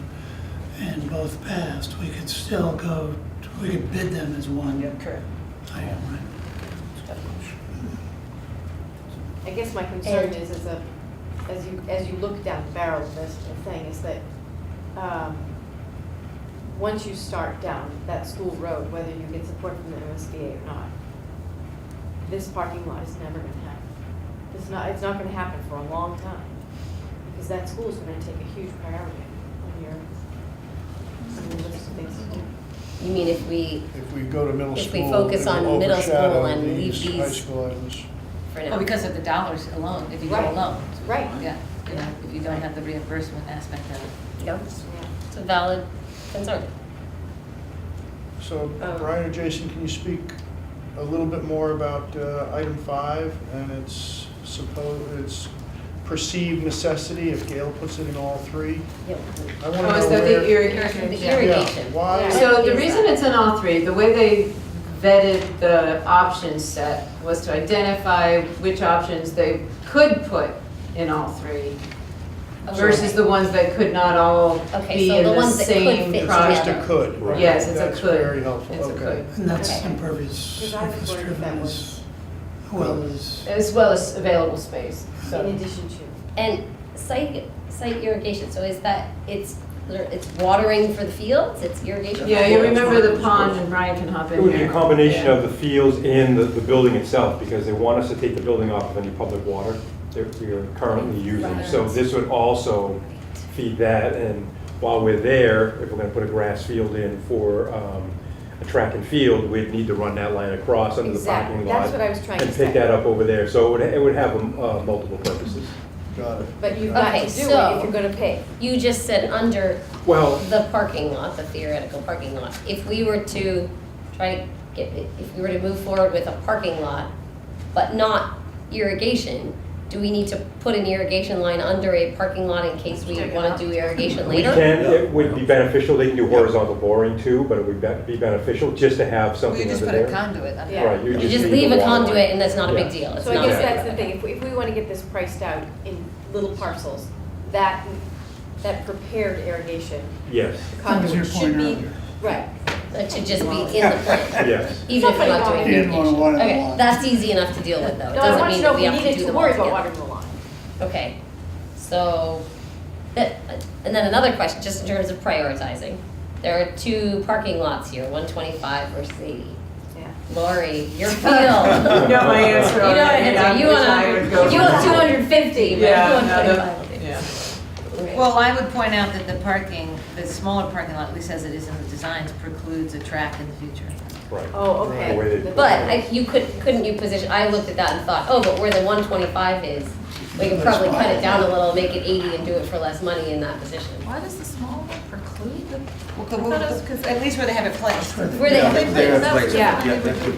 S16: and both passed, we could still we could bid them as one.
S3: Yeah, correct.
S16: Item, right?
S13: I guess my concern is as you look down the barrel of this thing, is that once you start down that school road, whether you get support from the MSBA or not, this parking lot is never going to happen. It's not going to happen for a long time, because that school is going to take a huge priority on your list of things to do.
S5: You mean if we
S7: go to middle
S5: if
S7: school,
S5: we focus on
S7: it'll
S5: middle school
S7: overshadow
S5: and leave
S7: these
S5: these
S7: high school items.
S5: for now?
S10: Well, because of the dollars alone, if you go
S5: Right.
S10: alone.
S5: Right.
S10: Yeah, if you don't have the reimbursement aspect of it.
S5: Yep. It's a valid concern.
S7: So Brian or Jason, can you speak a little bit more about item 5 and its perceived necessity if Gail puts it in all 3?
S13: Yep.
S7: I want to know
S3: So
S7: where.
S3: the irrigation.
S5: The irrigation.
S7: Yeah. Why?
S3: So the reason it's in all three, the way they vetted the option set was to identify which options they could put in all three. versus the ones that could not all
S5: Okay,
S3: be
S5: so
S3: in
S5: the
S3: the
S5: ones that could
S3: same
S5: fit
S3: project.
S5: together.
S7: Could, right?
S3: Yes, it's a
S7: That's
S3: could.
S7: very helpful,
S3: It's a
S7: okay.
S3: could.
S16: And that's
S5: Okay.
S16: impervious
S13: Because I was
S16: surface
S13: wondering if
S16: driven
S13: that
S16: as
S3: Well as available space,
S13: in
S3: so.
S13: addition to.
S5: And site irrigation, so is that, it's watering for the fields, it's irrigation?
S3: Yeah,
S5: for
S3: you
S5: the fields?
S3: remember the pond, and Ryan can hop in
S15: It would be
S3: here.
S15: a combination
S3: Yeah.
S15: of the fields and the building itself, because they want us to take the building off of any public water that we are currently using. So this would also feed that, and while we're there, if we're gonna put a grass field in for a track and field, we'd need to run that line across under the
S13: Exactly.
S15: parking lot.
S13: That's what I was trying to
S15: And
S13: say.
S15: pick that up over there, so it would have multiple purposes.
S7: Got it.
S13: But you've got
S5: Okay,
S13: to do it
S5: so-
S13: if you're gonna pay.
S5: You just said under
S15: Well,
S5: the parking lot, the theoretical parking lot. If we were to try to if we were to move forward with a parking lot, but not irrigation, do we need to put an irrigation line under a parking lot in case we want to do irrigation
S15: we
S5: later?
S15: can, it would be beneficial, they can do horizontal boring too, but it would be beneficial just to have
S10: We
S15: something
S10: just
S15: under
S10: put a
S15: there.
S10: conduit under
S13: Yeah.
S15: Right,
S5: You just leave
S15: the
S5: a
S15: water line.
S5: conduit and that's not a big
S15: Yeah.
S5: deal. It's
S13: So I
S5: not
S13: guess
S5: a-
S13: that's the thing, if we want to get this priced out in little parcels, that prepared irrigation
S15: Yes,
S16: That was your
S13: conduit should
S16: point
S13: be,
S16: earlier.
S13: right.
S5: That should just be in the plan,
S15: yes.
S5: even if we're not doing
S16: You didn't want to
S5: irrigation.
S16: water the
S5: Okay,
S16: lawn.
S5: that's easy enough to deal with though. It
S13: No, I
S5: doesn't
S13: want to
S5: mean
S13: know
S5: that
S13: if
S5: we
S13: we
S5: have to do
S13: needed to
S5: them all
S13: worry about
S5: together.
S13: watering the lawn.
S5: Okay, so, that, and then another question, just in terms of prioritizing. There are two parking lots here, 125 versus 80.
S13: Yeah.
S5: Lori, your field.
S3: You know my answer
S5: You know
S3: already,
S5: what answer, you
S3: which I would go
S5: want, you
S3: for.
S5: want 250, but
S3: Yeah, no,
S5: 125 will do.
S3: Yeah.
S5: Okay.
S10: Well, I would point out that the parking, the smaller parking lot, at least as it is in the designs, precludes a track in the future.
S15: Right.
S13: Oh,
S15: The way
S13: okay.
S15: they-
S5: But couldn't you position, I looked at that and thought, oh, but where the 125 is, we could probably cut it down a little, make it 80 and do it for less money in that position.
S10: Why does the small one preclude the? At least where they have it placed.
S5: Where they
S2: Yeah,
S5: have it
S2: they're
S5: placed.
S2: placed.
S13: Yeah.
S2: Yeah, that could,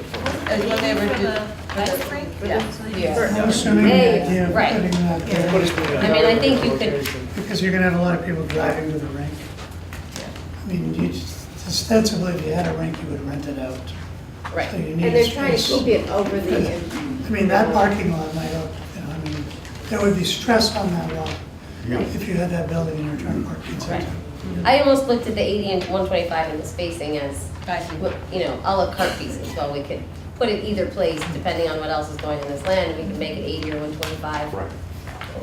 S10: When they were ice rink?
S3: Yeah.
S16: I'm assuming the idea of
S5: Right.
S16: putting that there,
S5: I mean, I think you could,
S16: because you're gonna have a lot of people driving to the rink. I mean, ostensibly, if you had a rink, you would rent it out.
S5: right.
S16: So you need
S13: And they're trying to
S16: space.
S13: keep it over the.
S16: I mean, that parking lot might, I mean, there would be stress on that lot
S2: yeah.
S16: if you had that building and you're trying to park inside.
S5: Right. I almost looked at the 80 and 125 and the spacing as, a la carte pieces. Well, we could put it either place depending on what else is going in this land. We can make it 80 or 125.
S15: Right.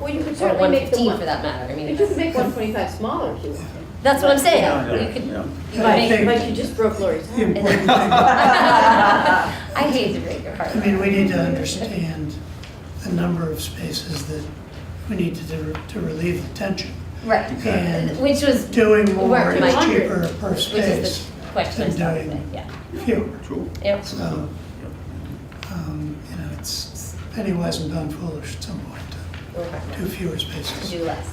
S13: Well, you could
S5: Or
S13: certainly make the
S5: 115
S13: one,
S5: for that matter. I mean,
S13: but you could make 125 smaller if you want.
S5: that's what I'm saying.
S2: Yeah, yeah,
S5: You could,
S2: yeah.
S5: you
S16: But
S5: could
S16: I
S5: make,
S16: think-
S13: But you just broke Lori's
S16: The
S13: heart.
S16: important thing,
S5: I hate to break your heart.
S16: I mean, we need to understand the number of spaces that we need to do to relieve the tension.
S5: Right.
S16: And
S5: Which was
S16: doing more
S5: where
S16: is
S5: my-
S16: cheaper per
S5: which is
S16: space
S5: the question I
S16: than
S5: started with.
S16: doing
S5: Yeah.
S16: fewer.
S2: True.
S5: Yep.
S16: So, it's penny wise and pound foolish at some point
S5: Okay.
S16: to do fewer spaces,
S5: Do less.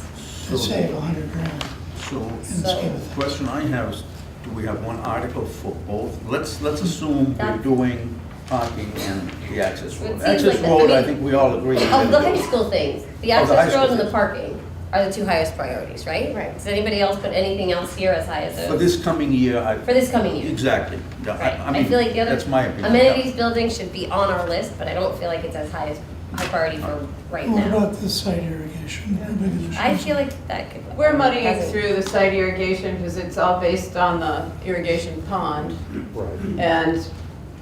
S16: to save 100 grand
S2: So,
S16: in the
S5: So-
S16: scheme of
S2: the
S16: things.
S2: question I have is, do we have one article for both? Let's assume we're doing parking and the access
S5: It
S2: road.
S5: seems
S2: Access
S5: like the- I
S2: road, I
S5: mean-
S2: think we all agree.
S5: Of
S2: that
S5: the
S2: it
S5: high
S2: goes.
S5: school things, the
S2: Oh, the high
S5: access road
S2: school
S5: and the
S2: things.
S5: parking are the two highest priorities, right?
S13: Right.
S5: Does anybody else put anything else here as high as those?
S2: For this coming year,
S5: For this coming year?
S2: exactly. Yeah,
S5: Right.
S2: I mean,
S5: feel like the other
S2: that's my opinion.
S5: amenities building should be on our list, but I don't feel like it's as high priority for right
S16: What
S5: now.
S16: about the site irrigation? How big is the
S5: I
S16: shed?
S5: feel like that could.
S3: We're muddying
S5: hasn't-
S3: through the site irrigation because it's all based on the irrigation pond.
S15: Right.
S3: And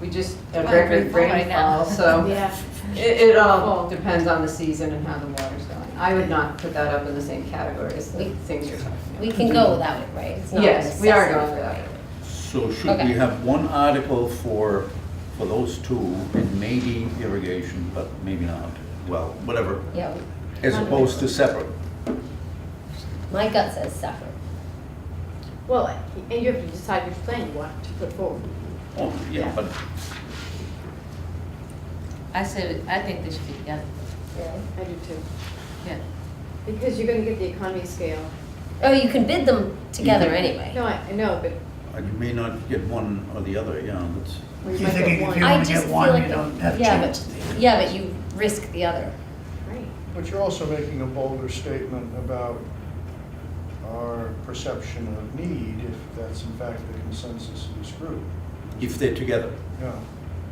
S3: we just have
S10: Well, pretty
S3: record
S10: full right now.
S3: rainfall, so
S13: Yeah.
S3: it all depends on the season and how the water's going. I would not put that up in the same category as the things you're talking about.
S5: We can go without it, right? It's not a
S3: Yes, we are
S5: necessity
S3: going
S5: for
S3: without
S5: right
S3: it.
S2: So should
S5: Okay.
S2: we have one article for those two and maybe irrigation, but maybe not? Well, whatever,
S5: Yeah,
S2: as opposed to separate.
S5: my gut says separate.
S13: Well, and you have to decide which plan you want to put forward.
S2: Oh, yeah,
S13: Yeah.
S2: but
S10: I think they should be together.
S13: I do too.
S10: Yeah.
S13: Because you're gonna get the economy scale.
S5: Oh, you can bid them together anyway.
S13: No, I know, but
S2: you may not get one or the other, yeah, that's.
S13: well, you
S16: You're
S13: might
S16: thinking
S13: get
S16: if
S13: one.
S16: you
S5: I
S16: only
S5: just
S16: get
S5: feel
S16: one,
S5: like
S16: you
S5: the-
S16: don't have a
S5: yeah,
S16: chance.
S5: Yeah, but you risk the other.
S13: Right.
S7: But you're also making a bolder statement about our perception of need, if that's in fact the consensus of this group.
S2: If they're together.
S7: Yeah.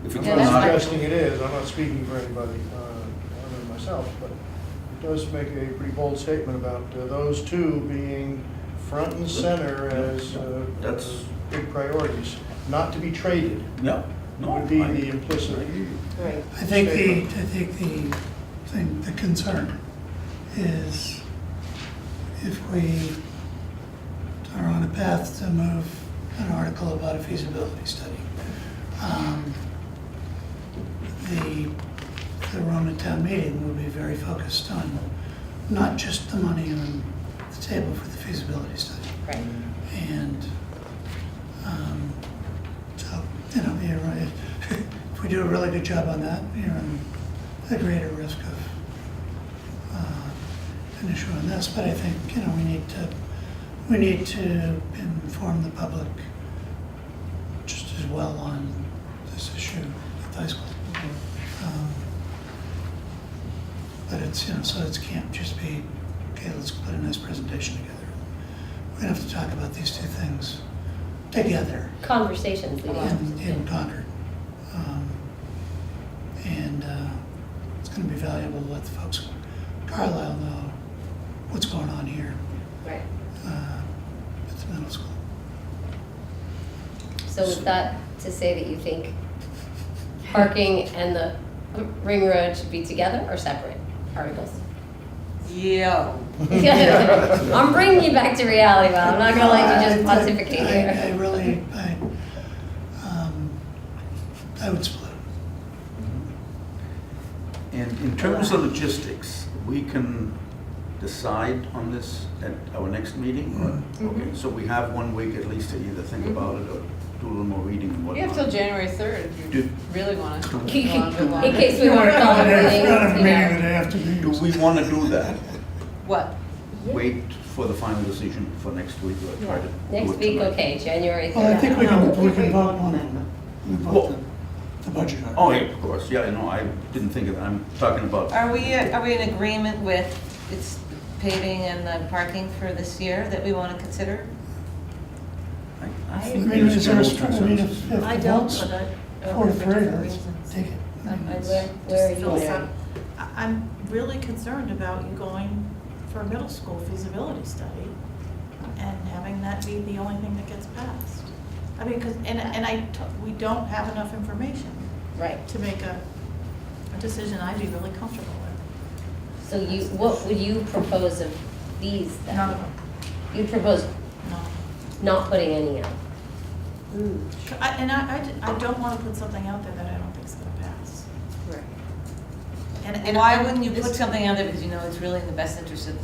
S2: If
S7: I'm
S2: it's
S10: Yeah,
S7: not
S10: that's
S2: not,
S10: fine.
S7: suggesting it is, I'm not speaking for anybody other than myself, but it does make a pretty bold statement about those two being front and center as
S2: That's-
S7: big priorities, not to be traded.
S2: Yeah, no,
S7: Would be
S2: I-
S7: the implicit.
S13: Right.
S16: I think the concern is if we are on a path to move an article about a feasibility study, the room at town meeting will be very focused on not just the money on the table for the feasibility study.
S5: Right.
S16: And so, you know, you're right. If we do a really good job on that, you're on a greater risk of an issue on this. But I think, you know, we need to inform the public just as well on this issue at the high school. But it's, you know, so it can't just be, okay, let's put a nice presentation together. We're gonna have to talk about these two things together
S5: Conversations.
S16: in Concord. And it's gonna be valuable to let the folks in Carlisle know what's going on here
S5: Right.
S16: at the middle school.
S5: So is that to say that you think parking and the ring road should be together or separate articles?
S10: Yeah.
S5: I'm bringing you back to reality, Val. I'm not gonna let you just pontificate here.
S16: I would split.
S2: And in terms of logistics, we can decide on this at our next meeting? or- Okay, so we have 1 week at least to either think about it or do a little more reading and
S3: You
S2: whatnot.
S3: have till January 3rd if you
S2: Do-
S3: really want to.
S5: In case we want to call a meeting, you know.
S2: Do we want to do that?
S10: What?
S2: Wait for the final decision for next week or try to do
S5: Next
S2: it
S5: week,
S2: tonight?
S5: okay, January 3rd.
S16: Well, I think we can vote on it. We vote the budget on it.
S2: Oh, yeah, of course, yeah, no, I didn't think of that, I'm talking about.
S10: Are we in agreement with its paving and the parking for this year that we want to consider?
S2: I
S16: I
S2: think
S16: mean,
S2: there's
S16: is there a
S2: general
S16: str- I mean,
S2: consensus.
S16: if
S10: I
S16: the
S10: don't,
S16: votes
S10: but I.
S16: 4-3, let's take it.
S5: Where are you,
S1: Phil,
S5: Mary?
S1: I'm really concerned about you going for a middle school feasibility study and having that be the only thing that gets passed. I mean, because, we don't have enough information
S5: Right.
S1: to make a decision I'd be really comfortable with.
S5: So what would you propose of these then?
S1: None of them.
S5: You'd propose
S1: No.
S5: not putting any out?
S1: I don't want to put something out there that I don't think is going to pass.
S5: Right.
S1: And
S10: Why wouldn't you put something out there because you know it's really in the best interest of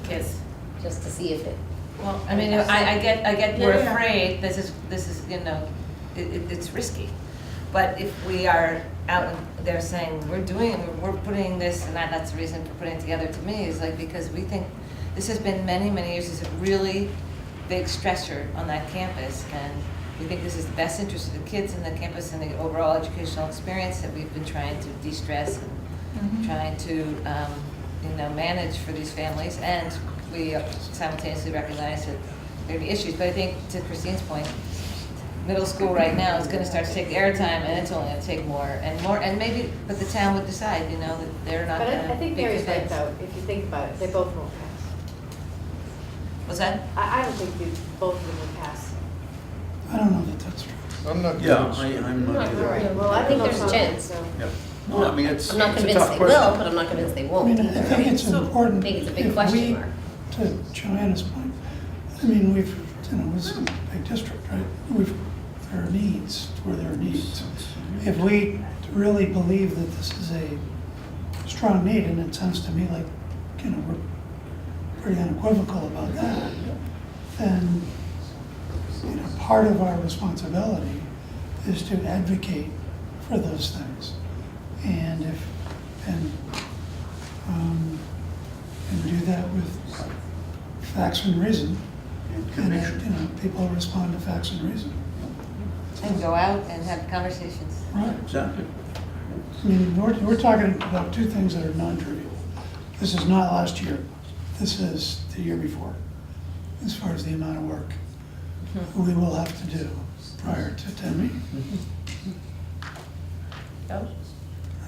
S10: the kids?
S5: Just to see if it,
S1: Well,
S10: I mean, I get we're
S1: Yeah.
S10: afraid, this is, you know, it's risky. But if we are out there saying, we're putting this, and that's the reason for putting it together to me, is like, because we think this has been many, many years, it's a really big stressor on that campus, and we think this is the best interest of the kids in the campus and the overall educational experience that we've been trying to de-stress and trying to, manage for these families, and we simultaneously recognize that there are issues, but I think, to Christine's point, middle school right now is gonna start to take the airtime, and it's only gonna take more, and maybe, but the town would decide, that they're not
S13: But
S10: gonna.
S13: I think
S10: be
S13: Mary's right
S10: convinced.
S13: though, if you think about it, they both won't pass.
S10: What's that?
S13: I don't think both of them would pass.
S16: I don't know that that's true.
S7: I'm not
S2: Yeah,
S7: convinced.
S2: I'm not either.
S13: Right.
S5: well, I think there's a chance.
S2: Yeah. No, I mean,
S5: I'm not
S2: it's a
S5: convinced
S2: tough
S5: they
S2: question.
S5: will, but I'm not convinced they
S16: I
S5: won't.
S16: mean, I think it's important.
S5: I think it's a big
S16: if
S5: question
S16: we-
S5: mark.
S16: To Joanna's point, I mean, it's a big district, right? There are needs where there are needs. If we really believe that this is a strong need, and it sounds to me like, we're pretty unequivocal about that, then, part of our responsibility is to advocate for those things. And do that with facts and reason. And people respond to facts and reason.
S10: And go out and have conversations.
S16: Right.
S2: Exactly.
S16: I mean, we're talking about two things that are non-trivial. This is not last year. This is the year before, as far as the amount of work we will have to do prior to town meeting.
S5: Oh.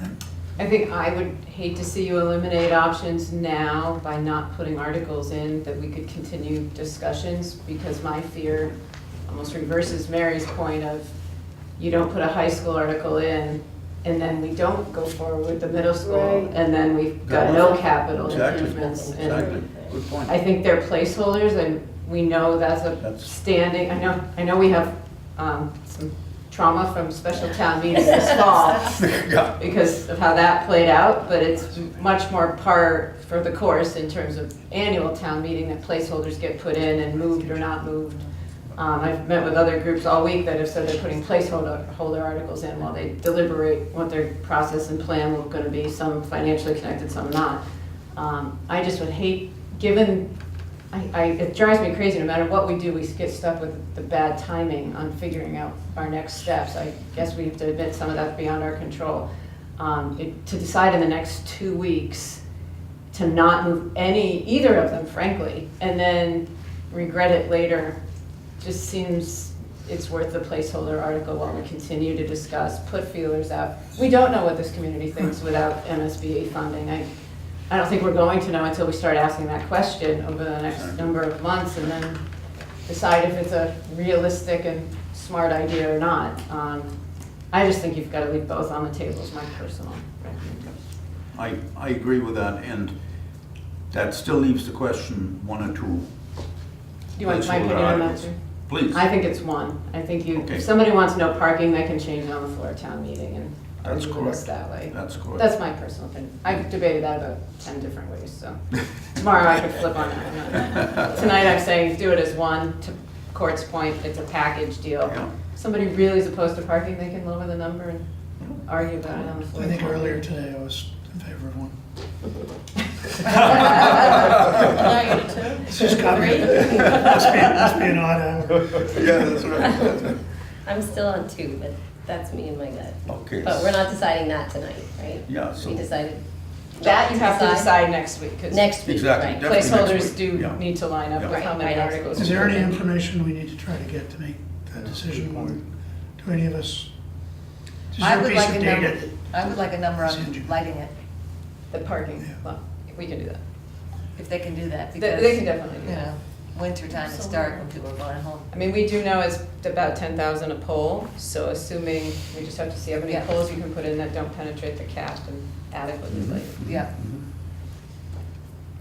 S16: Right?
S3: I think I would hate to see you eliminate options now by not putting articles in, that we could continue discussions, because my fear almost reverses Mary's point of, you don't put a high school article in, and then we don't go forward with the middle school,
S13: Right.
S3: and then we've got no capital
S2: Exactly.
S3: improvements. And
S2: Exactly, good point.
S3: I think they're placeholders, and we know that's a
S2: That's-
S3: standing, I know we have some trauma from special town meeting this fall
S2: Yeah.
S3: because of how that played out, but it's much more par for the course in terms of annual town meeting, that placeholders get put in and moved or not moved. I've met with other groups all week that have said they're putting placeholder articles in while they deliberate what their process and plan were gonna be, some financially connected, some not. I just would hate, given, it drives me crazy, no matter what we do, we get stuck with the bad timing on figuring out our next steps. I guess we have to admit some of that's beyond our control. To decide in the next 2 weeks to not move either of them, frankly, and then regret it later, just seems it's worth the placeholder article while we continue to discuss, put feelers out. We don't know what this community thinks without MSBA funding. I don't think we're going to know until we start asking that question over the next number of months, and then decide if it's a realistic and smart idea or not. I just think you've got to leave both on the table, is my personal recommendation.
S2: I agree with that, and that still leaves the question, 1 or 2.
S3: Do you want my
S2: placeholder
S3: opinion on that
S2: articles.
S3: too?
S2: Please.
S3: I think it's 1. I think
S2: Okay.
S3: if somebody wants no parking, they can change it on the floor of town meeting and
S2: That's
S3: argue with us
S2: correct.
S3: that way.
S2: That's correct.
S3: That's my personal opinion. I've debated that about 10 different ways, so tomorrow I could flip on that. Tonight I'm saying do it as 1. To Court's point, it's a package deal.
S2: Yeah.
S3: If somebody really is opposed to parking, they can lower the number and argue about it on the floor.
S16: I think earlier today I was in favor of 1. It's just got me. Must be an odd hour.
S2: Yeah, that's right.
S5: I'm still on 2, but that's me and my gut.
S2: Okay.
S5: But we're not deciding that tonight, right?
S2: Yeah, so-
S5: We decided.
S3: That you have to decide next week, because
S5: Next week,
S2: Exactly.
S5: right.
S2: Definitely next
S3: placeholders
S2: week.
S3: do
S2: Yeah.
S3: need to line up with
S5: Right,
S3: how many
S5: right.
S3: articles.
S16: Is
S3: we
S16: there
S3: put
S16: any
S3: in.
S16: information we need to try to get to make that decision? Or do any of us? Is
S10: I
S16: there a
S10: would
S16: piece
S10: like
S16: of
S10: a
S16: data
S10: number, I would like a number
S16: Send you.
S10: on lighting it,
S3: The parking,
S16: Yeah.
S3: well, we can do that.
S10: if they can do that,
S3: They
S10: because,
S3: can definitely do
S10: you
S3: that.
S10: know, winter time, it's dark when people are going home.
S3: I mean, we do know it's about 10,000 a pole, so assuming, we just have to see how many
S10: Yeah.
S3: poles you can put in that don't penetrate the cast and adequately light.
S10: Yeah.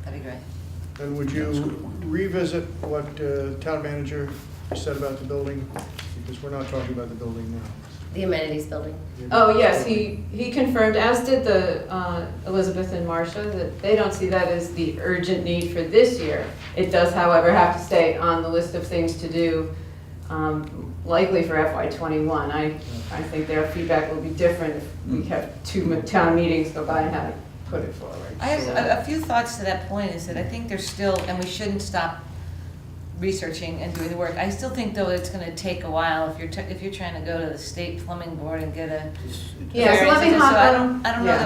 S10: That'd be great.
S7: And would you revisit what town manager said about the building? Because we're not talking about the building now.
S5: The amenities building.
S3: Oh, yes, he confirmed, as did the Elizabeth and Marcia, that they don't see that as the urgent need for this year. It does, however, have to stay on the list of things to do, likely for FY '21. I think their feedback will be different if we have 2 town meetings go by and haven't put it forward.
S10: I have a few thoughts to that point, is that I think there's still, and we shouldn't stop researching and doing the work. I still think, though, it's gonna take a while if you're trying to go to the state plumbing board and get a
S3: Yeah, so
S10: variance.
S3: let me
S10: So
S3: hop
S10: I
S3: on.
S10: don't know
S3: Yeah.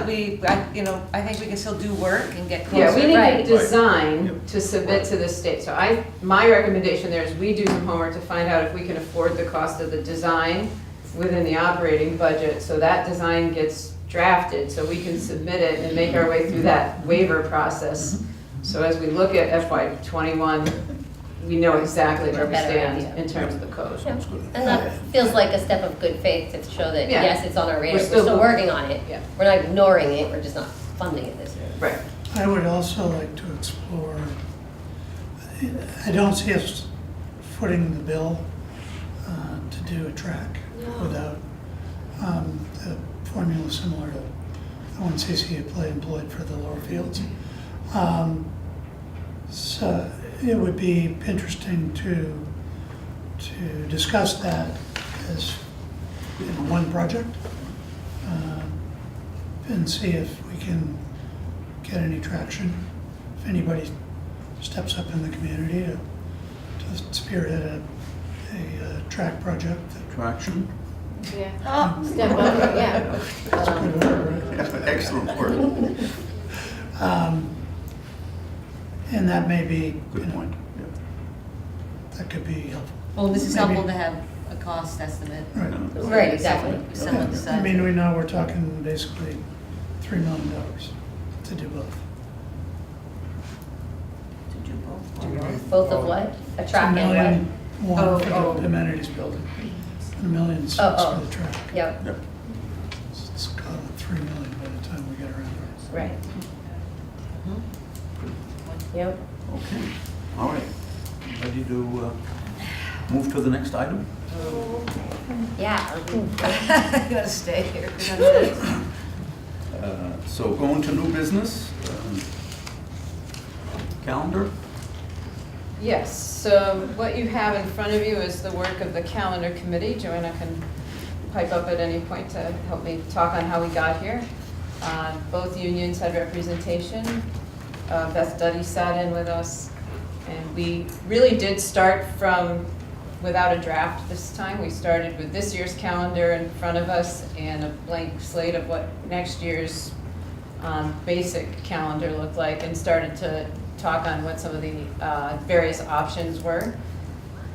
S10: that I think we can still do work and get closer.
S3: Yeah, we need
S5: Right.
S3: a design to submit to the state. So my recommendation there is we do some homework to find out if we can afford the cost of the design within the operating budget. So that design gets drafted, so we can submit it and make our way through that waiver process. So as we look at FY '21, we know exactly where we
S5: Better
S3: stand
S5: idea.
S3: in terms of the code.
S5: Yeah. And that feels like a step of good faith to show that,
S3: Yeah.
S5: yes, it's on our radar,
S3: We're
S5: we're
S3: still
S5: still working on it.
S3: Yeah.
S5: We're not ignoring it, we're just not funding it this year.
S3: Right.
S16: I would also like to explore, I don't see us footing the bill to do a track without the formula similar to the one CC employed for the lower fields. So it would be interesting to discuss that as one project and see if we can get any traction. If anybody steps up in the community to spearhead a track project.
S2: Traction.
S13: Yeah. Step up, yeah.
S16: That's a good word, right?
S2: Excellent word.
S16: And that may be,
S2: Good point. Yeah.
S16: that could be helpful.
S10: Well, this is
S16: Maybe-
S10: helpful to have a cost estimate.
S16: Right.
S5: Right, exactly.
S10: Someone
S16: I
S10: decides.
S16: mean, we know we're talking basically $3 million to do both.
S5: Both of what? A track
S16: $2
S5: and
S16: million,
S5: what?
S16: one for the amenities building, and $1 million is for the track.
S5: Yep.
S16: It's called $3 million by the time we get around to it.
S5: Right. Yep.
S2: Okay, all right. Ready to move to the next item?
S5: Yeah.
S10: You gotta stay here.
S2: So going to new business, calendar.
S3: Yes, so what you have in front of you is the work of the calendar committee. Joanna can pipe up at any point to help me talk on how we got here. Both unions had representation. Beth Duddy sat in with us, and we really did start from without a draft this time. We started with this year's calendar in front of us and a blank slate of what next year's basic calendar looked like, and started to talk on what some of the various options were.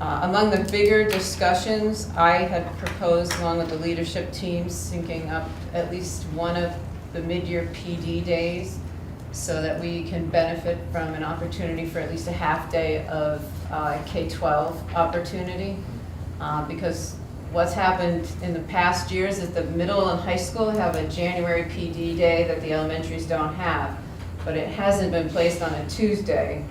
S3: Among the bigger discussions, I had proposed, along with the leadership team, syncing up at least one of the mid-year PD days so that we can benefit from an opportunity for at least a half day of K-12 opportunity. Because what's happened in the past years is the middle and high school have a January PD day that the elementaries don't have, but it hasn't been placed on a Tuesday.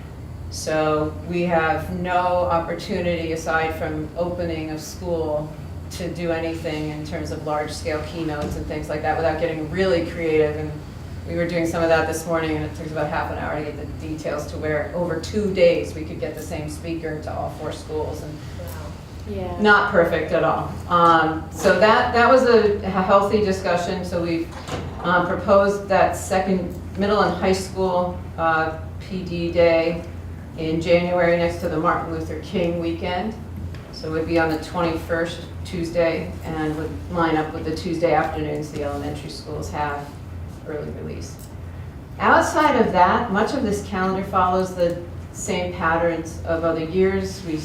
S3: So we have no opportunity, aside from opening of school, to do anything in terms of large-scale keynotes and things like that without getting really creative. And we were doing some of that this morning, and it took about half an hour to get the details to where over 2 days we could get the same speaker to all 4 schools. And
S13: Yeah.
S3: not perfect at all. So that was a healthy discussion. So we proposed that second middle and high school PD day in January next to the Martin Luther King weekend. So it would be on the 21st, Tuesday, and would line up with the Tuesday afternoons the elementary schools have early release. Outside of that, much of this calendar follows the same patterns of other years. We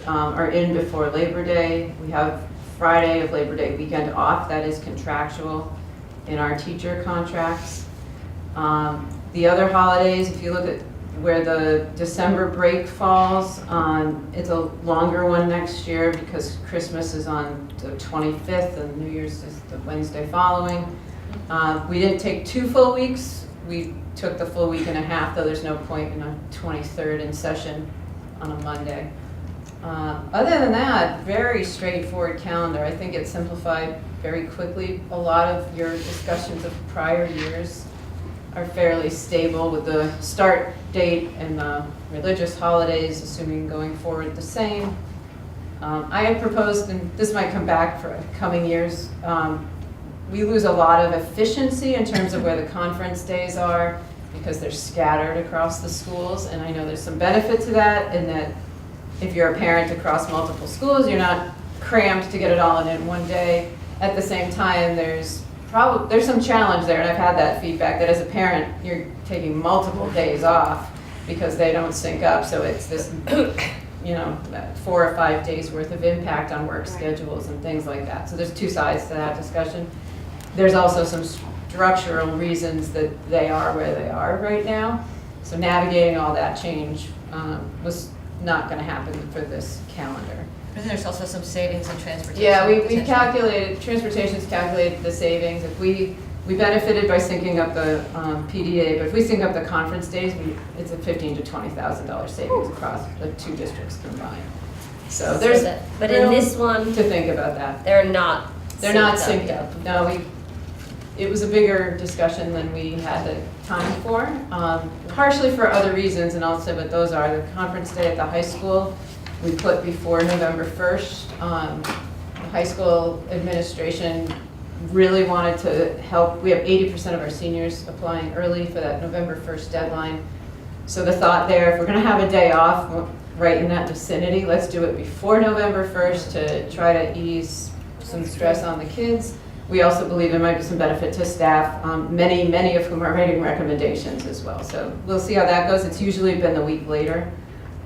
S3: are in before Labor Day. We have Friday of Labor Day weekend off. That is contractual in our teacher contracts. The other holidays, if you look at where the December break falls, it's a longer one next year because Christmas is on the 25th and New Year's is the Wednesday following. We didn't take 2 full weeks. We took the full week and a half, though there's no point in a 23rd in session on a Monday. Other than that, very straightforward calendar. I think it simplified very quickly. A lot of your discussions of prior years are fairly stable with the start date and the religious holidays, assuming going forward the same. I had proposed, and this might come back for coming years, we lose a lot of efficiency in terms of where the conference days are because they're scattered across the schools, and I know there's some benefit to that in that if you're a parent across multiple schools, you're not crammed to get it all in one day. At the same time, there's some challenge there, and I've had that feedback that as a parent, you're taking multiple days off because they don't sync up. So it's this, 4 or 5 days worth of impact on work schedules and things like that. So there's 2 sides to that discussion. There's also some structural reasons that they are where they are right now. So navigating all that change was not going to happen for this calendar.
S10: Isn't there also some savings in transportation?
S3: Yeah, we calculated, transportation's calculated the savings. If we benefited by syncing up the PDA, but if we sync up the conference days, it's a $15,000 to $20,000 savings across the 2 districts combined. So there's
S5: but in this one,
S3: to think about that.
S5: They're not
S3: synced up. No, it was a bigger discussion than we had the time for, partially for other reasons, and I'll say what those are. The conference day at the high school, we put before November 1st. The high school administration really wanted to help. We have 80% of our seniors applying early for that November 1st deadline. So the thought there, if we're going to have a day off right in that vicinity, let's do it before November 1st to try to ease some stress on the kids. We also believe there might be some benefit to staff, many of whom are writing recommendations as well. So we'll see how that goes. It's usually been the week later.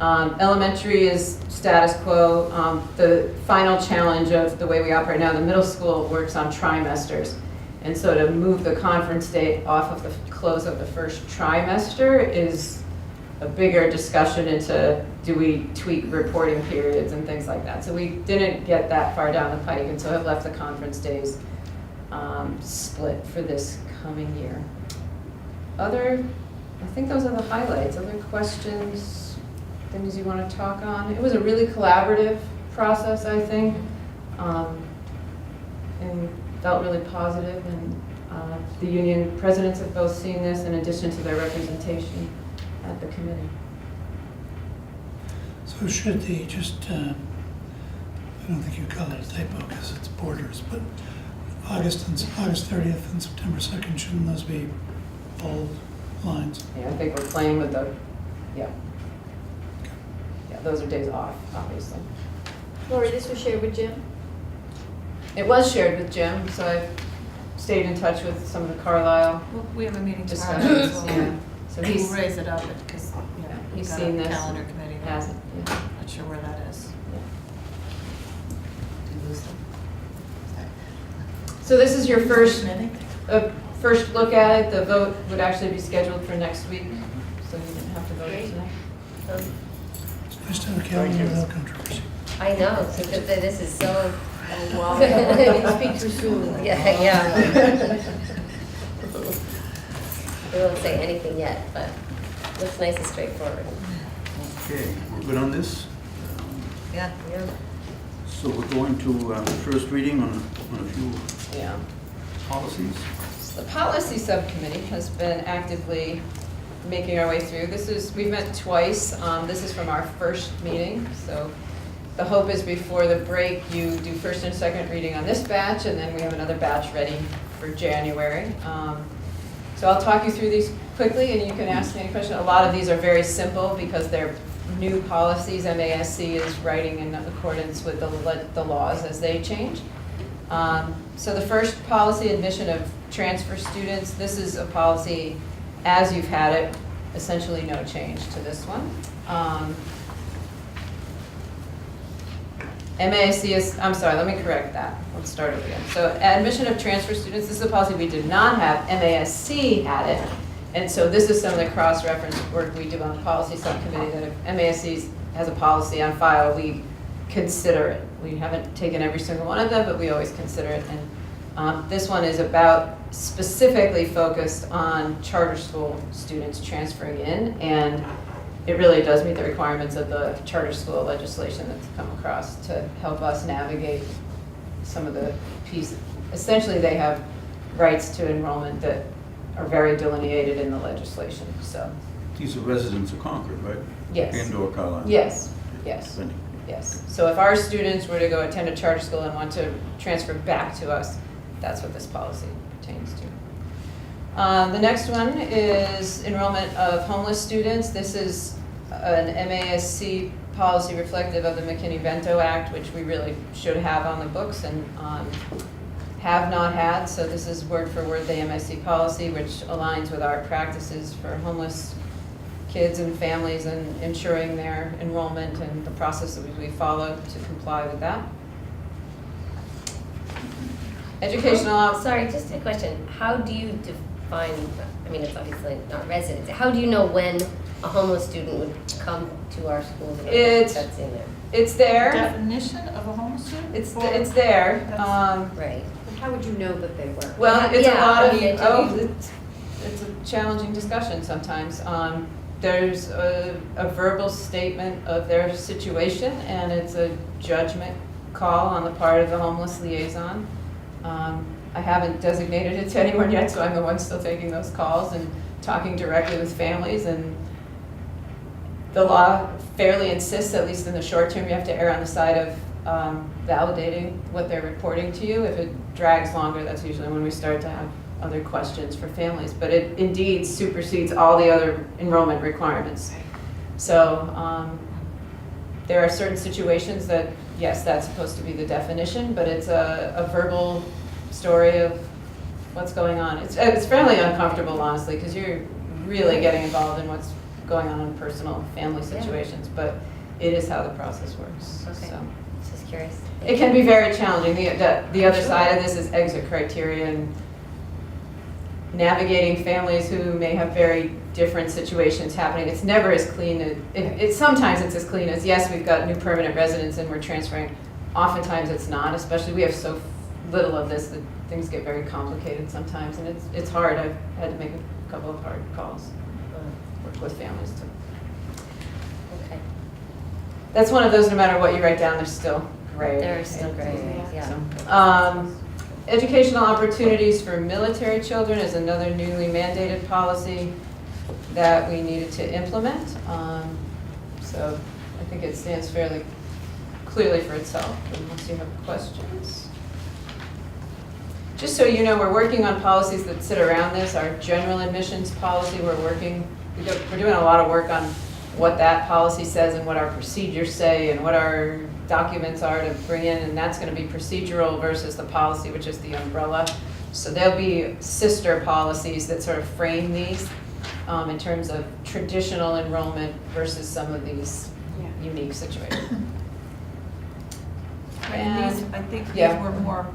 S3: Elementary is status quo. The final challenge of the way we operate now, the middle school works on trimesters. And so to move the conference date off of the close of the first trimester is a bigger discussion into, do we tweak reporting periods and things like that. So we didn't get that far down the pike, and so have left the conference days split for this coming year. I think those are the highlights. Other questions, things you want to talk on? It was a really collaborative process, I think, and felt really positive, and the union presidents have both seen this in addition to their representation at the committee.
S16: So should the I don't think you call it a typo because it's borders, but August 30th and September 2nd, shouldn't those be bold lines?
S3: Yeah, I think we're playing with yeah, those are days off, obviously.
S13: Lori, this was shared with Jim?
S3: It was shared with Jim, so I've stayed in touch with some of the Carlisle
S1: Well, we have a meeting tomorrow.
S3: discussions.
S1: So
S3: Yeah. So
S1: we'll
S3: he's
S1: raise it up because
S3: he's
S1: got
S3: seen
S1: a
S3: this.
S1: calendar committee.
S3: Has it? Yeah.
S1: Not sure where that is. Did you lose them?
S3: So this is your first
S1: Committee?
S3: first look at it. The vote would actually be scheduled for next week, so you didn't have to vote tonight.
S16: It's nice to have a calendar without controversy.
S5: I know, so this is so.
S13: Oh, wow. You speak too soon.
S5: Yeah. We won't say anything yet, but looks nice and straightforward.
S2: Okay, we're good on this?
S10: Yeah.
S2: So we're going to first reading on a few
S3: Yeah.
S2: policies.
S3: The policy subcommittee has been actively making our way through. We've met twice. This is from our first meeting. So the hope is before the break, you do first and second reading on this batch, and then we have another batch ready for January. So I'll talk you through these quickly, and you can ask me any question. A lot of these are very simple because they're new policies. MASC is writing in accordance with the laws as they change. So the first policy, admission of transfer students. This is a policy as you've had it, essentially no change to this one. MASC is, I'm sorry, let me correct that. Let's start over again. So admission of transfer students, this is a policy we did not have. MASC had it. And so this is some of the cross-reference work we do on the policy subcommittee, that if MASC has a policy on file, we consider it. We haven't taken every single one of them, but we always consider it. And this one is about specifically focused on charter school students transferring in, and it really does meet the requirements of the charter school legislation that's come across to help us navigate some of the pieces. Essentially, they have rights to enrollment that are very delineated in the legislation, so.
S2: These are residents of Concord, right?
S3: Yes.
S2: And/or Carlisle.
S3: Yes, yes, yes. So if our students were to go attend a charter school and want to transfer back to us, that's what this policy pertains to. The next one is enrollment of homeless students. This is an MASC policy reflective of the McKinney-Vento Act, which we really should have on the books and have not had. So this is word for word the MASC policy, which aligns with our practices for homeless kids and families and ensuring their enrollment and the process that we follow to comply with that. Educational.
S5: Sorry, just a question. How do you define, I mean, it's obviously not residents. How do you know when a homeless student would come to our schools? That's in there.
S3: It's there.
S1: Definition of a homeless student?
S3: It's there.
S5: Right.
S13: How would you know that they were?
S3: Well, it's
S5: Yeah,
S3: a lot
S5: I mean,
S3: of, it's a challenging discussion sometimes. There's a verbal statement of their situation, and it's a judgment call on the part of the homeless liaison. I haven't designated it to anyone yet, so I'm the one still taking those calls and talking directly with families. And the law fairly insists, at least in the short term, you have to err on the side of validating what they're reporting to you. If it drags longer, that's usually when we start to have other questions for families. But it indeed supersedes all the other enrollment requirements. So there are certain situations that, yes, that's supposed to be the definition, but it's a verbal story of what's going on. It's fairly uncomfortable, honestly, because you're really getting involved in what's going on in personal family situations, but it is how the process works.
S5: Okay.
S3: So.
S5: Just curious.
S3: It can be very challenging. The other side of this is exit criteria, and navigating families who may have very different situations happening. It's never as clean as, sometimes it's as clean as, yes, we've got new permanent residents and we're transferring. Oftentimes it's not, especially we have so little of this that things get very complicated sometimes, and it's hard. I've had to make a couple of hard calls, work with families too.
S5: Okay.
S3: That's one of those, no matter what you write down, they're still gray.
S5: They're still gray, yeah.
S3: So, educational opportunities for military children is another newly mandated policy that we needed to implement. So I think it stands fairly clearly for itself, unless you have questions. Just so you know, we're working on policies that sit around this. Our general admissions policy, we're doing a lot of work on what that policy says and what our procedures say and what our documents are to bring in, and that's going to be procedural versus the policy, which is the umbrella. So there'll be sister policies that sort of frame these in terms of traditional enrollment versus some of these unique situations.
S1: And these, I think these were more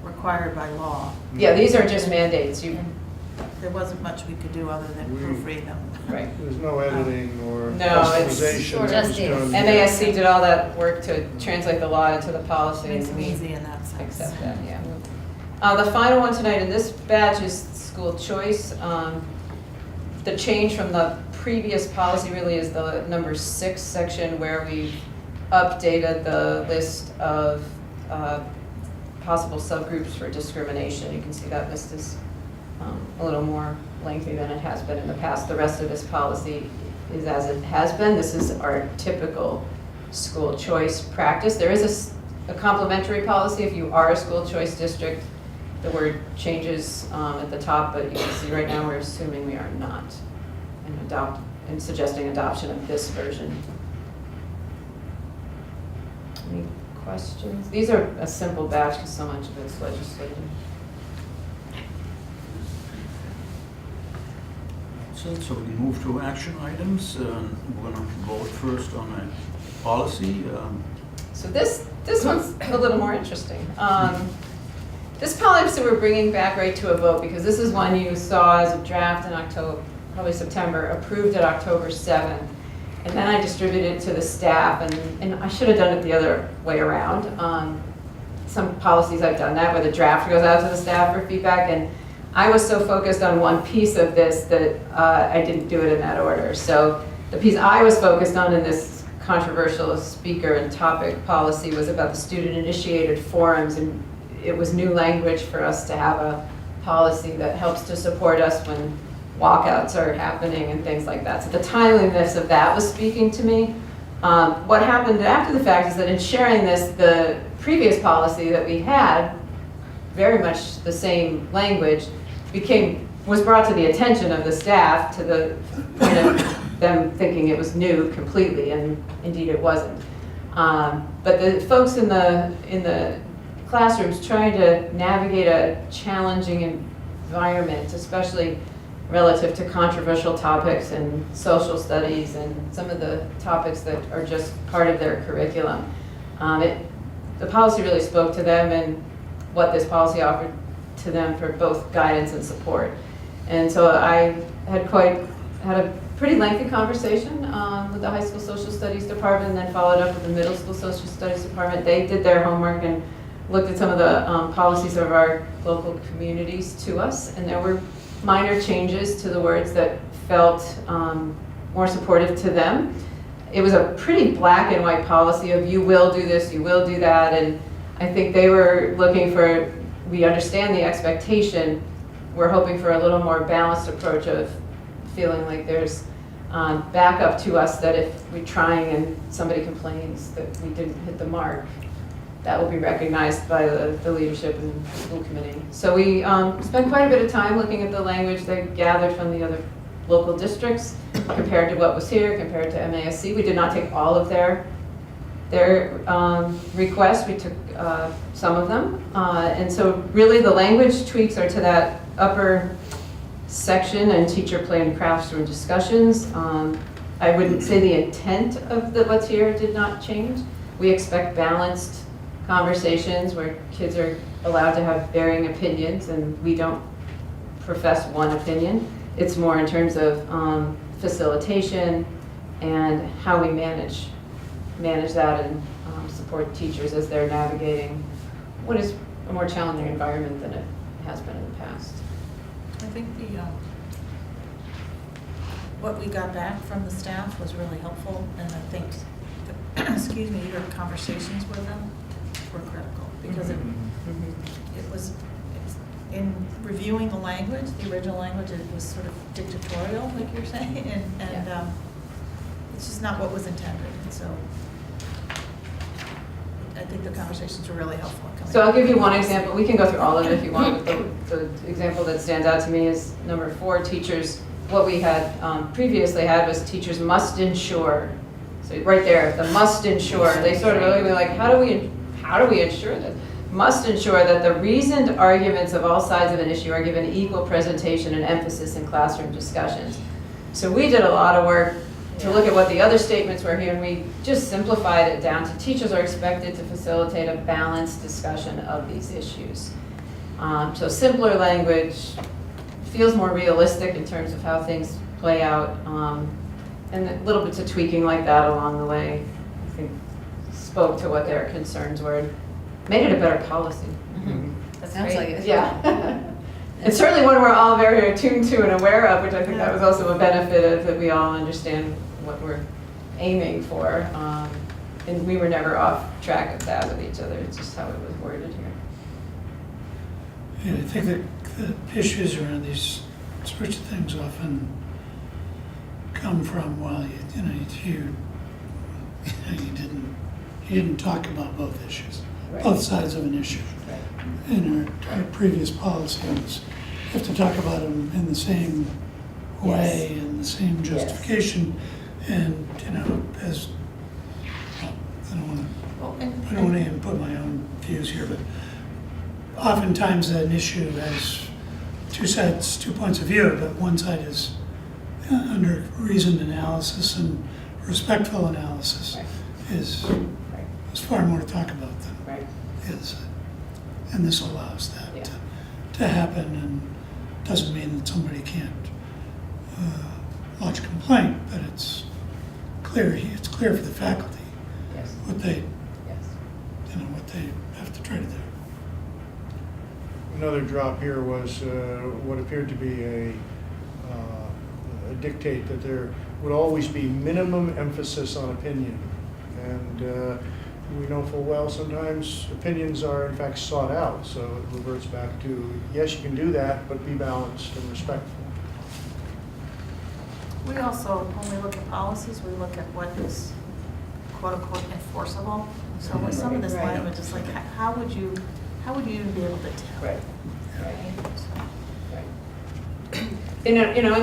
S1: required by law.
S3: Yeah, these are just mandates.
S1: There wasn't much we could do other than proofread them.
S3: Right.
S7: There's no editing or
S3: No, it's
S7: customization.
S5: just
S3: MASC did all that work to translate the law into the policy.
S1: Makes
S3: and
S1: it
S3: we
S1: easy in that sense.
S3: accept that, yeah. The final one tonight in this batch is school choice. The change from the previous policy really is the number 6 section where we updated the list of possible subgroups for discrimination. You can see that list is a little more lengthy than it has been in the past. The rest of this policy is as it has been. This is our typical school choice practice. There is a complementary policy if you are a school choice district. The word changes at the top, but you can see right now we're assuming we are not, and suggesting adoption of this version. Any questions? These are a simple batch because so much of it's legislative.
S2: So we move to action items. We're going to vote first on a policy.
S3: So this one's a little more interesting. This policy we're bringing back right to a vote because this is one you saw as a draft in October, probably September, approved at October 7th. And then I distributed it to the staff, and I should have done it the other way around. Some policies I've done that where the draft goes out to the staff for feedback, and I was so focused on one piece of this that I didn't do it in that order. So the piece I was focused on in this controversial speaker and topic policy was about the student-initiated forums, and it was new language for us to have a policy that helps to support us when walkouts are happening and things like that. So the timeliness of that was speaking to me. What happened after the fact is that in sharing this, the previous policy that we had, very much the same language, was brought to the attention of the staff to the point of them thinking it was new completely, and indeed it wasn't. But the folks in the classrooms trying to navigate a challenging environment, especially relative to controversial topics and social studies and some of the topics that are just part of their curriculum. The policy really spoke to them and what this policy offered to them for both guidance and support. And so I had a pretty lengthy conversation with the high school social studies department, and then followed up with the middle school social studies department. They did their homework and looked at some of the policies of our local communities to us, and there were minor changes to the words that felt more supportive to them. It was a pretty black and white policy of you will do this, you will do that, and I think they were looking for, we understand the expectation, we're hoping for a little more balanced approach of feeling like there's backup to us that if we're trying and somebody complains that we didn't hit the mark, that will be recognized by the leadership and the school committee. So we spent quite a bit of time looking at the language that gathered from the other local districts compared to what was here, compared to MASC. We did not take all of their requests. We took some of them. And so really the language tweaks are to that upper section and teacher play and crafts room discussions. I wouldn't say the intent of what's here did not change. We expect balanced conversations where kids are allowed to have varying opinions, and we don't profess one opinion. It's more in terms of facilitation and how we manage that and support teachers as they're navigating what is a more challenging environment than it has been in the past.
S10: I think what we got back from the staff was really helpful, and I think, excuse me, your conversations with them were critical, because it was, in reviewing the language, the original language, it was sort of dictatorial, like you're saying, and it's just not what was intended, and so I think the conversations were really helpful.
S3: So I'll give you one example. We can go through all of it if you want. The example that stands out to me is number 4, teachers. What we had previously had was teachers must ensure. So right there, the must ensure. They sort of really were like, how do we ensure this? Must ensure that the reasoned arguments of all sides of an issue are given equal presentation and emphasis in classroom discussions. So we did a lot of work to look at what the other statements were here, and we just simplified it down to teachers are expected to facilitate a balanced discussion of these issues. So simpler language, feels more realistic in terms of how things play out, and little bits of tweaking like that along the way, I think, spoke to what their concerns were, made it a better policy.
S10: That sounds like it.
S3: Yeah. It's certainly one we're all very attuned to and aware of, which I think that was also a benefit of, that we all understand what we're aiming for. And we were never off track of that with each other. It's just how it was worded here.
S16: Yeah, I think that the issues around these sorts of things often come from, well, you didn't talk about both issues,
S3: Right.
S16: both sides of an issue.
S3: Right.
S16: In our previous policies, you have to talk about them in the same way and the same justification. And as well, I don't want to even put my own views here, but oftentimes an issue has two sides, 2 points of view, but one side is under reasoned analysis and respectful analysis is far more to talk about than is. And this allows that to happen, and doesn't mean that somebody can't lodge a complaint, but it's clear for the faculty what they what they have to try to do.
S7: Another drop here was what appeared to be a dictate that there would always be minimum emphasis on opinion. And we know full well sometimes opinions are in fact sought out, so it reverts back to, yes, you can do that, but be balanced and respectful.
S1: We also, when we look at policies, we look at what is quote-unquote enforceable. So with some of this language, it's like, how would you even be able to tell?
S3: Right. In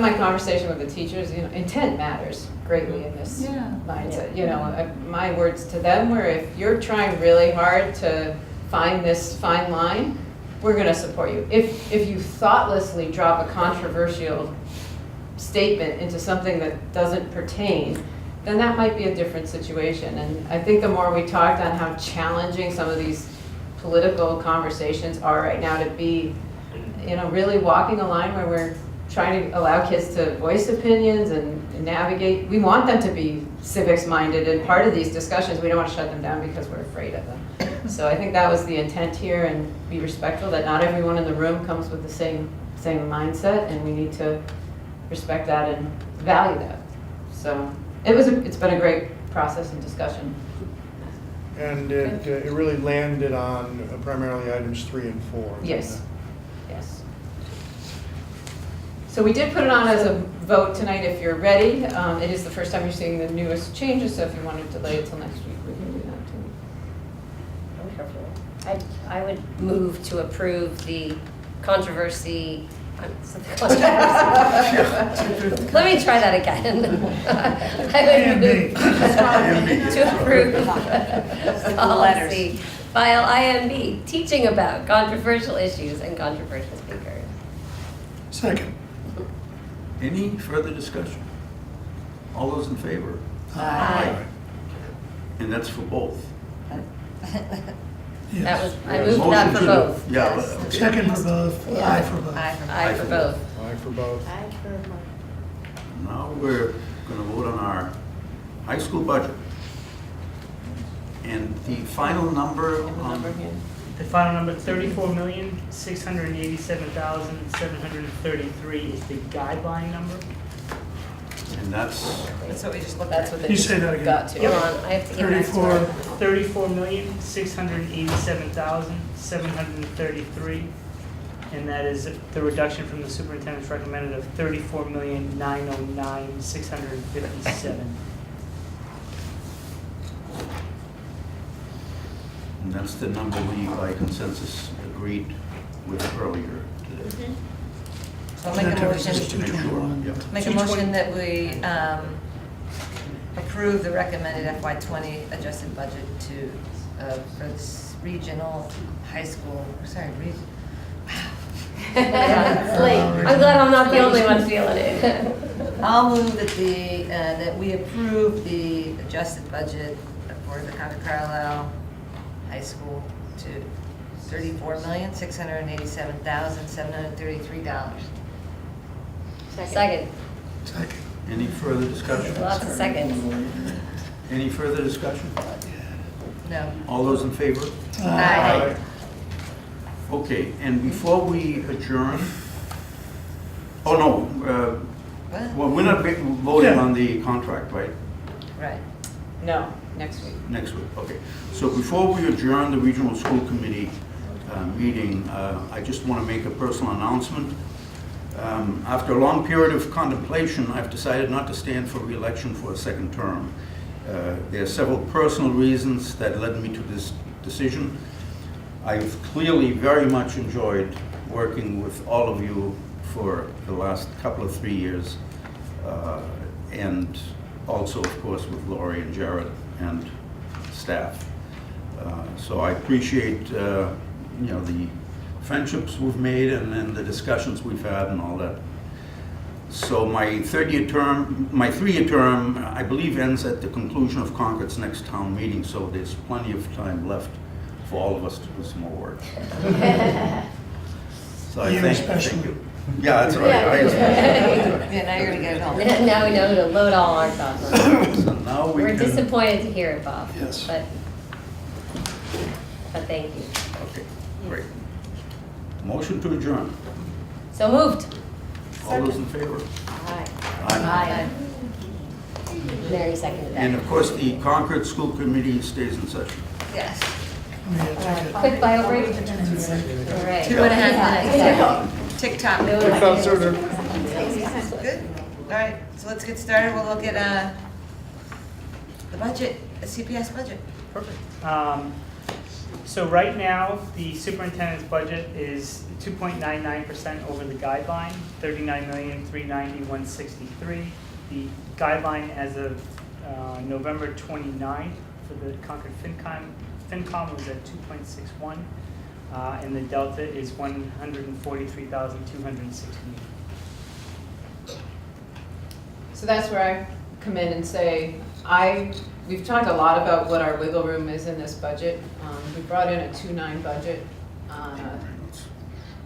S3: my conversation with the teachers, intent matters greatly in this mindset. My words to them were, if you're trying really hard to find this fine line, we're going to support you. If you thoughtlessly drop a controversial statement into something that doesn't pertain, then that might be a different situation. And I think the more we talked on how challenging some of these political conversations are right now, to be, really walking a line where we're trying to allow kids to voice opinions and navigate. We want them to be civics minded, and part of these discussions, we don't want to shut them down because we're afraid of them. So I think that was the intent here, and be respectful that not everyone in the room comes with the same mindset, and we need to respect that and value that. So it's been a great process and discussion.
S7: And it really landed on primarily items 3 and 4.
S3: Yes. Yes. So we did put it on as a vote tonight if you're ready. It is the first time you're seeing the newest changes, so if you want to delay it till next week, we can do that too.
S5: I would move to approve the controversy. Let me try that again. I would move to approve policy file IMB, teaching about controversial issues and controversial speakers.
S16: Second.
S2: Any further discussion? All those in favor?
S10: Aye.
S2: And that's for both.
S16: Yes.
S5: That was, I
S2: Yeah,
S5: moved that
S2: motion
S5: for
S2: to-
S5: both.
S2: Yeah.
S5: Yes.
S2: okay.
S16: Second for both, aye for both.
S5: Aye for both.
S7: Aye for both.
S13: Aye for both.
S2: Now we're going to vote on our high school budget. And the final number on,
S14: The final number, 34,687,733 is the guideline number.
S2: and that's,
S10: That's what we just looked
S3: That's
S10: at.
S3: what they
S16: You say that again.
S3: got to.
S5: Hold on, I have to get back to
S16: 34,
S5: it.
S14: 34,687,733. And that is the reduction from the superintendent's recommended of 34,909,657.
S2: and that's the number we by consensus agreed with earlier today.
S10: So I'll make a motion,
S2: Just to make sure, yeah.
S10: make a motion that we approve the recommended FY20 adjusted budget to, for this regional high school,
S5: It's late. I'm glad I'm not the only one feeling it.
S10: I'll move that that we approve the adjusted budget for the Concord Carlisle High School to $34,687,733.
S5: Second.
S16: second.
S2: Any further discussion?
S5: Lots of seconds.
S2: Any further discussion?
S10: No.
S2: All those in favor?
S10: Aye.
S2: Okay, and before we adjourn, oh no, well, we're not voting
S16: Yeah.
S2: on the contract, right?
S10: Right.
S3: No, next week.
S2: Next week, okay. So before we adjourn the regional school committee meeting, I just want to make a personal announcement. After a long period of contemplation, I've decided not to stand for re-election for a second term. There are several personal reasons that led me to this decision. I've clearly very much enjoyed working with all of you for the last couple of 3 years, and also, of course, with Lori and Jared and staff. So I appreciate, the friendships we've made and the discussions we've had and all that. So my 3-year term, I believe, ends at the conclusion of Concord's next town meeting, so there's plenty of time left for all of us to do some more work. So I
S16: You
S2: thank
S16: especially.
S2: you. Yeah, that's all right.
S10: Yeah, now you're gonna get it home.
S5: Now we know to load all our thoughts on it.
S2: So now we
S5: We're
S2: can.
S5: disappointed to hear it, Bob.
S16: Yes.
S5: But thank you.
S2: Okay, great. Motion to adjourn.
S5: So moved.
S2: All those in favor?
S5: Aye.
S2: Aye.
S5: Mary seconded
S2: And
S5: that.
S2: of course, the Concord School Committee stays in session.
S10: Yes.
S5: Quick bio break. All right.
S10: 2.5 minutes. TikTok.
S5: No,
S10: Good.
S5: I-
S10: All right, so let's get started. We'll look at the budget, the CPS budget.
S14: Perfect. So right now, the superintendent's budget is 2.99% over the guideline, 39,390,163. The guideline as of November 29th for the Concord FinCom was at 2.61, and the delta is 143,216.
S3: So that's where I come in and say, we've talked a lot about what our wiggle room is in this budget. We brought in a 2.9 budget on a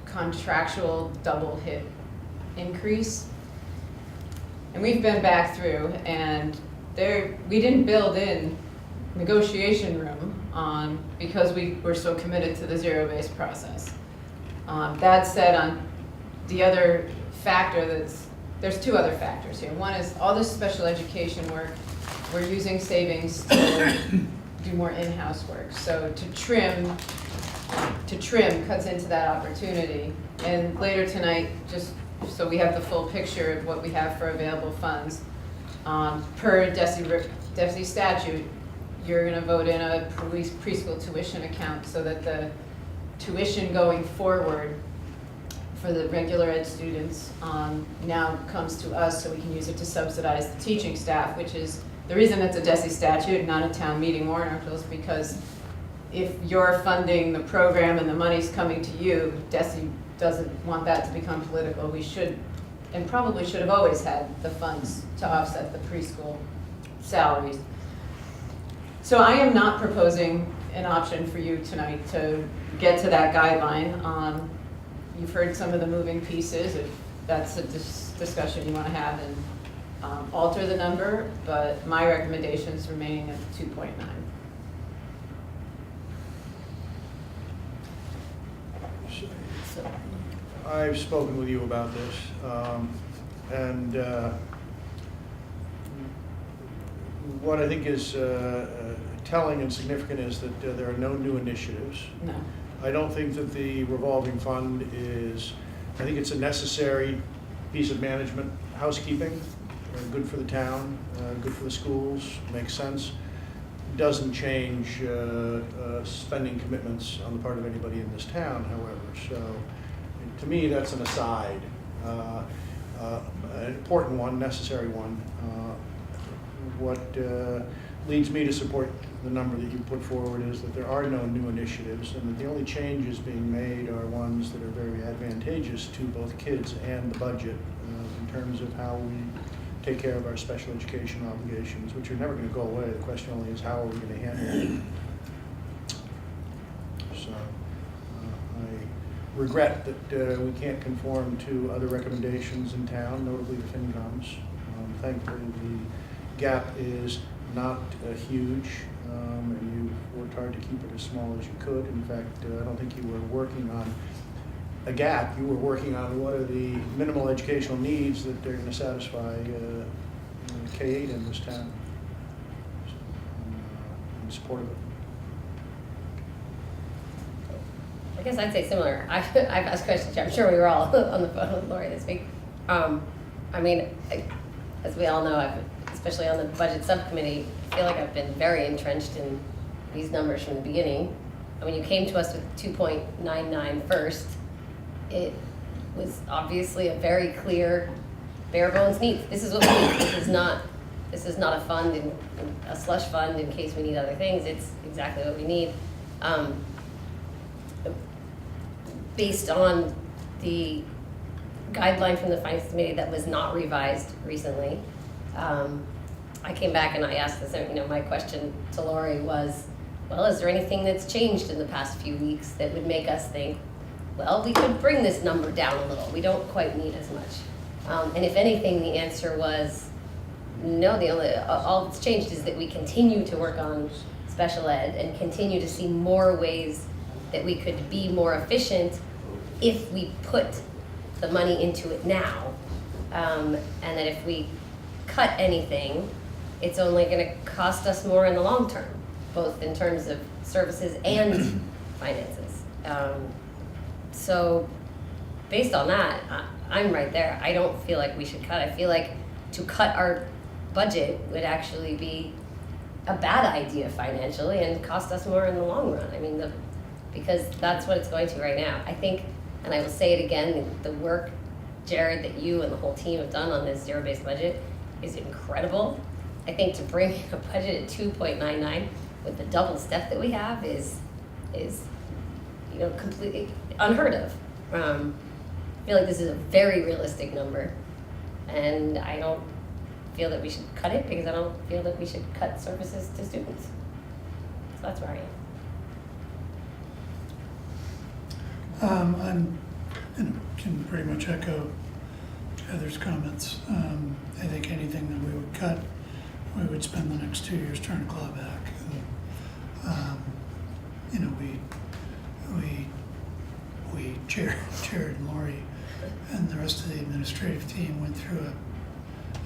S3: contractual double hit increase. And we've been back through, and we didn't build in negotiation room because we were so committed to the zero-based process. That said, on the other factor there's two other factors here. One is all this special education work, we're using savings to do more in-house work. So to trim cuts into that opportunity. And later tonight, just so we have the full picture of what we have for available funds, per DESI statute, you're gonna vote in a preschool tuition account so that the tuition going forward for the regular ed students now comes to us, so we can use it to subsidize the teaching staff, which is the reason it's a DESI statute, not a town meeting warrant article, is because if you're funding the program and the money's coming to you, DESI doesn't want that to become political. We should, and probably should have always had the funds to offset the preschool salaries. So I am not proposing an option for you tonight to get to that guideline. You've heard some of the moving pieces, if that's a discussion you want to have, and alter the number, but my recommendations remain at 2.9.
S7: I've spoken with you about this, and what I think is telling and significant is that there are no new initiatives.
S3: No.
S7: I don't think that the revolving fund is, I think it's a necessary piece of management, housekeeping, good for the town, good for the schools, makes sense. Doesn't change spending commitments on the part of anybody in this town, however. So to me, that's an aside, an important one, necessary one. What leads me to support the number that you put forward is that there are no new initiatives, and that the only changes being made are ones that are very advantageous to both kids and the budget in terms of how we take care of our special education obligations, which are never going to go away. The question only is how are we going to handle it. So I regret that we can't conform to other recommendations in town, notably the FinComs. Thankfully, the gap is not huge, and you worked hard to keep it as small as you could. In fact, I don't think you were working on a gap. You were working on what are the minimal educational needs that they're going to satisfy K-8 in this town. So, I'm supportive of it.
S5: I guess I'd say similar. I've asked questions. I'm sure we were all on the phone with Lori this week. I mean, as we all know, especially on the budget subcommittee, I feel like I've been very entrenched in these numbers from the beginning. And when you came to us with 2.99 first, it was obviously a very clear, bare bones needs. This is what we need. This is not a fund, a slush fund in case we need other things. It's exactly what we need. Based on the guideline from the Finance Committee that was not revised recently, I came back and I asked this, my question to Lori was, well, is there anything that's changed in the past few weeks that would make us think, well, we could bring this number down a little. We don't quite need as much. And if anything, the answer was no. All that's changed is that we continue to work on special ed and continue to see more ways that we could be more efficient if we put the money into it now. And that if we cut anything, it's only going to cost us more in the long term, both in terms of services and finances. So based on that, I'm right there. I don't feel like we should cut. I feel like to cut our budget would actually be a bad idea financially and cost us more in the long run. I mean, because that's what it's going to right now. I think, and I will say it again, the work, Jared, that you and the whole team have done on this zero-based budget is incredible. I think to bring a budget at 2.99 with the double step that we have is completely unheard of. I feel like this is a very realistic number, and I don't feel that we should cut it because I don't feel that we should cut services to students. So that's where I am.
S16: Can pretty much echo Heather's comments. I think anything that we would cut, we would spend the next 2 years trying to claw back. Jared and Lori and the rest of the administrative team went through an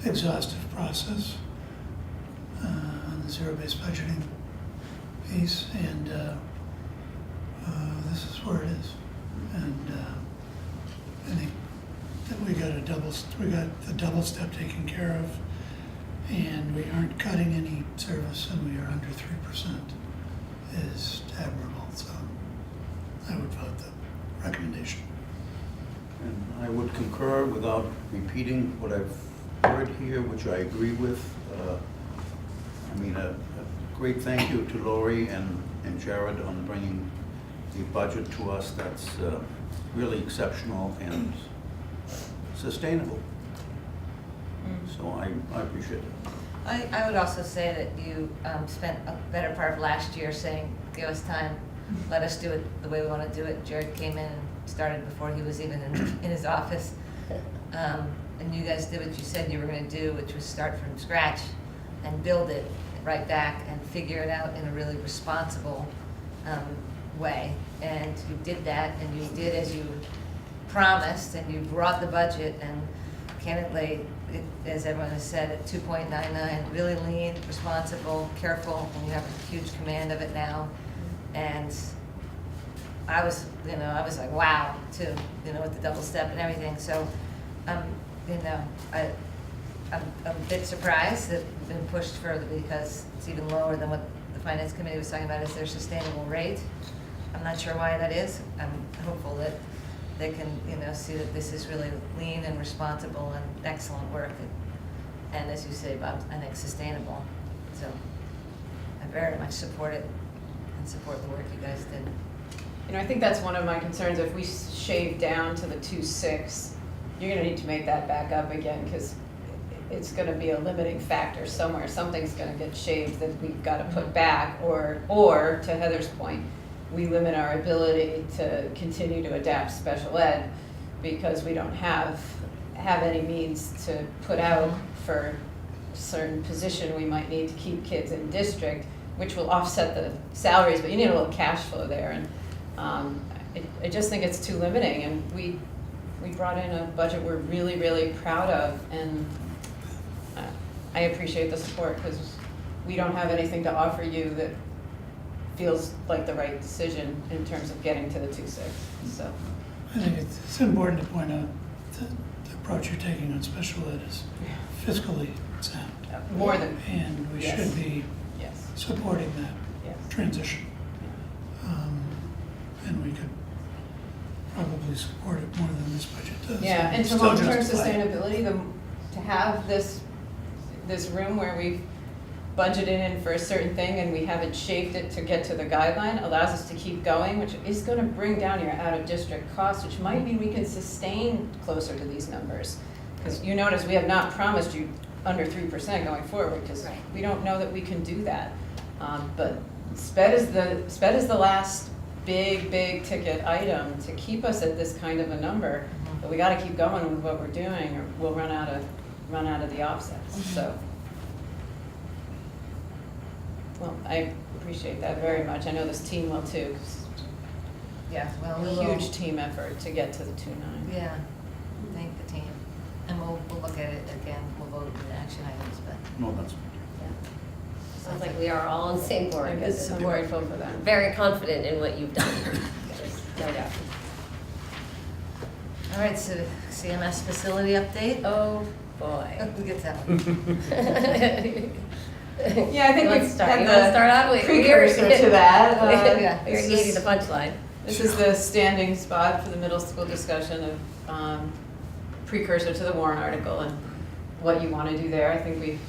S16: exhaustive process on the zero-based budgeting piece, and this is where it is. And I think that we got the double step taken care of, and we aren't cutting any service, and we are under 3% is admirable. So I would vote the recommendation.
S2: And I would concur without repeating what I've heard here, which I agree with. A great thank you to Lori and Jared on bringing the budget to us that's really exceptional and sustainable. So I appreciate it.
S10: I would also say that you spent a better part of last year saying, give us time, let us do it the way we want to do it. Jared came in and started before he was even in his office. And you guys did what you said you were going to do, which was start from scratch and build it right back and figure it out in a really responsible way. And you did that, and you did as you promised, and you brought the budget, and candidly, as everyone has said, at 2.99, really lean, responsible, careful, and you have a huge command of it now. And I was like, wow, too, with the double step and everything. So, I'm a bit surprised that it's been pushed further because it's even lower than what the Finance Committee was talking about as their sustainable rate. I'm not sure why that is. I'm hopeful that they can, see that this is really lean and responsible and excellent work. And as you say, Bob, I think sustainable. So I very much support it and support the work you guys did.
S3: I think that's one of my concerns. If we shave down to the 2.6, you're going to need to make that back up again because it's going to be a limiting factor somewhere. Something's going to get shaved that we've got to put back, or to Heather's point, we limit our ability to continue to adapt special ed because we don't have any means to put out for a certain position we might need to keep kids in district, which will offset the salaries, but you need a little cash flow there. And I just think it's too limiting, and we brought in a budget we're really, really proud of, and I appreciate the support because we don't have anything to offer you that feels like the right decision in terms of getting to the 2.6. So
S16: I think it's important to point out that the approach you're taking on special ed is fiscally sound.
S3: More than,
S16: and we
S3: yes.
S16: should be
S3: Yes.
S16: supporting that
S3: Yes.
S16: transition. And we could probably support it more than this budget does.
S3: Yeah, and to
S16: still
S3: long-term
S16: justify it.
S3: sustainability, to have this room where we've budgeted in for a certain thing and we haven't shaped it to get to the guideline allows us to keep going, which is going to bring down your out-of-district costs, which might mean we can sustain closer to these numbers. Because you notice we have not promised you under 3% going forward because we don't know that we can do that. But SPED is the last big ticket item to keep us at this kind of a number. But we got to keep going with what we're doing, or we'll run out of the offsets. So, well, I appreciate that very much. I know this team will too. 'Cause
S10: Yeah, well,
S3: a huge team effort to get to the 2.9.
S10: Yeah, thank the team. And we'll look at it again, we'll vote in the action items, but.
S2: No, that's
S5: Sounds like we are all on the same board.
S3: I'm
S5: because
S3: I'm grateful for that.
S5: very confident in what you've done. No doubt.
S10: All right, so CMS facility update?
S5: Oh, boy.
S10: Who gets that one?
S3: Yeah, I think we've
S5: start.
S3: had
S5: You want to
S3: the
S5: start out?
S3: precursor to that.
S10: Yeah.
S5: We're getting the punchline.
S3: This is the standing spot for the middle school discussion of precursor to the warrant article and what you want to do there. I think we've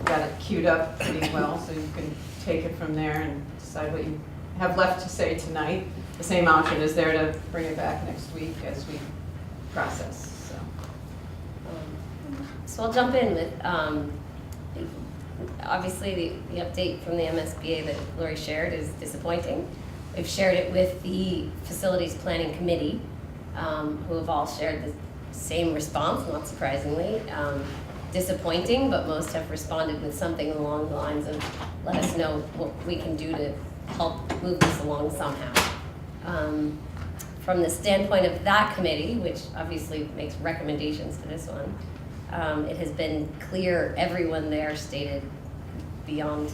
S3: got it queued up pretty well, so you can take it from there and decide what you have left to say tonight. The same option is there to bring it back next week as we process.
S5: So I'll jump in with, obviously the update from the MSBA that Lori shared is disappointing. We've shared it with the Facilities Planning Committee, who have all shared the same response, not surprisingly. Disappointing, but most have responded with something along the lines of, let us know what we can do to help move this along somehow. From the standpoint of that committee, which obviously makes recommendations to this one, it has been clear, everyone there stated beyond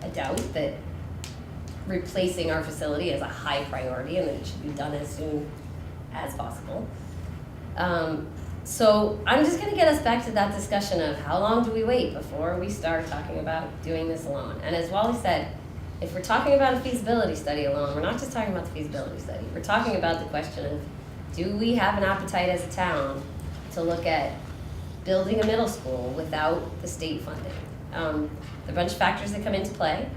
S5: a doubt that replacing our facility is a high priority and that it should be done as soon as possible. So I'm just going to get us back to that discussion of how long do we wait before we start talking about doing this alone. And as Wally said, if we're talking about a feasibility study alone, we're not just talking about the feasibility study. We're talking about the question of, do we have an appetite as a town to look at building a middle school without the state funding? There are a bunch of factors that come into play.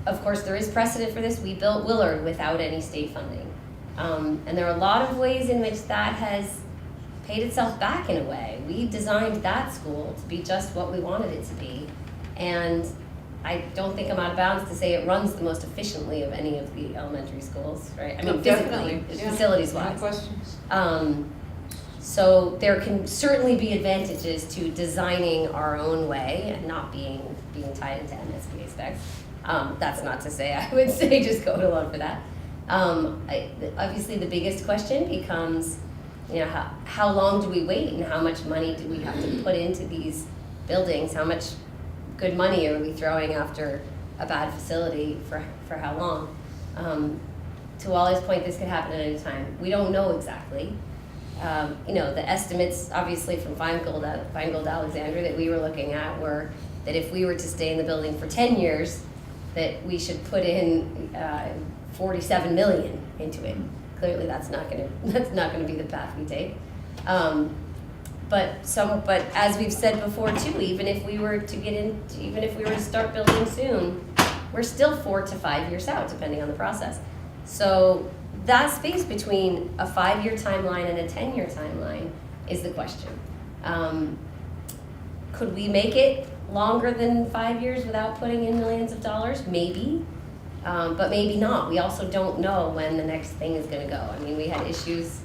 S5: Of course, there is precedent for this. We built Willard without any state funding. And there are a lot of ways in which that has paid itself back in a way. We designed that school to be just what we wanted it to be. And I don't think I'm out of bounds to say it runs the most efficiently of any of the elementary schools, right? I mean,
S3: Definitely,
S5: physically, facilities-wise.
S3: No questions.
S5: So there can certainly be advantages to designing our own way and not being tied into MSBA specs. That's not to say I would say just go it alone for that. Obviously, the biggest question becomes, how long do we wait and how much money do we have to put into these buildings? How much good money are we throwing after a bad facility for how long? To Wally's point, this could happen at any time. We don't know exactly. The estimates, obviously, from Feingold Alexandria that we were looking at were that if we were to stay in the building for 10 years, that we should put in $47 million into it. Clearly, that's not going to be the path we take. But as we've said before too, even if we were to start building soon, we're still 4 to 5 years out, depending on the process. So that space between a 5-year timeline and a 10-year timeline is the question. Could we make it longer than 5 years without putting in millions of dollars? Maybe, but maybe not. We also don't know when the next thing is going to go. I mean, we had issues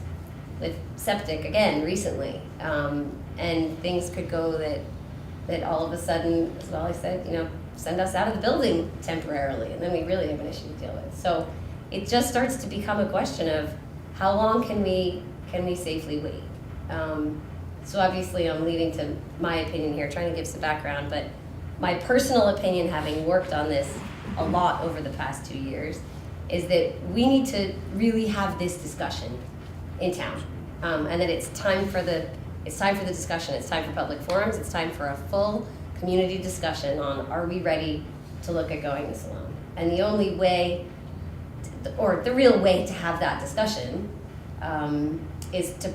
S5: with septic again recently, and things could go that all of a sudden, as Wally said, send us out of the building temporarily, and then we really have an issue to deal with. So it just starts to become a question of how long can we safely wait. So obviously I'm leading to my opinion here, trying to give some background, but my personal opinion, having worked on this a lot over the past 2 years, is that we need to really have this discussion in town, and that it's time for the discussion. It's time for public forums. It's time for a full community discussion on, are we ready to look at going this alone? And the only way, or the real way to have that discussion, is to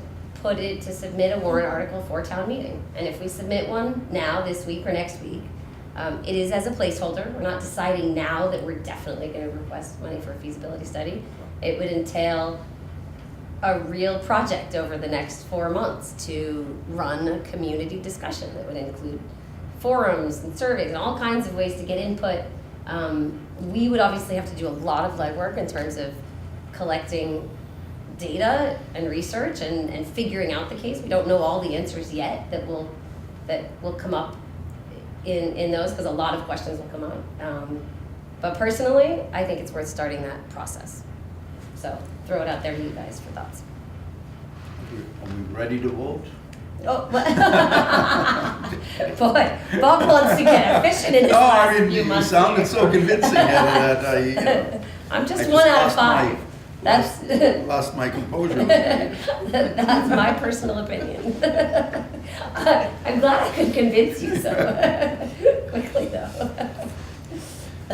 S5: submit a warrant article for town meeting. And if we submit one now, this week or next week, it is as a placeholder. We're not deciding now that we're definitely going to request money for a feasibility study. It would entail a real project over the next 4 months to run a community discussion that would include forums and surveys and all kinds of ways to get input. We would obviously have to do a lot of legwork in terms of collecting data and research and figuring out the case. We don't know all the answers yet that will come up in those, because a lot of questions will come up. But personally, I think it's worth starting that process. So throw it out there to you guys for thoughts.
S2: Are we ready to vote?
S5: Oh, boy, Bob wants to get efficient in his last few
S2: you
S5: months
S2: sounded
S5: here.
S2: so convincing that
S5: I'm just 1 out of 5. That's
S2: lost my composure.
S5: That's my personal opinion. I'm glad I could convince you so quickly, though.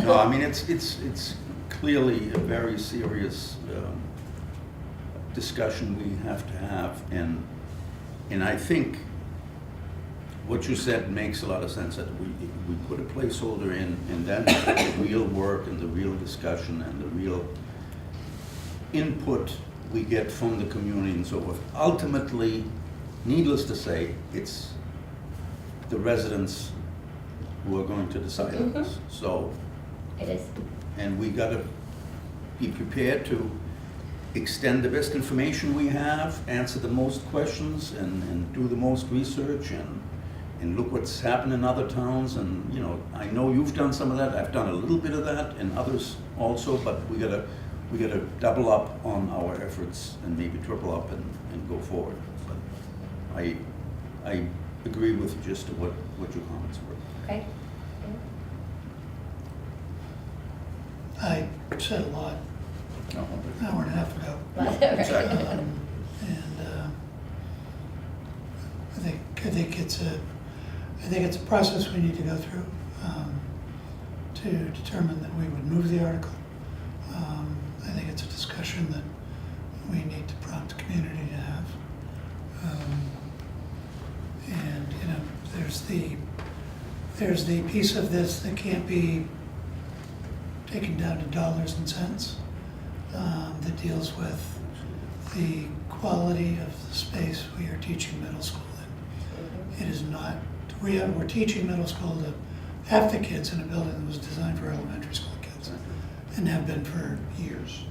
S2: No, I mean, it's clearly a very serious discussion we have to have, and I think what you said makes a lot of sense, that we put a placeholder in, and then the real work and the real discussion and the real input we get from the community and so forth. Ultimately, needless to say, it's the residents who are going to decide on this. So
S5: it is. And
S2: we got to be prepared to extend the best information we have, answer the most questions, and do the most research, and look what's happened in other towns. And I know you've done some of that. I've done a little bit of that, and others also. But we gotta double up on our efforts and maybe triple up and go forward. But I agree with just what your comments were.
S5: Okay.
S16: I said a lot an hour and a half ago.
S2: Exactly.
S16: And I think it's a process we need to go through to determine that we would move the article. I think it's a discussion that we need to prompt the community to have. And there's the piece of this that can't be taken down to dollars and cents, that deals with the quality of the space we are teaching middle school in. It is not, we're teaching middle school to half the kids in a building that was designed for elementary school kids and have been for years.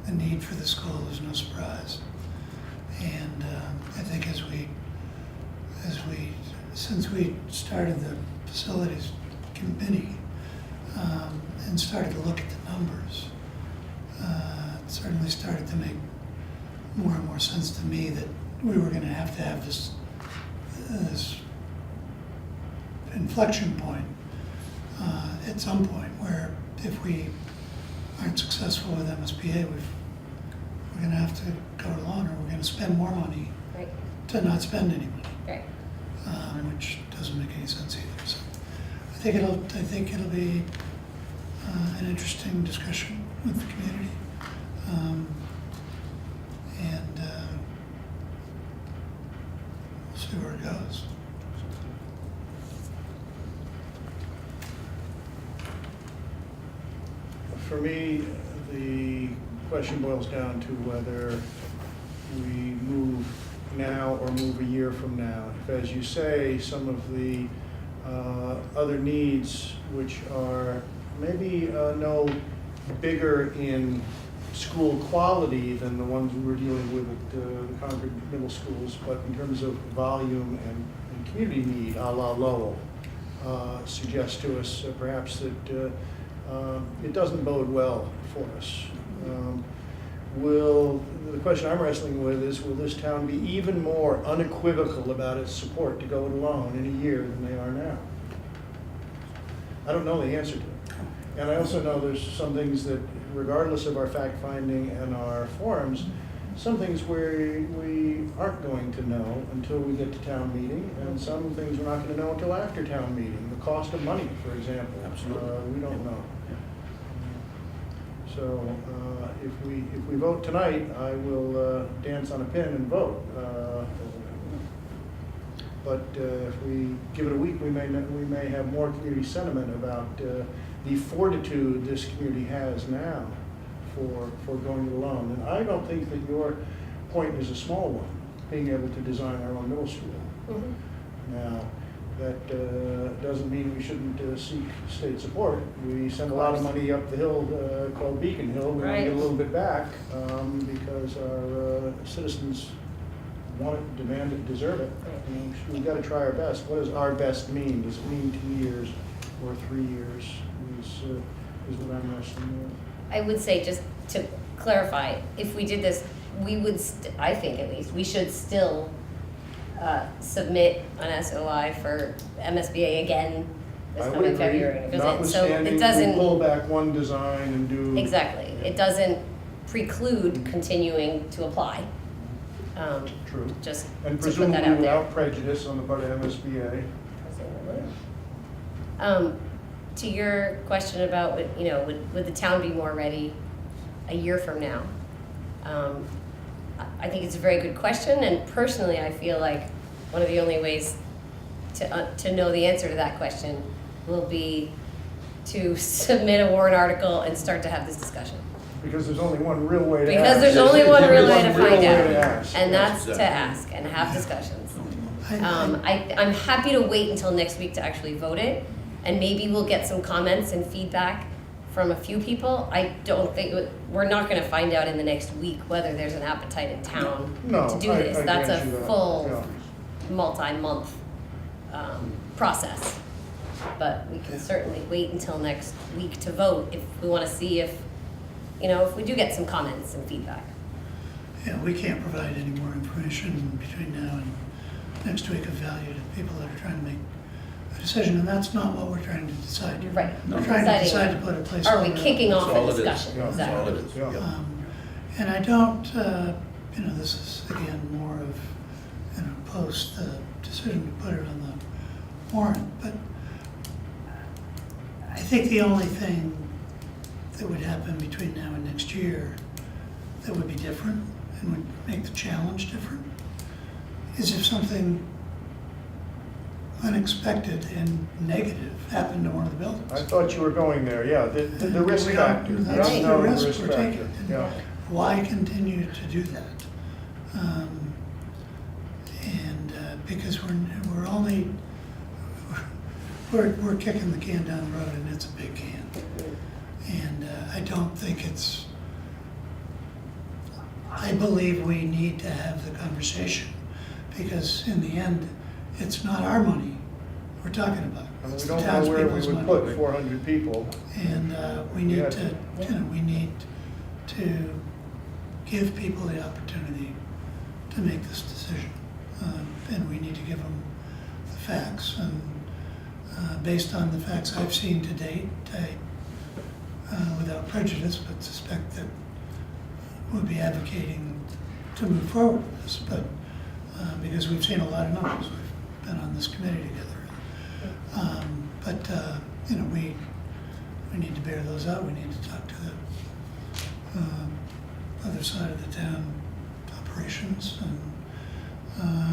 S16: The need for the school is no surprise. And I think since we started the facilities committee and started to look at the numbers, it certainly started to make more and more sense to me that we were going to have this inflection point at some point where if we aren't successful with MSBA, we're going to have to go to loan, or we're going to spend more money to not spend any money, which doesn't make any sense either. So I think it'll be an interesting discussion with the community, and we'll see where it goes.
S7: For me, the question boils down to whether we move now or move a year from now. If, as you say, some of the other needs, which are maybe no bigger in school quality than the ones we were dealing with at the Concord middle schools, but in terms of volume and community need, a la Lowell, suggest to us perhaps that it doesn't bode well for us. The question I'm wrestling with is, will this town be even more unequivocal about its support to go it alone in a year than they are now? I don't know the answer to it. And I also know there's some things that, regardless of our fact-finding and our forums, some things we aren't going to know until we get to town meeting, and some things we're not going to know until after town meeting. The cost of money, for example, we don't know. So if we vote tonight, I will dance on a pin and vote. But if we give it a week, we may have more community sentiment about the fortitude this community has now for going it alone. And I don't think that your point is a small one, being able to design our own middle school. Mm-hmm. Now, that doesn't mean we shouldn't seek state support. We send a lot of money up the hill called Beacon Hill. We want to get a little bit back because our citizens want it, demand it, deserve it. And we've got to try our best. What does our best mean? Does it mean 2 years or 3 years is what I'm wrestling with.
S5: I would say, just to clarify, if we did this, we would, I think at least, we should still submit an SOI for MSBA again this coming February. So it doesn't
S7: pull back one design and do
S5: exactly. It doesn't preclude continuing to apply.
S7: True.
S5: Just
S7: and
S5: to put that out there.
S7: Without prejudice on the part of MSBA.
S5: To your question about, would the town be more ready a year from now? I think it's a very good question, and personally I feel like one of the only ways to know the answer to that question will be to submit a warrant article and start to have this discussion.
S7: Because there's only one real way to ask.
S5: Because there's only one real way to find out, and
S7: that's
S5: to ask and have discussions. I'm happy to wait until next week to actually vote it, and maybe we'll get some comments and feedback from a few people. I don't think, we're not gonna find out in the next week whether there's an appetite in town to do this. That's a full multi-month process. But we can certainly wait until next week to vote if we wanna see if we do get some comments and feedback.
S16: Yeah, we can't provide any more information between now and next week of value to people that are trying to make a decision, and that's not what we're trying to decide.
S5: Right.
S16: We're trying to decide to put a place.
S5: Are we kicking off a discussion? Exactly.
S16: And I don't, this is again more of, post the decision to put it on the warrant, but I think the only thing that would happen between now and next year that would be different and would make the challenge different is if something unexpected and negative happened to one of the buildings.
S7: I thought you were going there, yeah, the risk factor.
S16: That's the risk we're taking. why continue to do that? Because we're only, we're kicking the can down the road, and it's a big can. And I don't think it's, I believe we need to have the conversation, because in the end, it's not our money we're talking about.
S7: And
S16: It's
S7: we
S16: the
S7: don't know where we
S16: townspeople's
S7: would
S16: money.
S7: put 400 people.
S16: And we need to, we need to give people the opportunity to make this decision. And we need to give them the facts. And based on the facts I've seen to date, without prejudice, but suspect that we'll be advocating to move forward with this. But because we've seen a lot of numbers, we've been on this committee together. We need to bear those out. We need to talk to the other side of the town operations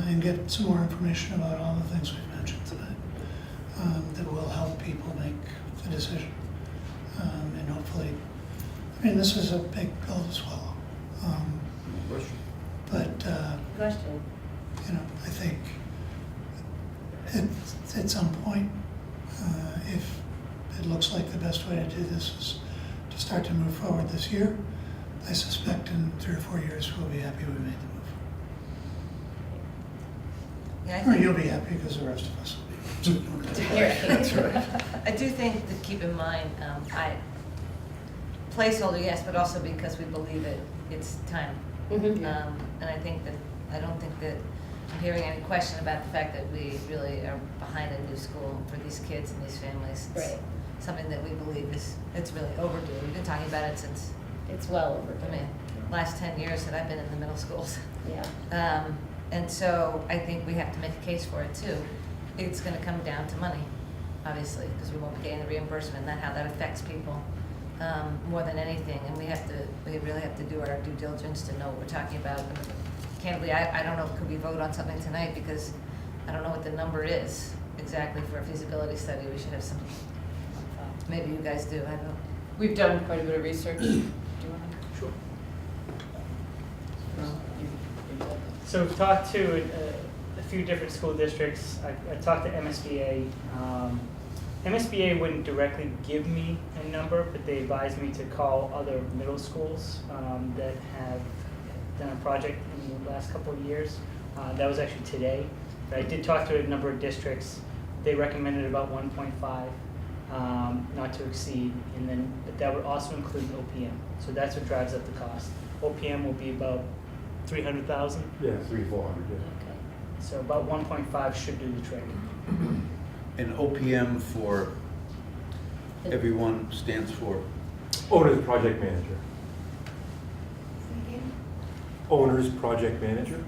S16: and get some more information about all the things we've mentioned tonight that will help people make the decision. And hopefully, this is a big pill to swallow.
S5: Question.
S16: I think at some point, if it looks like the best way to do this is to start to move forward this year, I suspect in 3 or 4 years we'll be happy we made the move. Or you'll be happy because the rest of us will be.
S10: That's right. I do think to keep in mind, placeholder, yes, but also because we believe it's time.
S5: Mm-hmm.
S10: And I don't think that I'm hearing any question about the fact that we really are behind a new school for these kids and these families. It's
S5: Right.
S10: something that we believe it's really overdue. We've been talking about it since.
S5: It's well overdue.
S10: Last 10 years that I've been in the middle schools.
S5: Yeah.
S10: And so I think we have to make a case for it too. It's going to come down to money, obviously, because we won't be getting the reimbursement and how that affects people more than anything. And we really have to do our due diligence to know what we're talking about. And candidly, I don't know, could we vote on something tonight, because I don't know what the number is exactly for a feasibility study. We should have some, maybe you guys do, I don't know.
S3: We've done quite a bit of research. Do you want to?
S14: Sure. So we've talked to a few different school districts. I talked to MSBA. MSBA wouldn't directly give me a number, but they advised me to call other middle schools that have done a project in the last couple of years. That was actually today. But I did talk to a number of districts. They recommended about 1.5, not to exceed, but that would also include OPM. So that's what drives up the cost. OPM will be about 300,000.
S15: Yeah, 300-400. Yeah.
S5: Okay.
S14: So about 1.5 should do the trick.
S2: And OPM for everyone stands for?
S15: Owner's project manager. Owner's project manager.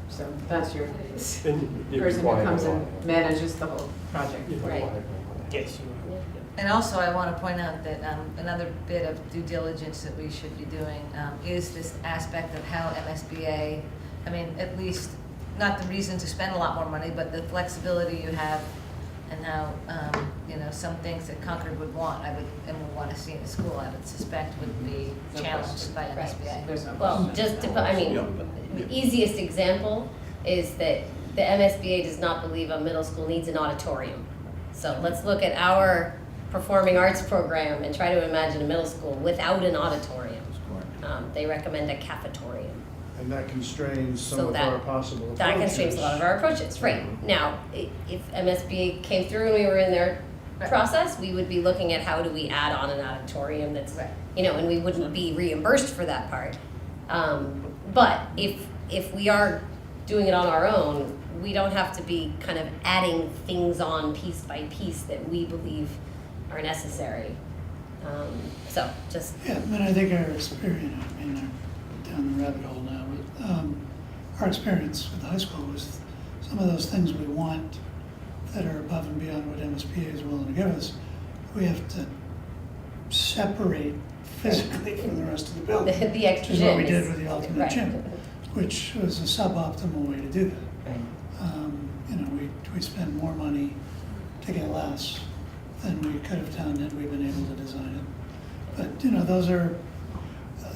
S3: So that's your
S15: And you
S3: person who
S15: apply
S3: comes
S15: it.
S3: and manages the whole project.
S15: You
S5: Right.
S15: apply it.
S14: Yes, you will.
S10: And also, I want to point out that another bit of due diligence that we should be doing is this aspect of how MSBA, at least, not the reason to spend a lot more money, but the flexibility you have and how, some things that Concord would want, would want to see in the school, I would suspect would be challenged by MSBA.
S3: There's no
S5: Well,
S3: question.
S5: just to put, the easiest example is that the MSBA does not believe a middle school needs an auditorium. So let's look at our performing arts program and try to imagine a middle school without an auditorium. They recommend a cafetorium.
S7: And that constrains some
S5: So
S7: of
S5: that-
S7: our possible approaches.
S5: That constrains a lot of our approaches, right. Now, if MSBA came through and we were in their process, we would be looking at how do we add on an auditorium that's, and we wouldn't be reimbursed for that part. But if we are doing it on our own, we don't have to be kind of adding things on piece by piece that we believe are necessary. So just.
S16: Yeah, but I think our experience, I'm down the rabbit hole now, but our experience with the high school was some of those things we want that are above and beyond what MSBA is willing to give us, we have to separate physically from the rest of the building.
S5: The extra
S16: which is what we
S5: gym
S16: did
S5: is-
S16: with the alternate
S5: right.
S16: gym, which was a suboptimal way to do that. We spend more money to get less than we could have done had we been able to design it. But those are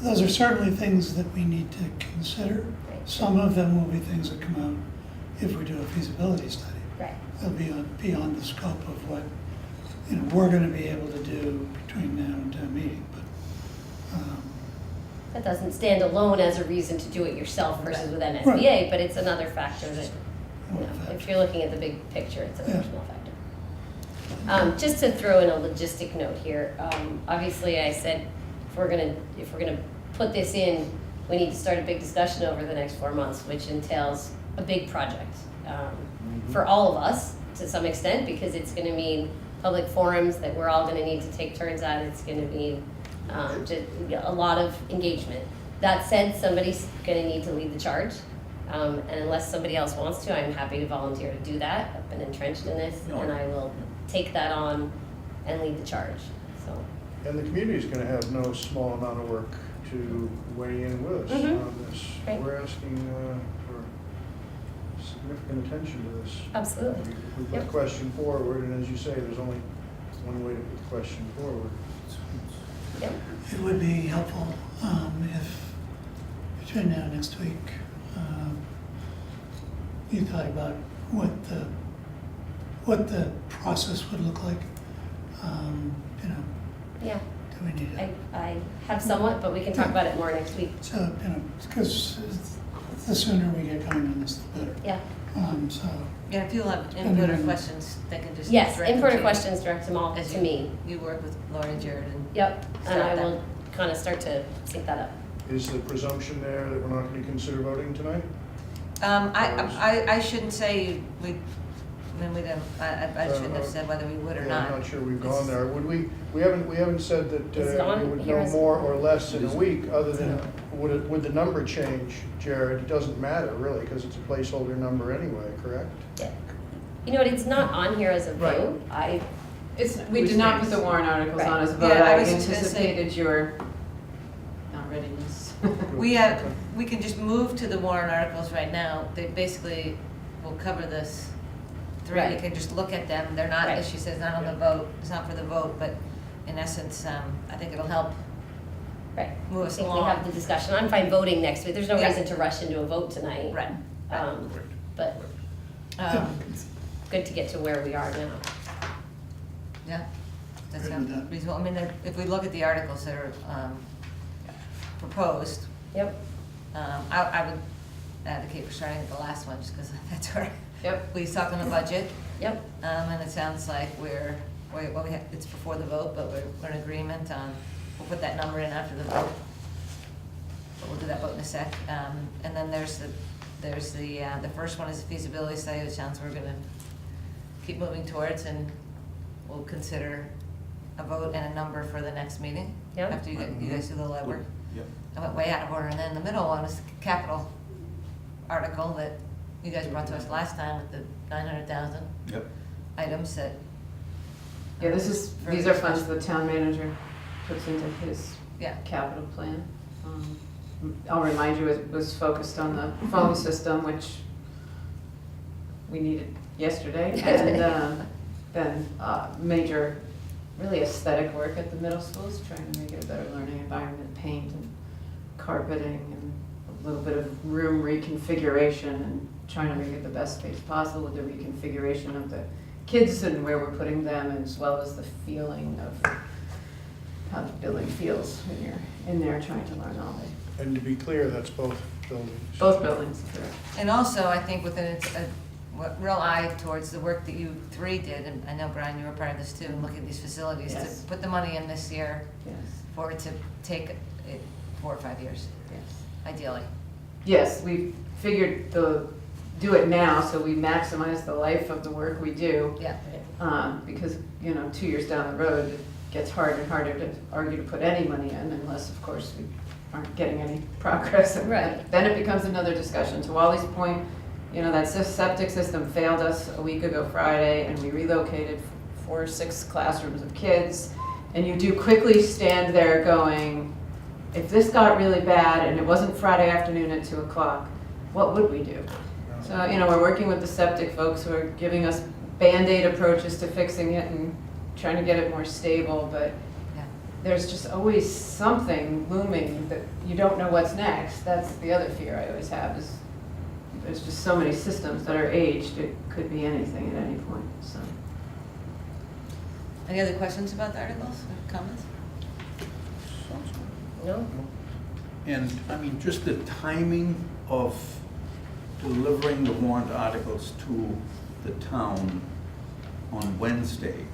S16: those are certainly things that we need to consider. Some of them will be things that come out if we do a feasibility study.
S5: Right.
S16: They'll be beyond the scope of what, you know, we're gonna be able to do between now and town meeting, but,
S5: That doesn't stand alone as a reason to do it yourself versus with MSBA, but it's another factor that, you know, if you're looking at the big picture, it's another small factor. Just to throw in a logistic note here, obviously I said if we're gonna put this in, we need to start a big discussion over the next 4 months, which entails a big project for all of us to some extent, because it's going to mean public forums that we're all going to need to take turns at. It's going to mean just a lot of engagement. That said, somebody's going to need to lead the charge. And unless somebody else wants to, I'm happy to volunteer to do that. I've been entrenched in this, and I will take that on and lead the charge. So.
S7: And the community is going to have no small amount of work to weigh in with us on this.
S5: Right.
S7: We're asking for significant attention to this.
S5: Absolutely.
S7: We put the question forward, and as you say, there's only one way to put the question forward.
S5: Yep.
S16: it would be helpful if between now and next week, you thought about what the process would look like. You know,
S5: Yeah.
S16: do we need it?
S5: I have somewhat, but we can talk about it more next week.
S16: So, you know, because the sooner we get going on this, the better.
S5: Yeah.
S16: So.
S10: Yeah, if you'll have input or questions, they can just.
S5: Yes,
S10: direct them
S5: input
S10: to
S5: or
S10: you.
S5: questions, direct them all
S10: As
S5: to
S10: you-
S5: me.
S10: You work with Laura and Jared and.
S5: Yep, and
S10: start
S5: I
S10: that.
S5: will kind of start to sync that up.
S7: Is the presumption there that we're not going to consider voting tonight?
S10: I shouldn't say we, I mean, we didn't, I shouldn't have said whether we would or
S7: Yeah,
S10: not.
S7: I'm not sure we've gone there. Would we haven't said that
S5: Is it on
S7: we would
S5: here
S7: know
S5: as-
S7: more or less in a week, other than, would the number change, Jared? It doesn't matter really, because it's a placeholder number anyway, correct?
S5: Yeah. You know what, it's not on here as a vote.
S3: We did not put the warrant articles on as a vote.
S10: Yeah, I
S3: I
S10: was just gonna say-
S3: anticipated your not readiness.
S10: We can just move to the warrant articles right now. They basically will cover this. Three, you
S5: Right.
S10: can just look at them. They're not,
S5: Right.
S10: as she says, not on the vote, it's not for the vote, but in essence, I think it'll help
S5: Right.
S10: move
S5: I
S10: us
S5: think we
S10: along.
S5: have the discussion. I'm fine voting next week. There's no
S10: Yeah.
S5: reason to rush into a vote tonight.
S10: Right.
S5: But it's good to get to where we are now.
S10: Yeah, that
S16: Good
S10: sounds
S16: with that.
S10: reasonable. I mean, if we look at the articles that are proposed,
S5: Yep.
S10: I would advocate for starting at the last one, just because that's where we talk on the budget.
S5: Yep.
S10: And it sounds like it's before the vote, but we're in agreement on, we'll put that number in after the vote. But we'll do that vote in a sec. And then there's the first one is a feasibility study, which sounds we're gonna keep moving towards, and we'll consider a vote and a number for the next meeting.
S5: Yep.
S10: After you guys do the legwork.
S2: Yep.
S10: I went way out of order, and then the middle one is the capital article that you guys brought to us last time with the 900,000
S2: Yep.
S10: items that.
S3: Yeah, these are funds the town manager puts into his
S10: Yeah.
S3: capital plan. I'll remind you, it was focused on the phone system, which we needed yesterday, and then major, really aesthetic work at the middle schools, trying to make it a better learning environment, paint and carpeting and a little bit of room reconfiguration and trying to make it the best space possible with the reconfiguration of the kids and where we're putting them, as well as the feeling of how the building feels when you're in there trying to learn all day.
S7: And to be clear, that's both buildings.
S3: Both buildings, correct.
S10: And also, I think with a real eye towards the work that you three did, and I know, Brian, you were part of this too, and looking at these facilities,
S3: Yes.
S10: to put the money in this year
S3: Yes.
S10: for it to take 4 or 5 years,
S3: Yes.
S10: ideally.
S3: Yes, we figured do it now so we maximize the life of the work we do.
S10: Yeah.
S3: Because, 2 years down the road, it gets harder and harder to argue to put any money in unless, of course, we aren't getting any progress.
S5: Right.
S3: Then it becomes another discussion. To Wally's point, that septic system failed us a week ago Friday, and we relocated 4 or 6 classrooms of kids. And you do quickly stand there going, if this got really bad and it wasn't Friday afternoon at 2 o'clock, what would we do? So, we're working with the septic folks who are giving us Band-Aid approaches to fixing it and trying to get it more stable, but there's just always something looming that you don't know what's next. That's the other fear I always have, is there's just so many systems that are aged, it could be anything at any point, so.
S10: Any other questions about the articles or comments?
S5: No?
S2: And, I mean, just the timing of delivering the warrant articles to the town on Wednesday,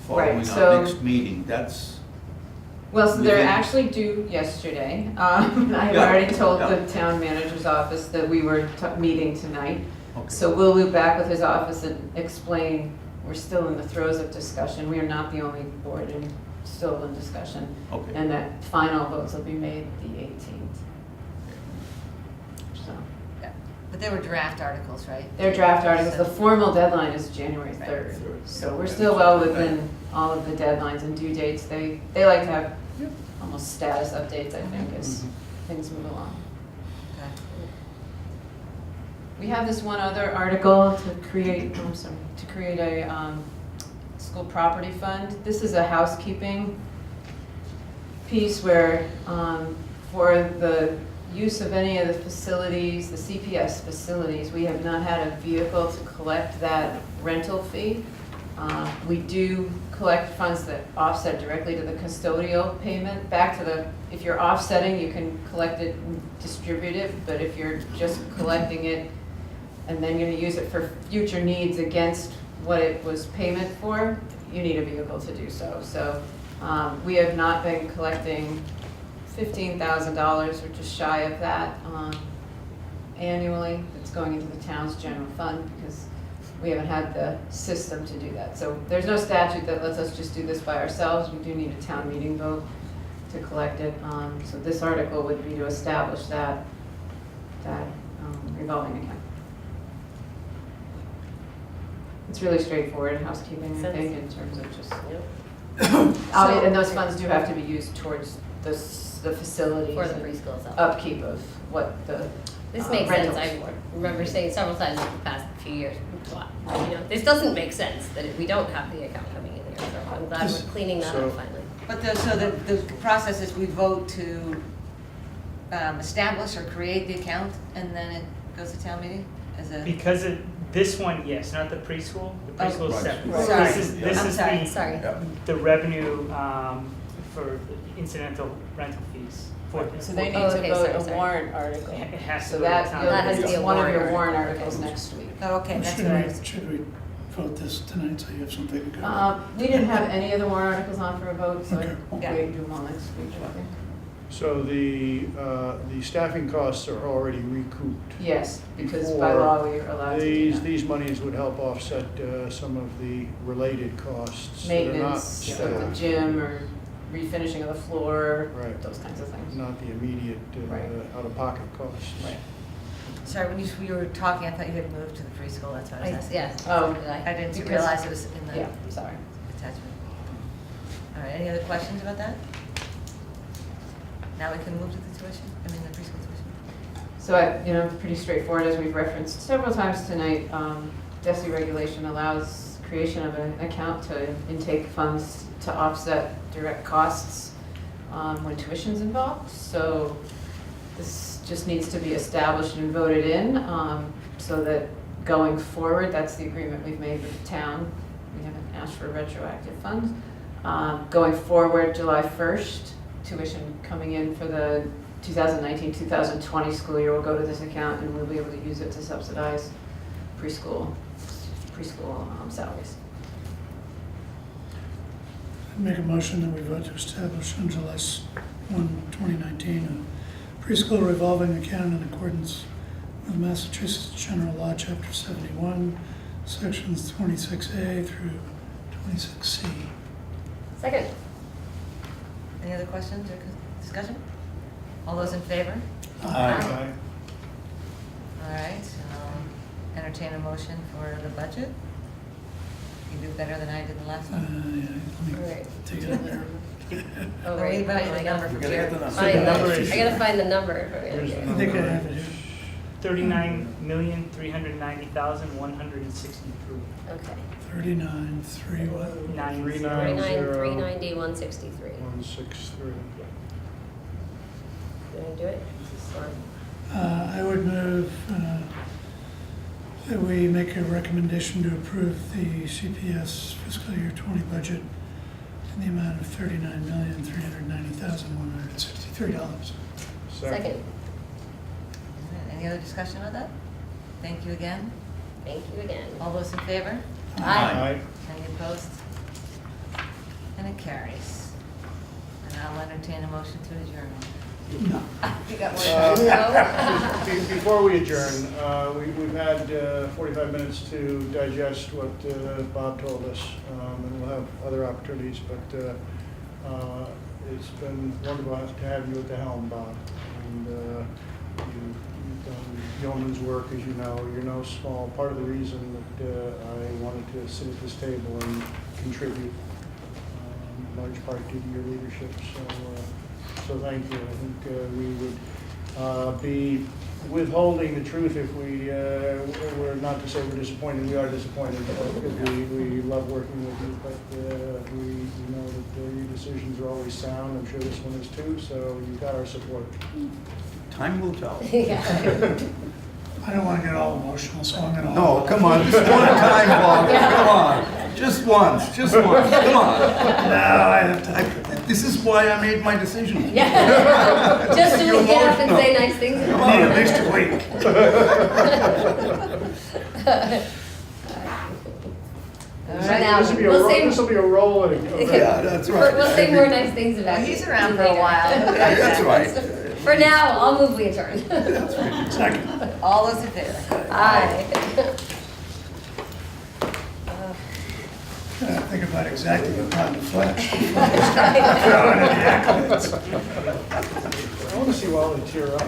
S2: following
S3: Right,
S2: our
S3: so-
S2: next meeting, that's,
S3: Well, so they're
S2: Within-
S3: actually due yesterday. I've
S2: Yeah,
S3: already told
S2: yeah.
S3: the town manager's office that we were meeting tonight.
S2: okay.
S3: So we'll loop back with his office and explain, we're still in the throes of discussion. We are not the only board and still in discussion.
S2: Okay.
S3: And that final votes will be made the 18th. So,
S10: Yeah. But they were draft articles, right?
S3: they're draft articles. The
S10: So-
S3: formal deadline is January
S10: Right.
S3: 3rd. So we're still well within all of the deadlines and due dates. They like to have almost status updates, I think, as things move along.
S10: Okay.
S3: We have this one other article to create, to create a school property fund. This is a housekeeping piece where for the use of any of the facilities, the CPS facilities, we have not had a vehicle to collect that rental fee. We do collect funds that offset directly to the custodial payment. Back to the, if you're offsetting, you can collect it and distribute it, but if you're just collecting it and then you're gonna use it for future needs against what it was payment for, you need a vehicle to do so. So we have not been collecting $15,000, we're just shy of that annually. It's going into the town's general fund because we haven't had the system to do that. So there's no statute that lets us just do this by ourselves. We do need a town meeting vote to collect it. So this article would be to establish that revolving account. It's really straightforward housekeeping, I think, in terms of just, and those funds do have to be used towards the facilities.
S5: For the
S3: and
S5: preschools.
S3: upkeep of what the
S5: This makes sense.
S3: rentals
S5: I
S3: for.
S5: remember saying several times in the past few years, this doesn't make sense that we don't have the account coming in here. So I'm glad we're cleaning that
S7: So-
S5: up finally.
S10: But the process is we vote to establish or create the account, and then it goes to town meeting as a.
S14: Because this one, yes, not the preschool. The preschool is
S2: Right.
S14: separate.
S10: Right.
S14: This
S10: Sorry.
S14: is, this
S10: I'm
S14: is
S10: sorry.
S5: Sorry.
S14: the revenue for incidental rental fees.
S3: So they need
S5: Oh,
S3: to
S5: okay,
S3: vote
S5: sorry,
S3: a
S5: sorry.
S3: warrant article.
S14: It has to
S3: So
S14: go to
S3: that,
S14: town.
S5: That has to be
S3: it's
S5: a
S3: one of your
S5: warrant
S3: warrant
S5: article.
S3: articles next week.
S10: Oh, okay, that's what I was.
S16: Should we vote this tonight so you have something to go on?
S3: We didn't have any of the warrant articles on for a vote, so
S16: Okay.
S3: we'll wait and do them all next week, I think.
S7: So the staffing costs are already recouped.
S3: Yes, because by law we are allowed to do that.
S7: These monies would help offset some of the related costs. that are not
S3: Maintenance of the
S7: staff,
S3: gym or refinishing of the floor,
S7: Right.
S3: those kinds of things.
S7: Not the immediate
S3: Right.
S7: out-of-pocket costs.
S3: Right.
S10: Sorry, when you were talking, I thought you had moved to the preschool, that's what I was asking.
S5: Yes.
S3: Oh,
S5: Did I?
S10: I didn't
S3: Because-
S10: realize it was in the
S3: Yeah, sorry.
S10: attachment. All right, any other questions about that? Now we can move to the tuition, the preschool tuition.
S3: So, pretty straightforward, as we've referenced several times tonight. DESI regulation allows creation of an account to intake funds to offset direct costs when tuition's involved. So this just needs to be established and voted in so that going forward, that's the agreement we've made with the town. We haven't asked for retroactive funds. Going forward, July 1st, tuition coming in for the 2019-2020 school year will go to this account and we'll be able to use it to subsidize preschool salaries.
S16: Make a motion that we vote to establish on July 1, 2019, a preschool revolving account in accordance with Massachusetts General Law, Chapter 71, Sections 26A through 26C.
S5: Second.
S10: Any other questions or discussion? All those in favor?
S7: Aye.
S10: All right, I'll entertain a motion for the budget. You do better than I did the last one.
S16: Yeah,
S5: All
S16: let
S5: right.
S16: me take it up there.
S5: Oh,
S10: Where are you
S5: right.
S10: putting the number
S2: You
S10: from
S2: gotta
S10: here?
S2: get the number.
S5: Find the-
S14: Number is-
S5: I gotta find the number.
S7: Here's the
S16: I think I have it here.
S14: $39,390,163.
S5: Okay.
S16: 39, 3 what?
S5: 39,390,163.
S7: 163.
S5: You want to do it? Or-
S16: I would move that we make a recommendation to approve the CPS fiscal year 20 budget in the amount of $39,390,163.
S5: Second.
S10: Any other discussion about that? Thank you again.
S5: Thank you again.
S10: All those in favor?
S5: Aye.
S10: Any opposed? And it carries. And I'll entertain a motion to adjourn.
S16: No.
S10: You got one.
S7: Before we adjourn, we've had 45 minutes to digest what Bob told us, and we'll have other opportunities, but it's been wonderful to have you at the helm, Bob. And you've done yeoman's work, as you know. You're no small part of the reason that I wanted to sit at this table and contribute, in large part due to your leadership. So thank you. I think we would be withholding the truth if we were not to say we're disappointed. We are disappointed because we love working with you, but we know that your decisions are always sound. I'm sure this one is too, so you've got our support.
S2: Time will tell.
S16: I don't want to get all emotional, so I'm going to...
S2: No, come on, just one time, Bob, come on. Just once, come on.
S16: No, I have to...
S2: This is why I made my decision.
S5: Yeah. Just so we
S2: You're
S5: get up and
S2: emotional.
S5: say nice things.
S16: I need at least a week.
S5: For now,
S7: This will be a roll.
S2: Yeah, that's right.
S5: We'll say more nice things about you.
S10: He's around for a while.
S2: That's right.
S5: For now, I'll move we adjourn.
S16: Second.
S10: All those in favor?
S5: Aye.
S16: Think about exactly what pound of flesh. Throwing in the accolades.
S7: I want to see Wally tear up.